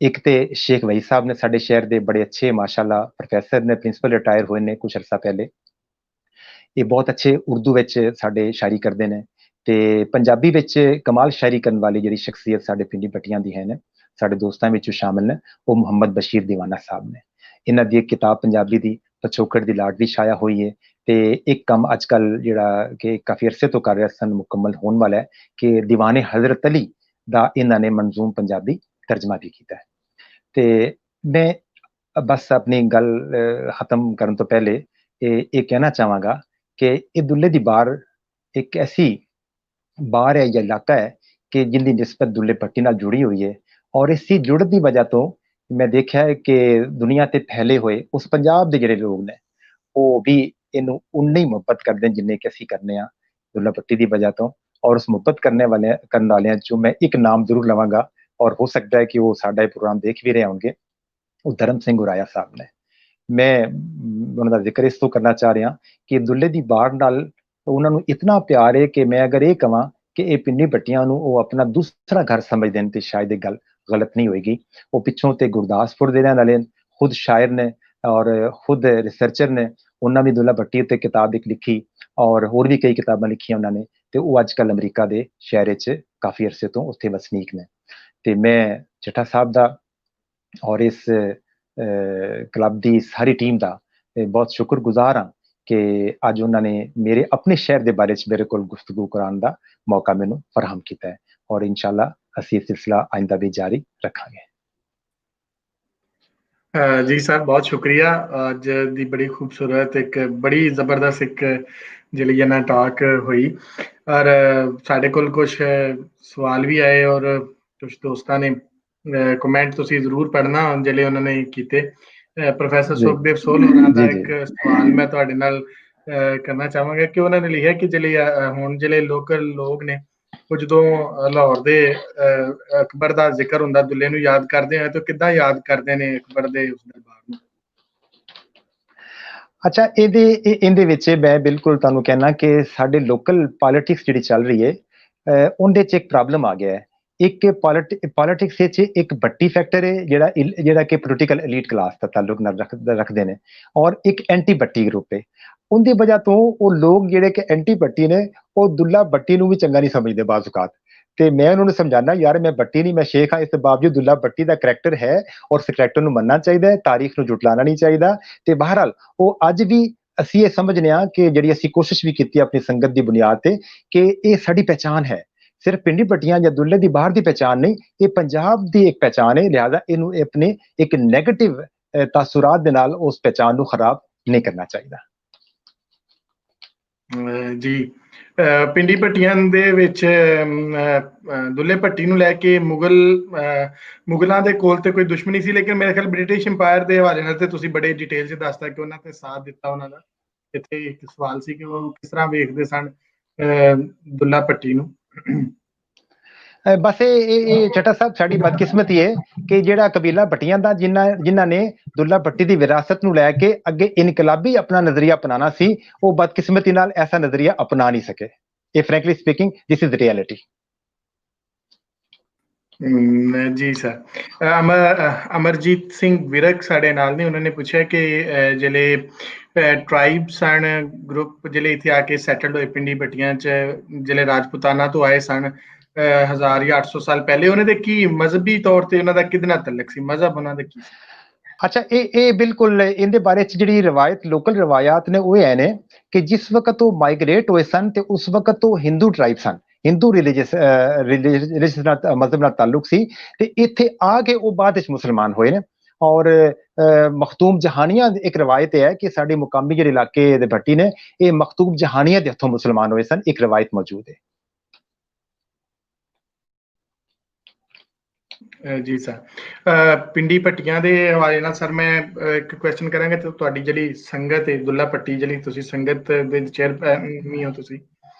ਇੱਕ ਤੇ ਸ਼ੇਖ ਵਈ ਸਾਹਿਬ ਨੇ, ਸਾਡੇ ਸ਼ਹਿਰ ਦੇ ਬੜੇ ਅੱਛੇ ਮਾਸ਼ਾਅੱਲਾ ਪ੍ਰੋਫੈਸਰ ਨੇ, ਪ੍ਰਿੰਸੀਪਲ ਰਿਟਾਇਰ ਹੋਏ ਨੇ ਕੁਝ ਅਰਸਾ ਪਹਿਲੇ। ਇਹ ਬਹੁਤ ਅੱਛੇ ਉਰਦੂ ਵਿੱਚ ਸਾਡੇ ਸ਼ਾਇਰੀ ਕਰਦੇ ਨੇ, ਤੇ ਪੰਜਾਬੀ ਵਿੱਚ ਕਮਾਲ ਸ਼ਾਇਰੀ ਕਰਨ ਵਾਲੀ ਜਿਹੜੀ ਸ਼ਖਸੀਅਤ ਸਾਡੇ ਪਿੰਡੀ ਪੱਟੀਆਂ ਦੀ ਹੈ ਨੇ, ਸਾਡੇ ਦੋਸਤਾਂ ਵਿੱਚੋਂ ਸ਼ਾਮਿਲ ਨੇ, ਉਹ ਮੁਹੰਮਦ ਬਸ਼ੀਰ ਦੀਵਾਨਾ ਸਾਹਿਬ ਨੇ। ਇਹਨਾਂ ਦੀ ਇੱਕ ਕਿਤਾਬ ਪੰਜਾਬੀ ਦੀ ਪਛੋਕੜ ਦੀ ਲਾਡਲੀ ਛਾਇਆ ਹੋਈ ਹੈ, ਤੇ ਇੱਕ ਕੰਮ ਅੱਜ ਕੱਲ ਜਿਹੜਾ ਕਿ ਕਾਫੀ ਅਰਸੇ ਤੋਂ ਕਰ ਰਿਹਾ ਸਨ ਮੁਕੰਮਲ ਹੋਣ ਵਾਲਾ ਹੈ ਕਿ ਦੀਵਾਨੇ ਹਜ਼ਰਤ ਅਲੀ ਦਾ ਇਹਨਾਂ ਨੇ ਮੰਜ਼ੂਮ ਪੰਜਾਬੀ ਤਰਜਮਾ ਵੀ ਕੀਤਾ ਹੈ। ਤੇ ਮੈਂ ਬਸ ਆਪਣੀ ਗੱਲ ਖਤਮ ਕਰਨ ਤੋਂ ਪਹਿਲੇ ਇਹ ਕਹਿਣਾ ਚਾਹਾਂਗਾ ਕਿ ਇਹ ਦੁੱਲੇ ਦੀ ਬਾਰ ਇੱਕ ਐਸੀ ਬਾਰ ਹੈ ਜਾਂ ਇਲਾਕਾ ਹੈ ਕਿ ਜਿੰਦੀ ਨਿਸਬਤ ਦੁੱਲੇ ਪੱਟੀ ਨਾਲ ਜੁੜੀ ਹੋਈ ਹੈ, ਔਰ ਇਸੀ ਜੁੜਨ ਦੀ ਵਜ੍ਹਾ ਤੋਂ ਮੈਂ ਦੇਖਿਆ ਹੈ ਕਿ ਦੁਨੀਆ ਤੇ ਫੈਲੇ ਹੋਏ ਉਸ ਪੰਜਾਬ ਦੇ ਜਿਹੜੇ ਲੋਕ ਨੇ ਉਹ ਵੀ ਇਹਨੂੰ ਉਨੀ ਹੀ ਮੁਹੱਬਤ ਕਰਦੇ ਜਿੰਨੇ ਕਿ ਅਸੀਂ ਕਰਨੇ ਆ ਦੁੱਲਾ ਪੱਟੀ ਦੀ ਵਜ੍ਹਾ ਤੋਂ। ਔਰ ਉਸ ਮੁਹੱਬਤ ਕਰਨ ਵਾਲਿਆਂ ਚੋਂ ਮੈਂ ਇੱਕ ਨਾਮ ਜ਼ਰੂਰ ਲਵਾਂਗਾ, ਔਰ ਹੋ ਸਕਦਾ ਹੈ ਕਿ ਉਹ ਸਾਡਾ ਇਹ ਪ੍ਰੋਗਰਾਮ ਦੇਖ ਵੀ ਰਹੇ ਹੋਣਗੇ, ਉਹ ਧਰਮ ਸਿੰਘ ਉਰਾਇਆ ਸਾਹਿਬ ਨੇ। ਮੈਂ ਉਹਨਾਂ ਦਾ ਜ਼ਿਕਰ ਇਸ ਤੋਂ ਕਰਨਾ ਚਾਹ ਰਿਹਾ ਕਿ ਦੁੱਲੇ ਦੀ ਬਾੜ ਨਾਲ ਉਹਨਾਂ ਨੂੰ ਇਤਨਾ ਪਿਆਰ ਹੈ ਕਿ ਮੈਂ ਅਗਰ ਇਹ ਕਹਾਂ ਕਿ ਇਹ ਪਿੰਡੀ ਪੱਟੀਆਂ ਨੂੰ ਉਹ ਆਪਣਾ ਦੂਸਰਾ ਘਰ ਸਮਝਦੇ ਨੇ ਤੇ ਸ਼ਾਇਦ ਇਹ ਗੱਲ ਗਲਤ ਨਹੀਂ ਹੋਏਗੀ। ਉਹ ਪਿੱਛੋਂ ਤੇ ਗੁਰਦਾਸਪੁਰ ਦੇ ਰਹਿਣ ਵਾਲੇ, ਖੁਦ ਸ਼ਾਇਰ ਨੇ ਔਰ ਖੁਦ ਰਿਸਰਚਰ ਨੇ। ਉਹਨਾਂ ਵੀ ਦੁੱਲਾ ਭੱਟੀ ਉੱਤੇ ਕਿਤਾਬ ਇੱਕ ਲਿਖੀ ਔਰ ਹੋਰ ਵੀ ਕਈ ਕਿਤਾਬਾਂ ਲਿਖੀਆਂ ਉਹਨਾਂ ਨੇ, ਤੇ ਉਹ ਅੱਜ ਕੱਲ੍ਹ ਅਮਰੀਕਾ ਦੇ ਸ਼ਹਿਰ 'ਚ ਕਾਫੀ ਅਰਸੇ ਤੋਂ ਉੱਥੇ ਵਸਨੀਕ ਨੇ। ਤੇ ਮੈਂ ਚੱਠਾ ਸਾਹਿਬ ਦਾ ਔਰ ਇਸ ਕਲੱਬ ਦੀ ਸਾਰੀ ਟੀਮ ਦਾ ਬਹੁਤ ਸ਼ੁਕਰਗੁਜ਼ਾਰ ਹਾਂ ਕਿ ਅੱਜ ਉਹਨਾਂ ਨੇ ਮੇਰੇ ਆਪਣੇ ਸ਼ਹਿਰ ਦੇ ਬਾਰੇ 'ਚ ਮੇਰੇ ਕੋਲ ਗੁਫ਼ਤਗੂ ਕਰਨ ਦਾ ਮੌਕਾ ਮੈਨੂੰ ਫਰਾਹਮ ਕੀਤਾ ਹੈ, ਔਰ ਇਨਸ਼ਾਅੱਲਾ ਅਸੀਂ ਇਹ ਸਿਲਸਿਲਾ ਆਇੰਦਾ ਵੀ ਜਾਰੀ ਰੱਖਾਂਗੇ। जी सर, बहुत शुक्रिया। अज दी बड़ी खूबसूरत एक बड़ी जबरदस्त एक जिहड़ी ना टॉक हुई, और साडे कोल कुछ सवाल भी आए और कुछ दोस्तां ने कमेंट तुसीं जरूर पढ़ना जिहड़े उन्होंने कीते। प्रोफैसर सुखदेव सोल होरां दा एक सवाल मैं तुहाडे नाल करना चाहांगा कि उन्होंने लिखिआ कि जिहड़े हुण जिहड़े लोकल लोग ने ਉਹ ਜਦੋਂ ਲਾਹੌਰ ਦੇ ਅਕਬਰ ਦਾ ਜ਼ਿਕਰ ਹੁੰਦਾ ਦੁੱਲੇ ਨੂੰ ਯਾਦ ਕਰਦੇ ਆ ਤਾਂ ਕਿੱਦਾਂ ਯਾਦ ਕਰਦੇ ਨੇ ਅਕਬਰ ਦੇ ਉਸ ਦਰਬਾਰ ਨੂੰ? ਅੱਛਾ, ਇਹਦੇ ਵਿੱਚ ਮੈਂ ਬਿਲਕੁਲ ਤੁਹਾਨੂੰ ਕਹਿਣਾ ਕਿ ਸਾਡੇ ਲੋਕਲ ਪੋਲਿਟਿਕਸ ਜਿਹੜੀ ਚੱਲ ਰਹੀ ਹੈ ਉਹਦੇ 'ਚ ਇੱਕ ਪ੍ਰੋਬਲਮ ਆ ਗਿਆ ਹੈ। ਇੱਕ ਪੋਲਿਟਿਕਸ ਵਿੱਚ ਇੱਕ ਭੱਟੀ ਫੈਕਟਰ ਹੈ ਜਿਹੜਾ ਕਿ ਪੋਲੀਟੀਕਲ ਐਲੀਟ ਕਲਾਸ ਦਾ ਤਾਲੁਕ ਨਾਲ ਰੱਖਦੇ ਨੇ, ਔਰ ਇੱਕ ਐਂਟੀ ਭੱਟੀ ਗਰੁੱਪ ਹੈ। ਉਹਦੀ ਵਜ੍ਹਾ ਤੋਂ ਉਹ ਲੋਕ ਜਿਹੜੇ ਕਿ ਐਂਟੀ ਭੱਟੀ ਨੇ ਉਹ ਦੁੱਲਾ ਭੱਟੀ ਨੂੰ ਵੀ ਚੰਗਾ ਨਹੀਂ ਸਮਝਦੇ ਬਾਜ਼ ਔਕਾਤ। ਤੇ ਮੈਂ ਉਹਨਾਂ ਨੂੰ ਸਮਝਾਉਣਾ, ਯਾਰ ਮੈਂ ਭੱਟੀ ਨਹੀਂ, ਮੈਂ ਸ਼ੇਖ ਹਾਂ। ਇਸ ਤੋਂ ਬਾਵਜੂਦ ਦੁੱਲਾ ਭੱਟੀ ਦਾ ਕਰੈਕਟਰ ਹੈ ਔਰ ਉਸ ਕਰੈਕਟਰ ਨੂੰ ਮੰਨਣਾ ਚਾਹੀਦਾ ਹੈ, ਤਾਰੀਖ ਨੂੰ ਜੁਟਲਾਣਾ ਨਹੀਂ ਚਾਹੀਦਾ। ਤੇ ਬਹਰਹਾਲ ਉਹ ਅੱਜ ਵੀ ਅਸੀਂ ਇਹ ਸਮਝਦੇ ਹਾਂ ਕਿ ਜਿਹੜੀ ਅਸੀਂ ਕੋਸ਼ਿਸ਼ ਵੀ ਕੀਤੀ ਆਪਣੀ ਸੰਗਤ ਦੀ ਬੁਨਿਆਦ ਤੇ ਕਿ ਇਹ ਸਾਡੀ ਪਹਿਚਾਨ ਹੈ, ਸਿਰਫ ਪਿੰਡੀ ਪੱਟੀਆਂ ਜਾਂ ਦੁੱਲੇ ਦੀ ਬਾਹਰ ਦੀ ਪਹਿਚਾਨ ਨਹੀਂ, ਇਹ ਪੰਜਾਬ ਦੀ ਇੱਕ ਪਹਿਚਾਨ ਹੈ। ਲਿਹਾਜ਼ਾ ਇਹਨੂੰ ਆਪਣੇ ਇੱਕ ਨੈਗੇਟਿਵ ਤਾਸੁਰਾਤ ਦੇ ਨਾਲ ਉਸ ਪਹਿਚਾਨ ਨੂੰ ਖਰਾਬ ਨਹੀਂ ਕਰਨਾ ਚਾਹੀਦਾ। ਜੀ ਪਿੰਡੀ ਭੱਟੀਆਂ ਦੇ ਵਿੱਚ ਦੁੱਲੇ ਭੱਟੀ ਨੂੰ ਲੈ ਕੇ ਮੁਗਲਾਂ ਦੇ ਕੋਲ ਤੇ ਕੋਈ ਦੁਸ਼ਮਣੀ ਸੀ, ਲੇਕਿਨ ਮੇਰੇ ਖਿਆਲ ਬ੍ਰਿਟਿਸ਼ ਇੰਪਾਇਰ ਦੇ ਹਵਾਲੇ ਨਾਲ ਤੇ ਤੁਸੀਂ ਬੜੇ ਡਿਟੇਲ 'ਚ ਦੱਸਤਾ ਕਿ ਉਹਨਾਂ ਤੇ ਸਾਥ ਦਿੱਤਾ ਉਹਨਾਂ ਦਾ। ਇੱਥੇ ਇੱਕ ਸਵਾਲ ਸੀ ਕਿ ਉਹ ਕਿਸ ਤਰ੍ਹਾਂ ਵੇਖਦੇ ਸਨ ਦੁੱਲਾ ਭੱਟੀ ਨੂੰ। ਬਸ ਇਹ ਚੱਟਾ ਸਾਹਿਬ ਸਾਡੀ ਬਦਕਿਸਮਤੀ ਹੈ ਕਿ ਜਿਹੜਾ ਕਬੀਲਾ ਭੱਟੀਆਂ ਦਾ ਜਿਨ੍ਹਾਂ ਨੇ ਦੁੱਲਾ ਭੱਟੀ ਦੀ ਵਿਰਾਸਤ ਨੂੰ ਲੈ ਕੇ ਅੱਗੇ ਇਨਕਲਾਬੀ ਆਪਣਾ ਨਜ਼ਰੀਆ ਅਪਣਾਉਣਾ ਸੀ, ਉਹ ਬਦਕਿਸਮਤੀ ਨਾਲ ਐਸਾ ਨਜ਼ਰੀਆ ਅਪਣਾ ਨਹੀਂ ਸਕੇ। ਇਹ frankly speaking this is reality. ਜੀ ਸਰ। ਅਮਰਜੀਤ ਸਿੰਘ ਵਿਰਕ ਸਾਡੇ ਨਾਲ ਨੇ, ਉਹਨਾਂ ਨੇ ਪੁੱਛਿਆ ਕਿ ਜਿਹੜੇ ਟ੍ਰਾਈਬਸ ਸਨ, ਗਰੁੱਪ ਜਿਹੜੇ ਇੱਥੇ ਆ ਕੇ ਸੈਟਲਡ ਹੋਏ ਪਿੰਡੀ ਭੱਟੀਆਂ 'ਚ, ਜਿਹੜੇ ਰਾਜਪੂਤਾਨਾ ਤੋਂ ਆਏ ਸਨ 1000 ਜਾਂ 800 ਸਾਲ ਪਹਿਲੇ, ਉਹਨਾਂ ਦੇ ਕੀ ਮਜ਼ਹਬੀ ਤੌਰ ਤੇ ਉਹਨਾਂ ਦਾ ਕਿਹਦੇ ਨਾਲ ਤਲਕ ਸੀ, ਮਜ਼ਹਬ ਉਹਨਾਂ ਦਾ ਕੀ ਸੀ? ਅੱਛਾ, ਇਹ ਬਿਲਕੁਲ ਇਹਦੇ ਬਾਰੇ ਚ ਜਿਹੜੀ ਰਵਾਇਤ ਲੋਕਲ ਰਵਾਇਤ ਨੇ ਉਹ ਇਹ ਨੇ ਕਿ ਜਿਸ ਵਕਤ ਉਹ ਮਾਈਗ੍ਰੇਟ ਹੋਏ ਸਨ ਤੇ ਉਸ ਵਕਤ ਉਹ ਹਿੰਦੂ ਟ੍ਰਾਈਬ ਸਨ, ਹਿੰਦੂ ਰਿਲੀਜੀਅਸ ਮਜ਼ਹਬ ਨਾਲ ਤਾਲੁਕ ਸੀ, ਤੇ ਇੱਥੇ ਆ ਕੇ ਉਹ ਬਾਅਦ ਵਿੱਚ ਮੁਸਲਮਾਨ ਹੋਏ ਨੇ। ਔਰ ਮਖਤੂਮ ਜਹਾਨੀਆਂ ਦੀ ਇੱਕ ਰਵਾਇਤ ਹੈ ਕਿ ਸਾਡੇ ਮੁਕਾਮੀ ਜਿਹੜੇ ਇਲਾਕੇ ਦੇ ਭੱਟੀ ਨੇ, ਇਹ ਮਖਤੂਮ ਜਹਾਨੀਆਂ ਦੇ ਹੱਥੋਂ ਮੁਸਲਮਾਨ ਹੋਏ ਸਨ, ਇੱਕ ਰਵਾਇਤ ਮੌਜੂਦ ਹੈ। ਜੀ ਸਰ, ਪਿੰਡੀ ਭੱਟੀਆਂ ਦੇ ਹਵਾਲੇ ਨਾਲ ਸਰ ਮੈਂ ਇੱਕ ਕੁਐਸਚਨ ਕਰਾਂਗਾ ਤੇ ਤੁਹਾਡੀ ਜਿਹੜੀ ਸੰਗਤ ਹੈ ਦੁੱਲਾ ਭੱਟੀ, ਜਿਹੜੀ ਤੁਸੀਂ ਸੰਗਤ ਦੇ ਚੇਅਰਮੈਨ ਹੋ ਤੁਸੀਂ,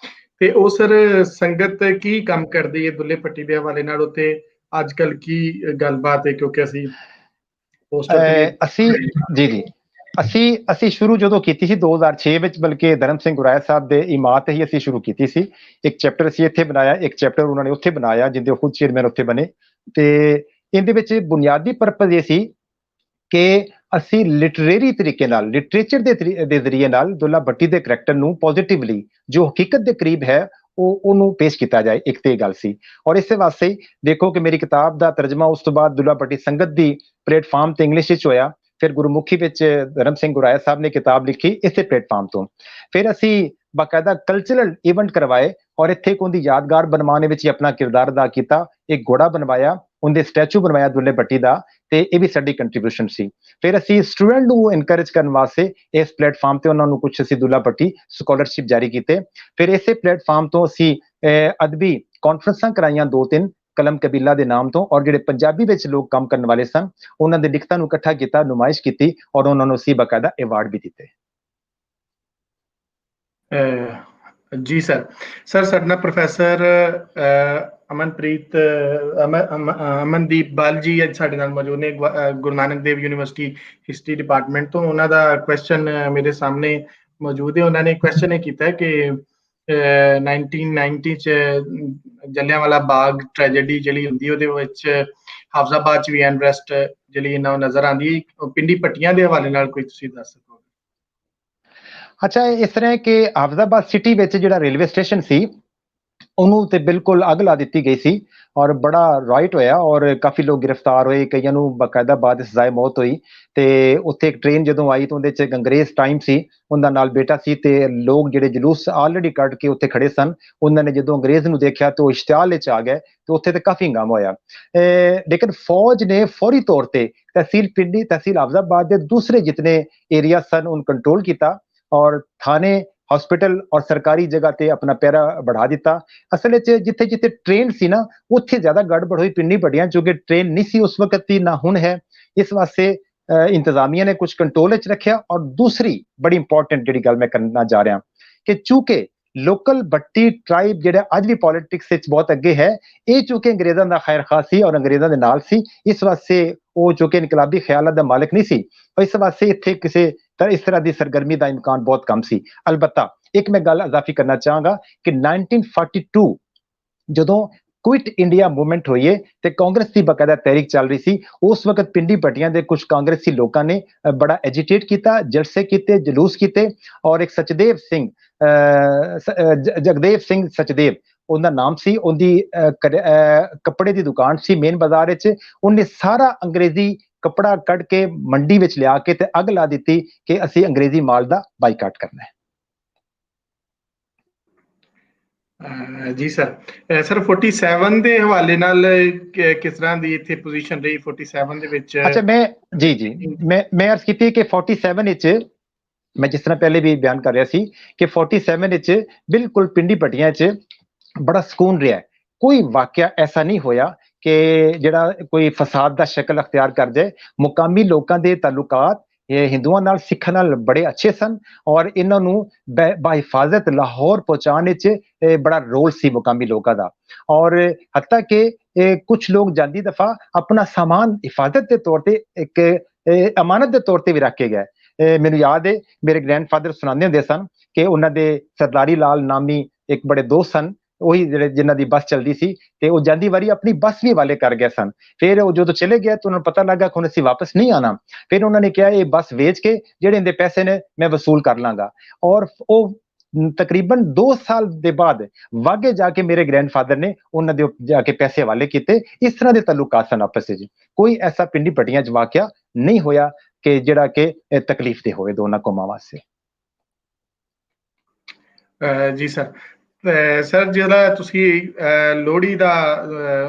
ਤੇ ਉਹ ਸਰ ਸੰਗਤ ਕੀ ਕੰਮ ਕਰਦੀ ਹੈ ਦੁੱਲੇ ਭੱਟੀ ਦੇ ਹਵਾਲੇ ਨਾਲ, ਉੱਤੇ ਅੱਜ ਕੱਲ ਕੀ ਗੱਲਬਾਤ ਹੈ? ਕਿਉਂਕਿ ਅਸੀਂ ਅਸੀਂ ਸ਼ੁਰੂ ਜਦੋਂ ਕੀਤੀ ਸੀ 2006 ਵਿੱਚ, ਬਲਕਿ ਧਰਮ ਸਿੰਘ ਗੁਰਾਇਆ ਸਾਹਿਬ ਦੇ ਇਮਾਰਤ ਹੀ ਅਸੀਂ ਸ਼ੁਰੂ ਕੀਤੀ ਸੀ। ਇੱਕ ਚੈਪਟਰ ਅਸੀਂ ਇੱਥੇ ਬਣਾਇਆ, ਇੱਕ ਚੈਪਟਰ ਉਹਨਾਂ ਨੇ ਉੱਥੇ ਬਣਾਇਆ, ਜਿਹਦੇ ਖੁਦ ਚੇਅਰਮੈਨ ਉੱਥੇ ਬਣੇ। ਤੇ ਇਹਦੇ ਵਿੱਚ ਬੁਨਿਆਦੀ ਪਰਪਸ ਇਹ ਸੀ ਕਿ ਅਸੀਂ ਲਿਟਰੇਰੀ ਤਰੀਕੇ ਨਾਲ, ਲਿਟਰੇਚਰ ਦੇ ਜ਼ਰੀਏ ਨਾਲ ਦੁੱਲਾ ਭੱਟੀ ਦੇ ਕਰੈਕਟਰ ਨੂੰ ਪੋਜ਼ਿਟਿਵਲੀ, ਜੋ ਹਕੀਕਤ ਦੇ ਕਰੀਬ ਹੈ, ਉਹਨੂੰ ਪੇਸ਼ ਕੀਤਾ ਜਾਏ। ਇੱਕ ਤੇ ਇਹ ਗੱਲ ਸੀ। ਔਰ ਇਸੇ ਵਾਸਤੇ ਦੇਖੋ ਕਿ ਮੇਰੀ ਕਿਤਾਬ ਦਾ ਤਰਜਮਾ ਉਸ ਤੋਂ ਬਾਅਦ ਦੁੱਲਾ ਭੱਟੀ ਸੰਗਤ ਦੀ ਪਲੇਟਫਾਰਮ ਤੇ ਇੰਗਲਿਸ਼ ਵਿੱਚ ਹੋਇਆ, ਫਿਰ ਗੁਰਮੁਖੀ ਵਿੱਚ ਧਰਮ ਸਿੰਘ ਗੁਰਾਇਆ ਸਾਹਿਬ ਨੇ ਕਿਤਾਬ ਲਿਖੀ ਇਸੇ ਪਲੇਟਫਾਰਮ ਤੋਂ। ਫਿਰ ਅਸੀਂ ਬਾਕਾਇਦਾ ਕਲਚਰਲ ਇਵੈਂਟ ਕਰਵਾਏ ਔਰ ਇੱਥੇ ਇੱਕ ਉਹਦੀ ਯਾਦਗਾਰ ਬਣਵਾਉਣ ਵਿੱਚ ਹੀ ਆਪਣਾ ਕਿਰਦਾਰ ਅਦਾ ਕੀਤਾ। ਇੱਕ ਘੋੜਾ ਬਣਵਾਇਆ, ਉਹਦੇ ਸਟੈਚੂ ਬਣਵਾਇਆ ਦੁੱਲੇ ਭੱਟੀ ਦਾ, ਤੇ ਇਹ ਵੀ ਸਾਡੀ ਕੰਟਰੀਬਿਊਸ਼ਨ ਸੀ। ਫਿਰ ਅਸੀਂ ਸਟੂਡੈਂਟ ਨੂੰ ਇਨਕਰੇਜ ਕਰਨ ਵਾਸਤੇ ਇਸ ਪਲੇਟਫਾਰਮ ਤੇ ਉਹਨਾਂ ਨੂੰ ਕੁਝ ਅਸੀਂ ਦੁੱਲਾ ਭੱਟੀ ਸਕਾਲਰਸ਼ਿਪ ਜਾਰੀ ਕੀਤੇ। ਫਿਰ ਇਸੇ ਪਲੇਟਫਾਰਮ ਤੋਂ ਅਸੀਂ ਅਦਬੀ ਕਾਨਫਰੰਸਾਂ ਕਰਾਈਆਂ 2-3 ਕਲਮ ਕਬੀਲਾ ਦੇ ਨਾਮ ਤੋਂ, ਔਰ ਜਿਹੜੇ ਪੰਜਾਬੀ ਵਿੱਚ ਲੋਕ ਕੰਮ ਕਰਨ ਵਾਲੇ ਸਨ ਉਹਨਾਂ ਦੇ ਲਿਖਤਾਂ ਨੂੰ ਇਕੱਠਾ ਕੀਤਾ, ਨੁਮਾਇਸ਼ ਕੀਤੀ, ਔਰ ਉਹਨਾਂ ਨੂੰ ਅਸੀਂ ਬਾਕਾਇਦਾ ਅਵਾਰਡ ਵੀ ਦਿੱਤੇ। ਜੀ ਸਰ। ਸਾਡੇ ਨਾਲ ਪ੍ਰੋਫੈਸਰ ਅਮਨਦੀਪ ਬਾਲ ਜੀ ਅੱਜ ਸਾਡੇ ਨਾਲ ਮੌਜੂਦ ਨੇ, Guru Nanak Dev university history department ਤੋਂ। ਉਹਨਾਂ ਦਾ ਕੁਐਸਚਨ ਮੇਰੇ ਸਾਹਮਣੇ ਮੌਜੂਦ ਹੈ। ਉਹਨਾਂ ਨੇ ਕੁਐਸਚਨ ਇਹ ਕੀਤਾ ਕਿ 1990 ਚ ਜਲਿਆਂਵਾਲਾ ਬਾਗ ਟ੍ਰੈਜੇਡੀ ਜਿਹੜੀ ਹੁੰਦੀ, ਉਹਦੇ ਵਿੱਚ ਹਾਫਜ਼ਾਬਾਦ ਚ ਵੀ ਅਨਰੈਸਟ ਜਿਹੜੀ ਇਹਨਾਂ ਨਜ਼ਰ ਆਉਂਦੀ, ਪਿੰਡੀ ਭੱਟੀਆਂ ਦੇ ਹਵਾਲੇ ਨਾਲ ਕੋਈ ਤੁਸੀਂ ਦੱਸ ਸਕੋ? ਅੱਛਾ, ਇਸ ਤਰ੍ਹਾਂ ਕਿ ਹਾਫਜ਼ਾਬਾਦ ਸਿਟੀ ਵਿੱਚ ਜਿਹੜਾ ਰੇਲਵੇ ਸਟੇਸ਼ਨ ਸੀ ਉਹਨੂੰ ਤੇ ਬਿਲਕੁਲ ਅੱਗ ਲਾ ਦਿੱਤੀ ਗਈ ਸੀ, ਔਰ ਬੜਾ ਰਾਈਟ ਹੋਇਆ, ਔਰ ਕਾਫੀ ਲੋਕ ਗ੍ਰਿਫਤਾਰ ਹੋਏ, ਕਈਆਂ ਨੂੰ ਬਾਕਾਇਦਾ ਬਾਅਦ ਸਜ਼ਾਏ ਮੌਤ ਹੋਈ। ਤੇ ਉੱਥੇ ਇੱਕ ਟ੍ਰੇਨ ਜਦੋਂ ਆਈ ਤਾਂ ਉਹਦੇ ਚ ਅੰਗਰੇਜ਼ ਟਾਈਮ ਸੀ, ਉਹਦਾ ਨਾਲ ਬੇਟਾ ਸੀ, ਤੇ ਲੋਕ ਜਿਹੜੇ ਜਲੂਸ ਆਲਰੇਡੀ ਕੱਢ ਕੇ ਉੱਥੇ ਖੜੇ ਸਨ, ਉਹਨਾਂ ਨੇ ਜਦੋਂ ਅੰਗਰੇਜ਼ ਨੂੰ ਦੇਖਿਆ ਤੇ ਉਹ ਇਸ਼ਤਿਆਲ ਵਿੱਚ ਆ ਗਏ, ਤੇ ਉੱਥੇ ਤੇ ਕਾਫੀ ਹੰਗਾਮਾ ਹੋਇਆ। ਲੇਕਿਨ ਫੌਜ ਨੇ ਫੌਰੀ ਤੌਰ ਤੇ ਤਹਿਸੀਲ ਪਿੰਡੀ, ਤਹਿਸੀਲ ਹਾਫਜ਼ਾਬਾਦ ਦੇ ਦੂਸਰੇ ਜਿਤਨੇ ਏਰੀਆ ਸਨ ਉਹਨੂੰ ਕੰਟਰੋਲ ਕੀਤਾ, ਔਰ ਥਾਣੇ, ਹਸਪੀਟਲ ਔਰ ਸਰਕਾਰੀ ਜਗ੍ਹਾ ਤੇ ਆਪਣਾ ਪਹਿਰਾ बढ़ा ਦਿੱਤਾ। ਅਸਲ ਵਿੱਚ ਜਿੱਥੇ ਜਿੱਥੇ ਟ੍ਰੇਨ ਸੀ ਨਾ ਉੱਥੇ ਜ਼ਿਆਦਾ ਗੜਬੜ ਹੋਈ ਪਿੰਡੀ ਭੱਟੀਆਂ, ਜੋ ਕਿ ਟ੍ਰੇਨ ਨਹੀਂ ਸੀ ਉਸ ਵਕਤ ਦੀ, ਨਾ ਹੁਣ ਹੈ। ਇਸ ਵਾਸਤੇ ਇੰਤਜ਼ਾਮੀਆ ਨੇ ਕੁਝ ਕੰਟਰੋਲ ਵਿੱਚ ਰੱਖਿਆ। ਔਰ ਦੂਸਰੀ ਬੜੀ ਇੰਪੋਰਟੈਂਟ ਜਿਹੜੀ ਗੱਲ ਮੈਂ ਕਰਨਾ ਜਾ ਰਿਹਾ ਕਿ ਚੂੰਕਿ ਲੋਕਲ ਭੱਟੀ ਟ੍ਰਾਈਬ ਜਿਹੜਾ ਅੱਜ ਵੀ ਪੋਲਿਟਿਕਸ ਵਿੱਚ ਬਹੁਤ ਅੱਗੇ ਹੈ, ਇਹ ਚੂੰਕਿ ਅੰਗਰੇਜ਼ਾਂ ਦਾ ਖੈਰ ਖਾਸ ਸੀ ਔਰ ਅੰਗਰੇਜ਼ਾਂ ਦੇ ਨਾਲ ਸੀ, ਇਸ ਵਾਸਤੇ ਉਹ ਜੋ ਕਿ ਇਨਕਲਾਬੀ ਖਿਆਲਾਂ ਦਾ ਮਾਲਕ ਨਹੀਂ ਸੀ, ਇਸ ਵਾਸਤੇ ਇੱਥੇ ਕਿਸੇ ਇਸ ਤਰ੍ਹਾਂ ਦੀ ਸਰਗਰਮੀ ਦਾ ਇਮਕਾਨ ਬਹੁਤ ਕਮ ਸੀ। ਅਲਬੱਤਾ ਇੱਕ ਮੈਂ ਗੱਲ ਇਜ਼ਾਫੀ ਕਰਨਾ ਚਾਹਾਂਗਾ ਕਿ 1942 ਜਦੋਂ ਕੁਇਟ ਇੰਡੀਆ ਮੂਵਮੈਂਟ ਹੋਈ ਹੈ ਤੇ ਕਾਂਗਰਸ ਦੀ ਬਕਾਇਦਾ ਤਹਿਰੀਕ ਚੱਲ ਰਹੀ ਸੀ, ਉਸ ਵਕਤ ਪਿੰਡੀ ਭੱਟੀਆਂ ਦੇ ਕੁਝ ਕਾਂਗਰਸੀ ਲੋਕਾਂ ਨੇ ਬੜਾ ਐਜੀਟੇਟ ਕੀਤਾ, ਜਲਸੇ ਕੀਤੇ, ਜਲੂਸ ਕੀਤੇ, ਔਰ ਇੱਕ ਸਚਦੇਵ ਸਿੰਘ, ਜਗਦੇਵ ਸਿੰਘ ਸਚਦੇਵ ਉਹਦਾ ਨਾਮ ਸੀ, ਉਹਦੀ ਕੱਪੜੇ ਦੀ ਦੁਕਾਨ ਸੀ ਮੇਨ ਬਾਜ਼ਾਰ ਵਿੱਚ, ਉਹਨੇ ਸਾਰਾ ਅੰਗਰੇਜ਼ੀ ਕੱਪੜਾ ਕੱਢ ਕੇ ਮੰਡੀ ਵਿੱਚ ਲਿਆ ਕੇ ਤੇ ਅੱਗ ਲਾ ਦਿੱਤੀ ਕਿ ਅਸੀਂ ਅੰਗਰੇਜ਼ੀ ਮਾਲ ਦਾ ਬਾਈਕਾਟ ਕਰਨਾ ਹੈ। ਜੀ ਸਰ। 47 ਦੇ ਹਵਾਲੇ ਨਾਲ ਕਿਸ ਤਰ੍ਹਾਂ ਦੀ ਇੱਥੇ ਪੋਜੀਸ਼ਨ ਰਹੀ 47 ਦੇ ਵਿੱਚ? ਅੱਛਾ, ਮੈਂ ਅਰਜ਼ ਕੀਤੀ ਕਿ 47 ਵਿੱਚ मैं जिस तरह पहले भी बयान कर रहा सी कि 47 विच बिल्कुल पिंडी पट्टियां च बड़ा सकून रहा है। कोई वाकया ऐसा नहीं होया कि जिहड़ा कोई फसाद दा शक्ल अख्तियार कर जाए। मुकामी लोकां दे ताल्लुकात हिंदुआं नाल सिखां नाल बड़े अच्छे सन और इन्हां नूं बाहिफाजत लाहौर पहुंचाने च बड़ा रोल सी मुकामी लोकां दा। और हत्ता कि कुछ लोग जांदी दफा अपना सामान हिफाजत के तौर पर एक अमानत के तौर पर भी रख के गए। मैनूं याद है मेरे ग्रैंडफादर सुनाते होंदे सन कि उन्होंने सरदारी लाल नामी एक बड़े दोस्त सन, ਉਹੀ ਜਿਹੜੇ ਜਿਨ੍ਹਾਂ ਦੀ ਬੱਸ ਚੱਲਦੀ ਸੀ ਤੇ ਉਹ ਜਾਂਦੀ ਵਾਰੀ ਆਪਣੀ ਬੱਸ ਵੀ ਵਾਲੇ ਕਰ ਗਏ ਸਨ। ਫਿਰ ਉਹ ਜਦੋਂ ਚਲੇ ਗਏ ਤਾਂ ਉਹਨਾਂ ਨੂੰ ਪਤਾ ਲੱਗਾ ਕਿ ਹੁਣ ਅਸੀਂ ਵਾਪਸ ਨਹੀਂ ਆਣਾ। ਫਿਰ ਉਹਨਾਂ ਨੇ ਕਿਹਾ ਇਹ ਬੱਸ ਵੇਚ ਕੇ ਜਿਹੜੇ ਇਹਦੇ ਪੈਸੇ ਨੇ ਮੈਂ ਵਸੂਲ ਕਰ ਲਾਂਗਾ। ਔਰ ਉਹ ਤਕਰੀਬਨ 2 ਸਾਲ ਦੇ ਬਾਅਦ ਵਾਗੇ ਜਾ ਕੇ ਮੇਰੇ ਗ੍ਰੈਂਡਫਾਦਰ ਨੇ ਉਹਨਾਂ ਦੇ ਜਾ ਕੇ ਪੈਸੇ ਹਵਾਲੇ ਕੀਤੇ। ਇਸ ਤਰ੍ਹਾਂ ਦੇ ਤਾਲੁਕਾਤ ਸਨ ਆਪਸ ਵਿੱਚ। ਕੋਈ ਐਸਾ ਪਿੰਡੀ ਪੱਟੀਆਂ 'ਚ ਵਾਕਿਆ ਨਹੀਂ ਹੋਇਆ ਕਿ ਜਿਹੜਾ ਕਿ ਤਕਲੀਫ ਦੇ ਹੋਵੇ ਦੋਨਾਂ ਕੌਮਾਂ ਵਾਸਤੇ। ਜੀ ਸਰ, ਸਰ ਜਿਹੜਾ ਤੁਸੀਂ ਲੋਹੜੀ ਦਾ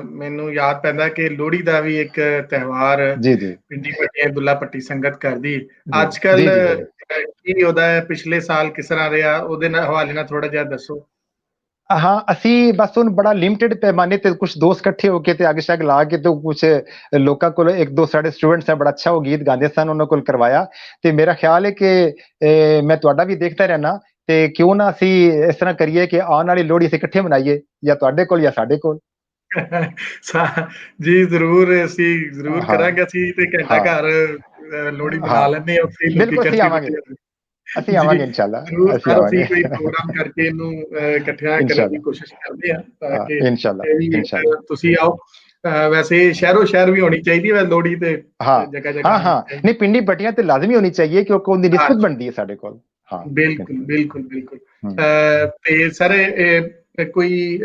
ਮੈਨੂੰ ਯਾਦ ਪੈਂਦਾ ਕਿ ਲੋਹੜੀ ਦਾ ਵੀ ਇੱਕ ਤਿਉਹਾਰ ਜੀ ਜੀ ਪਿੰਡੀ ਪੱਟੀਆਂ ਦੁੱਲਾ ਪੱਟੀ ਸੰਗਤ ਕਰਦੀ। ਅੱਜ ਕੱਲ ਕੀ ਉਹਦਾ ਪਿਛਲੇ ਸਾਲ ਕਿਸ ਤਰ੍ਹਾਂ ਰਿਹਾ ਉਹਦੇ ਨਾਲ ਹਵਾਲੇ ਨਾਲ ਥੋੜਾ ਜਿਹਾ ਦੱਸੋ। हाँ ਅਸੀਂ ਬਸ ਹੁਣ ਬੜਾ ਲਿਮਟਿਡ ਪੈਮਾਨੇ ਤੇ ਕੁਝ ਦੋਸਤ ਇਕੱਠੇ ਹੋ ਕੇ ਤੇ ਅੱਗ ਸ਼ੱਗ ਲਾ ਕੇ ਤੇ ਕੁਝ ਲੋਕਾਂ ਕੋਲ ਇੱਕ ਦੋ ਸਾਡੇ ਸਟੂਡੈਂਟਸ ਹੈ ਬੜਾ ਅੱਛਾ ਉਹ ਗੀਤ ਗਾਉਂਦੇ ਸਨ ਉਹਨਾਂ ਕੋਲ ਕਰਵਾਇਆ। ਤੇ ਮੇਰਾ ਖਿਆਲ ਹੈ ਕਿ ਮੈਂ ਤੁਹਾਡਾ ਵੀ ਦੇਖਦਾ ਰਹਿਣਾ ਤੇ ਕਿਉਂ ਨਾ ਅਸੀਂ ਇਸ ਤਰ੍ਹਾਂ ਕਰੀਏ ਕਿ ਆਉਣ ਵਾਲੀ ਲੋਹੜੀ ਅਸੀਂ ਇਕੱਠੇ ਮਨਾਈਏ ਜਾਂ ਤੁਹਾਡੇ ਕੋਲ ਜਾਂ ਸਾਡੇ ਕੋਲ। ਜੀ ਜ਼ਰੂਰ, ਅਸੀਂ ਜ਼ਰੂਰ ਕਰਾਂਗੇ। ਅਸੀਂ ਤੇ ਘੰਟਾ ਘਰ ਲੋਹੜੀ ਮਨਾ ਲੈਂਦੇ ਹਾਂ ਉੱਥੇ ਬਿਲਕੁਲ ਅਸੀਂ ਆਵਾਂਗੇ ਇਨਸ਼ਾਅੱਲਾ ਅਸੀਂ ਆਵਾਂਗੇ ਕੋਈ ਪ੍ਰੋਗਰਾਮ ਕਰਕੇ ਇਹਨੂੰ ਇਕੱਠਿਆਂ ਕਰਨ ਦੀ ਕੋਸ਼ਿਸ਼ ਕਰਦੇ ਆ ਤਾਂ ਕਿ ਇਨਸ਼ਾਅੱਲਾ ਤੁਸੀਂ ਆਓ। वैसे शहरों शहर भी होनी चाहिए वह लोहड़ी ते जगह जगह। हाँ नहीं पिंडी पट्टियां तो लाजमी होनी चाहिए क्योंकि उनकी निस्बत बनती है साडे कोल। हाँ बिल्कुल बिल्कुल बिल्कुल। ਤੇ ਸਰ ਕੋਈ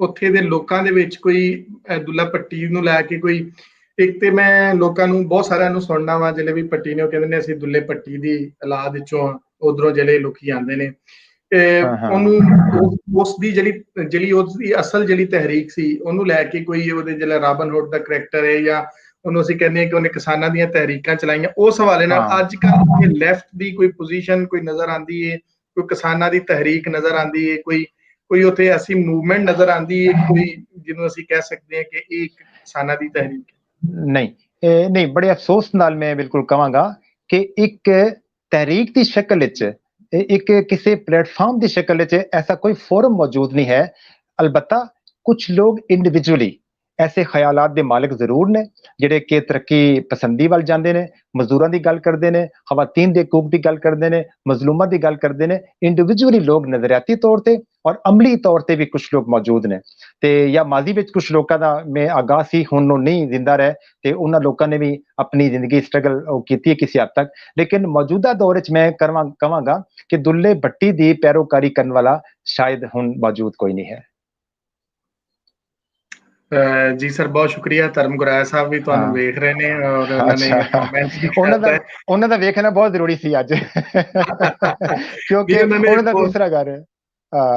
ਉੱਥੇ ਦੇ ਲੋਕਾਂ ਦੇ ਵਿੱਚ ਕੋਈ ਦੁੱਲਾ ਪੱਟੀ ਨੂੰ ਲੈ ਕੇ ਕੋਈ ਇੱਕ ਤੇ ਮੈਂ ਲੋਕਾਂ ਨੂੰ ਬਹੁਤ ਸਾਰਿਆਂ ਨੂੰ ਸੁਣਨਾ ਵਾ ਜਿਹੜੇ ਵੀ ਪੱਟੀ ਨੇ ਉਹ ਕਹਿੰਦੇ ਨੇ ਅਸੀਂ ਦੁੱਲੇ ਪੱਟੀ ਦੀ ਔਲਾਦ ਵਿੱਚੋਂ ਉਧਰੋਂ ਜਿਹੜੇ ਲੋਕੀ ਆਉਂਦੇ ਨੇ ਉਹਨੂੰ ਉਸ ਦੀ ਜਿਹੜੀ ਉਹਦੀ ਅਸਲ ਜਿਹੜੀ ਤਹਿਰੀਕ ਸੀ ਉਹਨੂੰ ਲੈ ਕੇ ਕੋਈ ਉਹਦੇ ਜਿਹੜਾ ਰਾਬਨ ਹੁੱਡ ਦਾ ਕਰੈਕਟਰ ਹੈ ਜਾਂ ਉਹਨੂੰ ਅਸੀਂ ਕਹਿੰਦੇ ਹਾਂ ਕਿ ਉਹਨੇ ਕਿਸਾਨਾਂ ਦੀਆਂ ਤਹਿਰੀਕਾਂ ਚਲਾਈਆਂ ਉਸ ਹਵਾਲੇ ਨਾਲ ਅੱਜ ਕੱਲ੍ਹ ਲੈਫਟ ਦੀ ਕੋਈ ਪੋਜੀਸ਼ਨ ਕੋਈ ਨਜ਼ਰ ਆਉਂਦੀ ਹੈ, ਕੋਈ ਕਿਸਾਨਾਂ ਦੀ ਤਹਿਰੀਕ ਨਜ਼ਰ ਆਉਂਦੀ ਹੈ, ਕੋਈ ਉੱਥੇ ਐਸੀ ਮੂਵਮੈਂਟ ਨਜ਼ਰ ਆਉਂਦੀ ਹੈ ਕੋਈ ਜਿਹਨੂੰ ਅਸੀਂ ਕਹਿ ਸਕਦੇ ਹਾਂ ਕਿ ਇਹ ਕਿਸਾਨਾਂ ਦੀ ਤਹਿਰੀਕ ਹੈ। ਨਹੀਂ ਬੜੇ ਅਫਸੋਸ ਨਾਲ ਮੈਂ ਬਿਲਕੁਲ ਕਹਾਂਗਾ ਕਿ ਇੱਕ ਤਹਿਰੀਕ ਦੀ ਸ਼ਕਲ ਵਿੱਚ ਇੱਕ ਕਿਸੇ ਪਲੇਟਫਾਰਮ ਦੀ ਸ਼ਕਲ ਵਿੱਚ ਐਸਾ ਕੋਈ ਫੋਰਮ ਮੌਜੂਦ ਨਹੀਂ ਹੈ। ਅਲਬੱਤਾ ਕੁਝ ਲੋਕ ਇੰਡੀਵਿਜੂਅਲੀ ऐसे ख्यालात दे मालिक जरूर ने जिहड़े कि तरक्की पसंदी वाल जांदे ने, मजदूरां दी गल करदे ने, खवातीन दे हकूक दी गल करदे ने, मजलूमां दी गल करदे ने। इंडिविजुअली लोग नजरियाती तौर ते और अमली तौर ते भी कुछ लोग मौजूद ने ते या माजी विच कुछ लोकां दा मैं आगाह सी हुण नहीं जिंदा रहे ते उन्हां लोकां ने भी अपनी जिंदगी स्ट्रगल कीती है किसी हद तक। लेकिन मौजूदा दौर च मैं कहांगा कि दुल्ले भट्टी दी पैरोकारी करने वाला शायद हुण मौजूद कोई नहीं है। जी सर बहुत शुक्रिया। धर्म गुराया साहब भी ਤੁਹਾਨੂੰ ਵੇਖ ਰਹੇ ਨੇ ਔਰ ਉਹਨਾਂ ਨੇ ਕਮੈਂਟ ਵੀ ਕੀਤਾ ਹੈ। ਉਹਨਾਂ ਦਾ ਵੇਖਣਾ ਬਹੁਤ ਜ਼ਰੂਰੀ ਸੀ ਅੱਜ ਕਿਉਂਕਿ ਉਹਨਾਂ ਦਾ ਦੂਸਰਾ ਘਰ ਹੈ।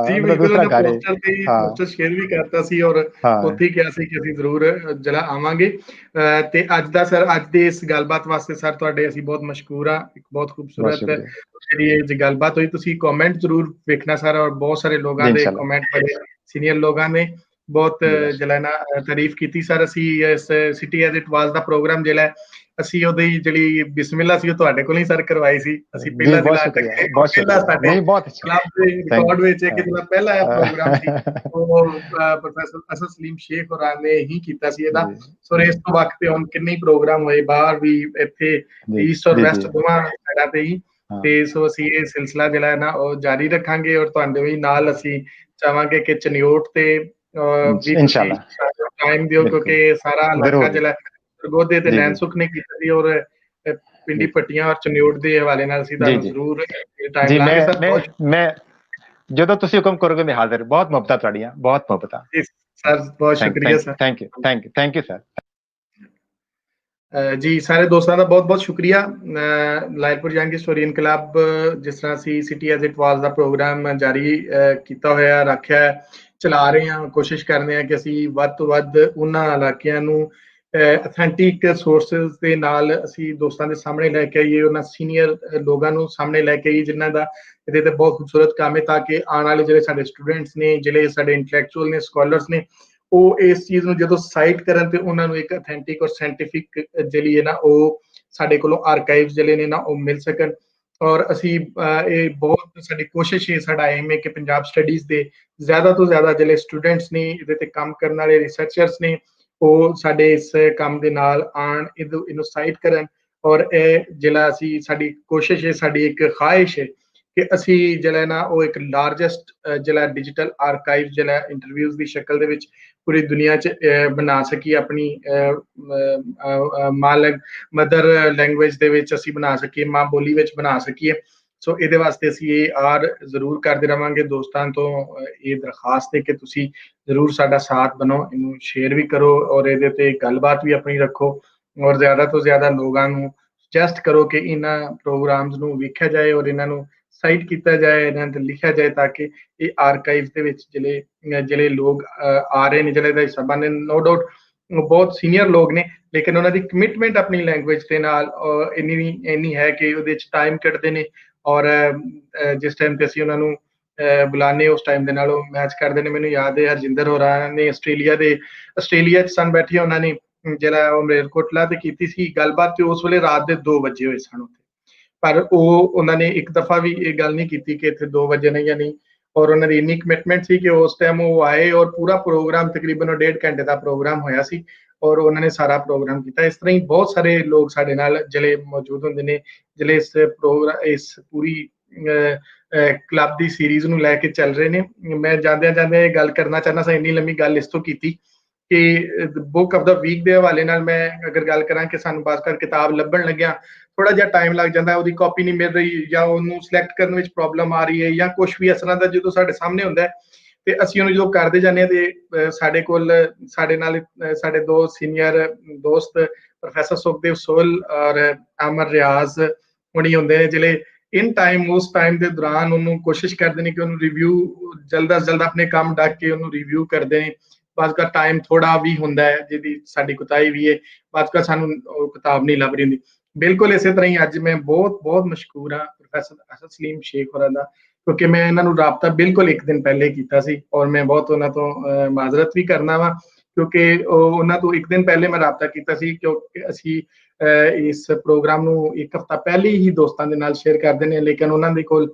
ਜੀ ਬਿਲਕੁਲ ਪੋਸਟਰ ਸ਼ੇਅਰ ਵੀ ਕਰਤਾ ਸੀ ਔਰ ਉੱਥੇ ਕਿਹਾ ਸੀ ਕਿ ਅਸੀਂ ਜ਼ਰੂਰ ਜਲਾ ਆਵਾਂਗੇ। ਤੇ ਅੱਜ ਦਾ ਸਰ ਅੱਜ ਦੇ ਇਸ ਗੱਲਬਾਤ ਵਾਸਤੇ ਸਰ ਤੁਹਾਡੇ ਅਸੀਂ ਬਹੁਤ ਮਸ਼ਕੂਰ ਹਾਂ। ਇੱਕ ਬਹੁਤ ਖੂਬਸੂਰਤ ਜਿਹੜੀ ਇਹ ਗੱਲਬਾਤ ਹੋਈ ਤੁਸੀਂ ਕਮੈਂਟ ਜ਼ਰੂਰ ਵੇਖਣਾ ਸਰ ਔਰ ਬਹੁਤ ਸਾਰੇ ਲੋਕਾਂ ਦੇ ਕਮੈਂਟ ਬੜੇ ਸੀਨੀਅਰ ਲੋਕਾਂ ਨੇ ਬਹੁਤ ਜਿਹੜਾ ਨਾ ਤਾਰੀਫ ਕੀਤੀ ਸਰ। ਅਸੀਂ ਇਸ ਸਿਟੀ ਐਜ਼ ਇਟ ਵਾਜ਼ ਦਾ ਪ੍ਰੋਗਰਾਮ ਜਿਹੜਾ ਅਸੀਂ ਉਹਦੀ ਜਿਹੜੀ ਬਿਸਮਿਲ੍ਲਾ ਸੀ ਉਹ ਤੁਹਾਡੇ ਕੋਲ ਹੀ ਸਰ ਕਰਵਾਈ ਸੀ। ਅਸੀਂ ਪਹਿਲਾ ਸਾਡੇ ਕਲੱਬ ਦੇ ਰਿਕਾਰਡ ਵਿੱਚ ਇੱਕ ਜਿਹੜਾ ਪਹਿਲਾ ਪ੍ਰੋਗਰਾਮ ਸੀ ਉਹ ਪ੍ਰੋਫੈਸਰ ਅਸਦ ਸਲੀਮ ਸ਼ੇਖ ਹੋਰਾਂ ਨੇ ਹੀ ਕੀਤਾ ਸੀ ਇਹਦਾ। ਸੋ ਇਸ ਤੋਂ ਵਕਤ ਹੁਣ ਕਿੰਨੇ ਪ੍ਰੋਗਰਾਮ ਹੋਏ ਬਾਹਰ ਵੀ ਇੱਥੇ ਈਸਟ ਔਰ ਵੈਸਟ ਦੋਵਾਂ ਸਾਈਡਾਂ ਤੇ ਹੀ। ਤੇ ਸੋ ਅਸੀਂ ਇਹ ਸਿਲਸਿਲਾ ਜਿਹੜਾ ਹੈ ਨਾ ਉਹ ਜਾਰੀ ਰੱਖਾਂਗੇ ਔਰ ਤੁਹਾਡੇ ਵੀ ਨਾਲ ਅਸੀਂ ਚਾਹਾਂਗੇ ਕਿ ਚਨਿਓਟ ਤੇ ਇਨਸ਼ਾਅੱਲਾ ਟਾਈਮ ਦਿਓ ਕਿਉਂਕਿ ਸਾਰਾ ਇਲਾਕਾ ਜਿਹੜਾ ਸਰਗੋਧੇ ਤੇ ਨੈਣ ਸੁਖ ਨੇ ਕੀਤਾ ਸੀ ਔਰ ਪਿੰਡੀ ਪੱਟੀਆਂ ਔਰ ਚਨਿਓਟ ਦੇ ਹਵਾਲੇ ਨਾਲ ਅਸੀਂ ਤੁਹਾਨੂੰ ਜ਼ਰੂਰ ਟਾਈਮ ਲਾਂਗੇ ਸਰ। ਮੈਂ ਜਦੋਂ ਤੁਸੀਂ ਹੁਕਮ ਕਰੋਗੇ ਮੈਂ ਹਾਜ਼ਰ। ਬਹੁਤ ਮੁਹੱਬਤਾਂ ਤੁਹਾਡੀਆਂ ਬਹੁਤ ਮੁਹੱਬਤਾਂ ਸਰ। ਬਹੁਤ ਸ਼ੁਕਰੀਆ ਸਰ। Thank you sir. ਜੀ ਸਾਰੇ ਦੋਸਤਾਂ ਦਾ ਬਹੁਤ ਬਹੁਤ ਸ਼ੁਕਰੀਆ। ਲਾਇਲਪੁਰ ਜੰਗ ਹਿਸਟੋਰੀਅਨ ਕਲੱਬ ਜਿਸ ਤਰ੍ਹਾਂ ਅਸੀਂ ਸਿਟੀ ਐਜ਼ ਇਟ ਵਾਜ਼ ਦਾ ਪ੍ਰੋਗਰਾਮ ਜਾਰੀ ਕੀਤਾ ਹੋਇਆ ਰੱਖਿਆ ਚਲਾ ਰਹੇ ਹਾਂ ਕੋਸ਼ਿਸ਼ ਕਰਦੇ ਹਾਂ ਕਿ ਅਸੀਂ ਵੱਧ ਤੋਂ ਵੱਧ ਉਹਨਾਂ ਇਲਾਕਿਆਂ ਨੂੰ ਅਥੈਂਟਿਕ ਸੋਰਸਸ ਦੇ ਨਾਲ ਅਸੀਂ ਦੋਸਤਾਂ ਦੇ ਸਾਹਮਣੇ ਲੈ ਕੇ ਆਈਏ, ਉਹਨਾਂ ਸੀਨੀਅਰ ਲੋਕਾਂ ਨੂੰ ਸਾਹਮਣੇ ਲੈ ਕੇ ਆਈਏ ਜਿਨ੍ਹਾਂ ਦਾ ਇਹਦੇ ਤੇ ਬਹੁਤ ਖੂਬਸੂਰਤ ਕੰਮ ਹੈ, ਤਾਂ ਕਿ ਆਉਣ ਵਾਲੇ ਜਿਹੜੇ ਸਾਡੇ ਸਟੂਡੈਂਟਸ ਨੇ, ਜਿਹੜੇ ਸਾਡੇ ਇੰਟੈਲੈਕਚੁਅਲ ਨੇ, ਸਕਾਲਰਸ ਨੇ, ਉਹ ਇਸ ਚੀਜ਼ ਨੂੰ ਜਦੋਂ ਸਾਈਟ ਕਰਨ ਤੇ ਉਹਨਾਂ ਨੂੰ ਇੱਕ ਅਥੈਂਟਿਕ ਔਰ ਸਾਇੰਟੀਫਿਕ ਜਿਹੜੀ ਹੈ ਨਾ ਉਹ ਸਾਡੇ ਕੋਲੋਂ ਆਰਕਾਈਵਸ ਜਿਹੜੇ ਨੇ ਨਾ ਉਹ ਮਿਲ ਸਕਣ। ਔਰ ਅਸੀਂ ਇਹ ਬਹੁਤ ਸਾਡੀ ਕੋਸ਼ਿਸ਼ ਹੈ, ਸਾਡਾ ਏਮ ਹੈ ਕਿ ਪੰਜਾਬ ਸਟੱਡੀਜ਼ ਦੇ ਜ਼ਿਆਦਾ ਤੋਂ ਜ਼ਿਆਦਾ ਜਿਹੜੇ ਸਟੂਡੈਂਟਸ ਨੇ, ਇਹਦੇ ਤੇ ਕੰਮ ਕਰਨ ਵਾਲੇ ਰਿਸਰਚਰਸ ਨੇ, ਉਹ ਸਾਡੇ ਇਸ ਕੰਮ ਦੇ ਨਾਲ ਆਣ, ਇਹਨੂੰ ਸਾਈਟ ਕਰਨ। ਔਰ ਇਹ ਜਿਹੜਾ ਅਸੀਂ ਸਾਡੀ ਕੋਸ਼ਿਸ਼ ਹੈ, ਸਾਡੀ ਇੱਕ ਖਾਹਿਸ਼ ਹੈ ਕਿ ਅਸੀਂ ਜਿਹੜਾ ਨਾ ਉਹ ਇੱਕ ਲਾਰਜੈਸਟ ਜਿਹੜਾ ਡਿਜੀਟਲ ਆਰਕਾਈਵ ਜਿਹੜਾ ਇੰਟਰਵਿਊਜ਼ ਦੀ ਸ਼ਕਲ ਦੇ ਵਿੱਚ ਪੂਰੀ ਦੁਨੀਆ 'ਚ ਬਣਾ ਸਕੀਏ, ਆਪਣੀ ਮਦਰ ਲੈਂਗੁਏਜ ਦੇ ਵਿੱਚ ਅਸੀਂ ਬਣਾ ਸਕੀਏ, ਮਾਂ ਬੋਲੀ ਵਿੱਚ ਬਣਾ ਸਕੀਏ। ਸੋ ਇਹਦੇ ਵਾਸਤੇ ਅਸੀਂ ਇਹ ਆਰ ਜ਼ਰੂਰ ਕਰਦੇ ਰਵਾਂਗੇ। ਦੋਸਤਾਂ ਤੋਂ ਇਹ ਦਰਖਾਸਤ ਹੈ ਕਿ ਤੁਸੀਂ ਜ਼ਰੂਰ ਸਾਡਾ ਸਾਥ ਬਣੋ, ਇਹਨੂੰ ਸ਼ੇਅਰ ਵੀ ਕਰੋ ਔਰ ਇਹਦੇ ਤੇ ਗੱਲਬਾਤ ਵੀ ਆਪਣੀ ਰੱਖੋ, ਔਰ ਜ਼ਿਆਦਾ ਤੋਂ ਜ਼ਿਆਦਾ ਲੋਕਾਂ ਨੂੰ ਸੁਜੈਸਟ ਕਰੋ ਕਿ ਇਹਨਾਂ ਪ੍ਰੋਗਰਾਮਸ ਨੂੰ ਵੇਖਿਆ ਜਾਏ ਔਰ ਇਹਨਾਂ ਨੂੰ ਸਾਈਟ ਕੀਤਾ ਜਾਏ, ਇਹਨਾਂ ਤੇ ਲਿਖਿਆ ਜਾਏ, ਤਾਂ ਕਿ ਇਹ ਆਰਕਾਈਵ ਦੇ ਵਿੱਚ ਜਿਹੜੇ ਲੋਕ ਆ ਰਹੇ ਨੇ, ਜਿਹੜੇ ਦਾ ਹਿੱਸਾ ਬਣ ਰਹੇ, ਨੋ ਡਾਊਟ ਬਹੁਤ ਸੀਨੀਅਰ ਲੋਕ ਨੇ, ਲੇਕਿਨ ਉਹਨਾਂ ਦੀ ਕਮਿਟਮੈਂਟ ਆਪਣੀ ਲੈਂਗੁਏਜ ਦੇ ਨਾਲ ਇੰਨੀ ਹੈ ਕਿ ਉਹਦੇ 'ਚ ਟਾਈਮ ਕੱਢਦੇ ਨੇ, ਔਰ ਜਿਸ ਟਾਈਮ ਤੇ ਅਸੀਂ ਉਹਨਾਂ ਨੂੰ ਬੁਲਾਉਂਦੇ ਉਸ ਟਾਈਮ ਦੇ ਨਾਲ ਉਹ ਮੈਚ ਕਰਦੇ ਨੇ। ਮੈਨੂੰ ਯਾਦ ਹੈ ਹਰਜਿੰਦਰ ਹੋਰਾਂ ਨੇ ਆਸਟ੍ਰੇਲੀਆ 'ਚ ਸਨ ਬੈਠੇ, ਉਹਨਾਂ ਨੇ ਜਿਹੜਾ ਉਹ ਮਲੇਰਕੋਟਲਾ ਤੇ ਕੀਤੀ ਸੀ ਗੱਲਬਾਤ, ਤੇ ਉਸ ਵੇਲੇ ਰਾਤ ਦੇ 2 ਵਜੇ ਹੋਏ ਸਨ ਉੱਥੇ, ਪਰ ਉਹਨਾਂ ਨੇ ਇੱਕ ਦਫਾ ਵੀ ਇਹ ਗੱਲ ਨਹੀਂ ਕੀਤੀ ਕਿ ਇੱਥੇ 2 ਵਜੇ ਨੇ ਜਾਂ ਨਹੀਂ। ਔਰ ਉਹਨਾਂ ਦੀ ਇੰਨੀ ਕਮਿਟਮੈਂਟ ਸੀ ਕਿ ਉਸ ਟਾਈਮ ਉਹ ਆਏ ਔਰ ਪੂਰਾ ਪ੍ਰੋਗਰਾਮ ਤਕਰੀਬਨ 1.5 ਘੰਟੇ ਦਾ ਪ੍ਰੋਗਰਾਮ ਹੋਇਆ ਸੀ ਔਰ ਉਹਨਾਂ ਨੇ ਸਾਰਾ ਪ੍ਰੋਗਰਾਮ ਕੀਤਾ। ਇਸ ਤਰ੍ਹਾਂ ਹੀ ਬਹੁਤ ਸਾਰੇ ਲੋਕ ਸਾਡੇ ਨਾਲ ਜਿਹੜੇ ਮੌਜੂਦ ਹੁੰਦੇ ਨੇ, ਜਿਹੜੇ ਇਸ ਪੂਰੀ ਕਲੱਬ ਦੀ ਸੀਰੀਜ਼ ਨੂੰ ਲੈ ਕੇ ਚੱਲ ਰਹੇ ਨੇ। ਮੈਂ ਜਾਂਦਿਆਂ ਇਹ ਗੱਲ ਕਰਨਾ ਚਾਹੁੰਦਾ ਸਾਂ, ਇੰਨੀ ਲੰਮੀ ਗੱਲ ਇਸ ਤੋਂ ਕੀਤੀ ਕਿ ਬੁੱਕ ਆਫ ਦਾ ਵੀਕ ਦੇ ਹਵਾਲੇ ਨਾਲ ਮੈਂ ਅਗਰ ਗੱਲ ਕਰਾਂ ਕਿ ਸਾਨੂੰ ਬਾਅਦ ਕਰ ਕਿਤਾਬ ਲੱਭਣ ਲੱਗਿਆ ਥੋੜਾ ਜਿਹਾ ਟਾਈਮ ਲੱਗ ਜਾਂਦਾ, ਉਹਦੀ ਕਾਪੀ ਨਹੀਂ ਮਿਲ ਰਹੀ ਜਾਂ ਉਹਨੂੰ ਸਿਲੈਕਟ ਕਰਨ ਵਿੱਚ ਪ੍ਰੋਬਲਮ ਆ ਰਹੀ ਹੈ ਜਾਂ ਕੁਝ ਵੀ ਇਸ ਤਰ੍ਹਾਂ ਦਾ ਜਦੋਂ ਸਾਡੇ ਸਾਹਮਣੇ ਹੁੰਦਾ ਤੇ ਅਸੀਂ ਉਹਨੂੰ ਜਦੋਂ ਕਰਦੇ ਜਾਂਦੇ ਹਾਂ ਤੇ ਸਾਡੇ ਨਾਲ ਸਾਡੇ 2 ਸੀਨੀਅਰ ਦੋਸਤ ਪ੍ਰੋਫੈਸਰ ਸੁਖਦੇਵ ਸੋਹਲ ਔਰ ਅਮਰ ਰਿਆਜ਼ ਹੁਣੀ ਹੁੰਦੇ ਨੇ, ਜਿਹੜੇ ਇਨ ਟਾਈਮ ਉਸ ਟਾਈਮ ਦੇ ਦੌਰਾਨ ਉਹਨੂੰ ਕੋਸ਼ਿਸ਼ ਕਰਦੇ ਨੇ ਕਿ ਉਹਨੂੰ ਰਿਵਿਊ ਜਲਦ ਤੋਂ ਜਲਦ ਆਪਣੇ ਕੰਮ ਡੱਕ ਕੇ ਉਹਨੂੰ ਰਿਵਿਊ ਕਰਦੇ ਨੇ। ਬਾਅਦ ਦਾ ਟਾਈਮ ਥੋੜਾ ਵੀ ਹੁੰਦਾ ਹੈ ਜਿਹਦੀ ਸਾਡੀ ਕੁਤਾਹੀ ਵੀ ਹੈ, ਬਾਅਦ ਦਾ ਸਾਨੂੰ ਉਹ ਕਿਤਾਬ ਨਹੀਂ ਲੱਭ ਰਹੀ ਹੁੰਦੀ। ਬਿਲਕੁਲ ਇਸੇ ਤਰ੍ਹਾਂ ਹੀ ਅੱਜ ਮੈਂ ਬਹੁਤ ਮਸ਼ਕੂਰ ਹਾਂ ਪ੍ਰੋਫੈਸਰ ਅਸਦ ਸਲੀਮ ਸ਼ੇਖ ਹੋਰਾਂ ਦਾ, ਕਿਉਂਕਿ ਮੈਂ ਇਹਨਾਂ ਨੂੰ ਰਾਬਤਾ ਬਿਲਕੁਲ 1 ਦਿਨ ਪਹਿਲੇ ਕੀਤਾ ਸੀ ਔਰ ਮੈਂ ਬਹੁਤ ਉਹਨਾਂ ਤੋਂ ਮਾਜ਼ਰਤ ਵੀ ਕਰਨਾ ਵਾ, ਕਿਉਂਕਿ ਉਹਨਾਂ ਤੋਂ 1 ਦਿਨ ਪਹਿਲੇ ਮੈਂ ਰਾਬਤਾ ਕੀਤਾ ਸੀ, ਕਿਉਂਕਿ ਅਸੀਂ ਇਸ ਪ੍ਰੋਗਰਾਮ ਨੂੰ 1 ਹਫ਼ਤਾ ਪਹਿਲੇ ਹੀ ਦੋਸਤਾਂ ਦੇ ਨਾਲ ਸ਼ੇਅਰ ਕਰਦੇ ਨੇ, ਲੇਕਿਨ ਉਹਨਾਂ ਦੇ ਕੋਲ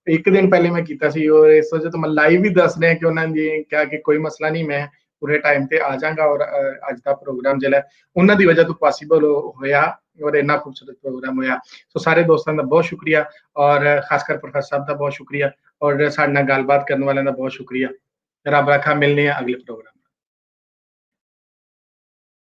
1 ਦਿਨ ਪਹਿਲੇ ਮੈਂ ਕੀਤਾ ਸੀ ਔਰ ਇਸ ਵਜ੍ਹਾ ਤੋਂ ਮੈਂ ਲਾਈਵ ਵੀ ਦੱਸ ਰਿਹਾ ਕਿ ਉਹਨਾਂ ਨੇ ਕਿਹਾ ਕਿ ਕੋਈ ਮਸਲਾ ਨਹੀਂ, ਮੈਂ ਪੂਰੇ ਟਾਈਮ ਤੇ ਆ ਜਾਵਾਂਗਾ ਔਰ ਅੱਜ ਦਾ ਪ੍ਰੋਗਰਾਮ ਜਿਹੜਾ ਉਹਨਾਂ ਦੀ ਵਜ੍ਹਾ ਤੋਂ ਪੋਸੀਬਲ ਹੋਇਆ ਔਰ ਇੰਨਾ ਖੂਬਸੂਰਤ ਪ੍ਰੋਗਰਾਮ ਹੋਇਆ। ਸੋ ਸਾਰੇ ਦੋਸਤਾਂ ਦਾ ਬਹੁਤ ਸ਼ੁਕਰੀਆ ਔਰ ਖਾਸ ਕਰ ਪ੍ਰੋਫੈਸਰ ਸਾਹਿਬ ਦਾ ਬਹੁਤ ਸ਼ੁਕਰੀਆ ਔਰ ਸਾਡੇ ਨਾਲ ਗੱਲਬਾਤ ਕਰਨ ਵਾਲਿਆਂ ਦਾ ਬਹੁਤ ਸ਼ੁਕਰੀਆ। ਰੱਬ ਰਾਖਾ, ਮਿਲਨੇ ਆ ਅਗਲੇ ਪ੍ਰੋਗਰਾਮ।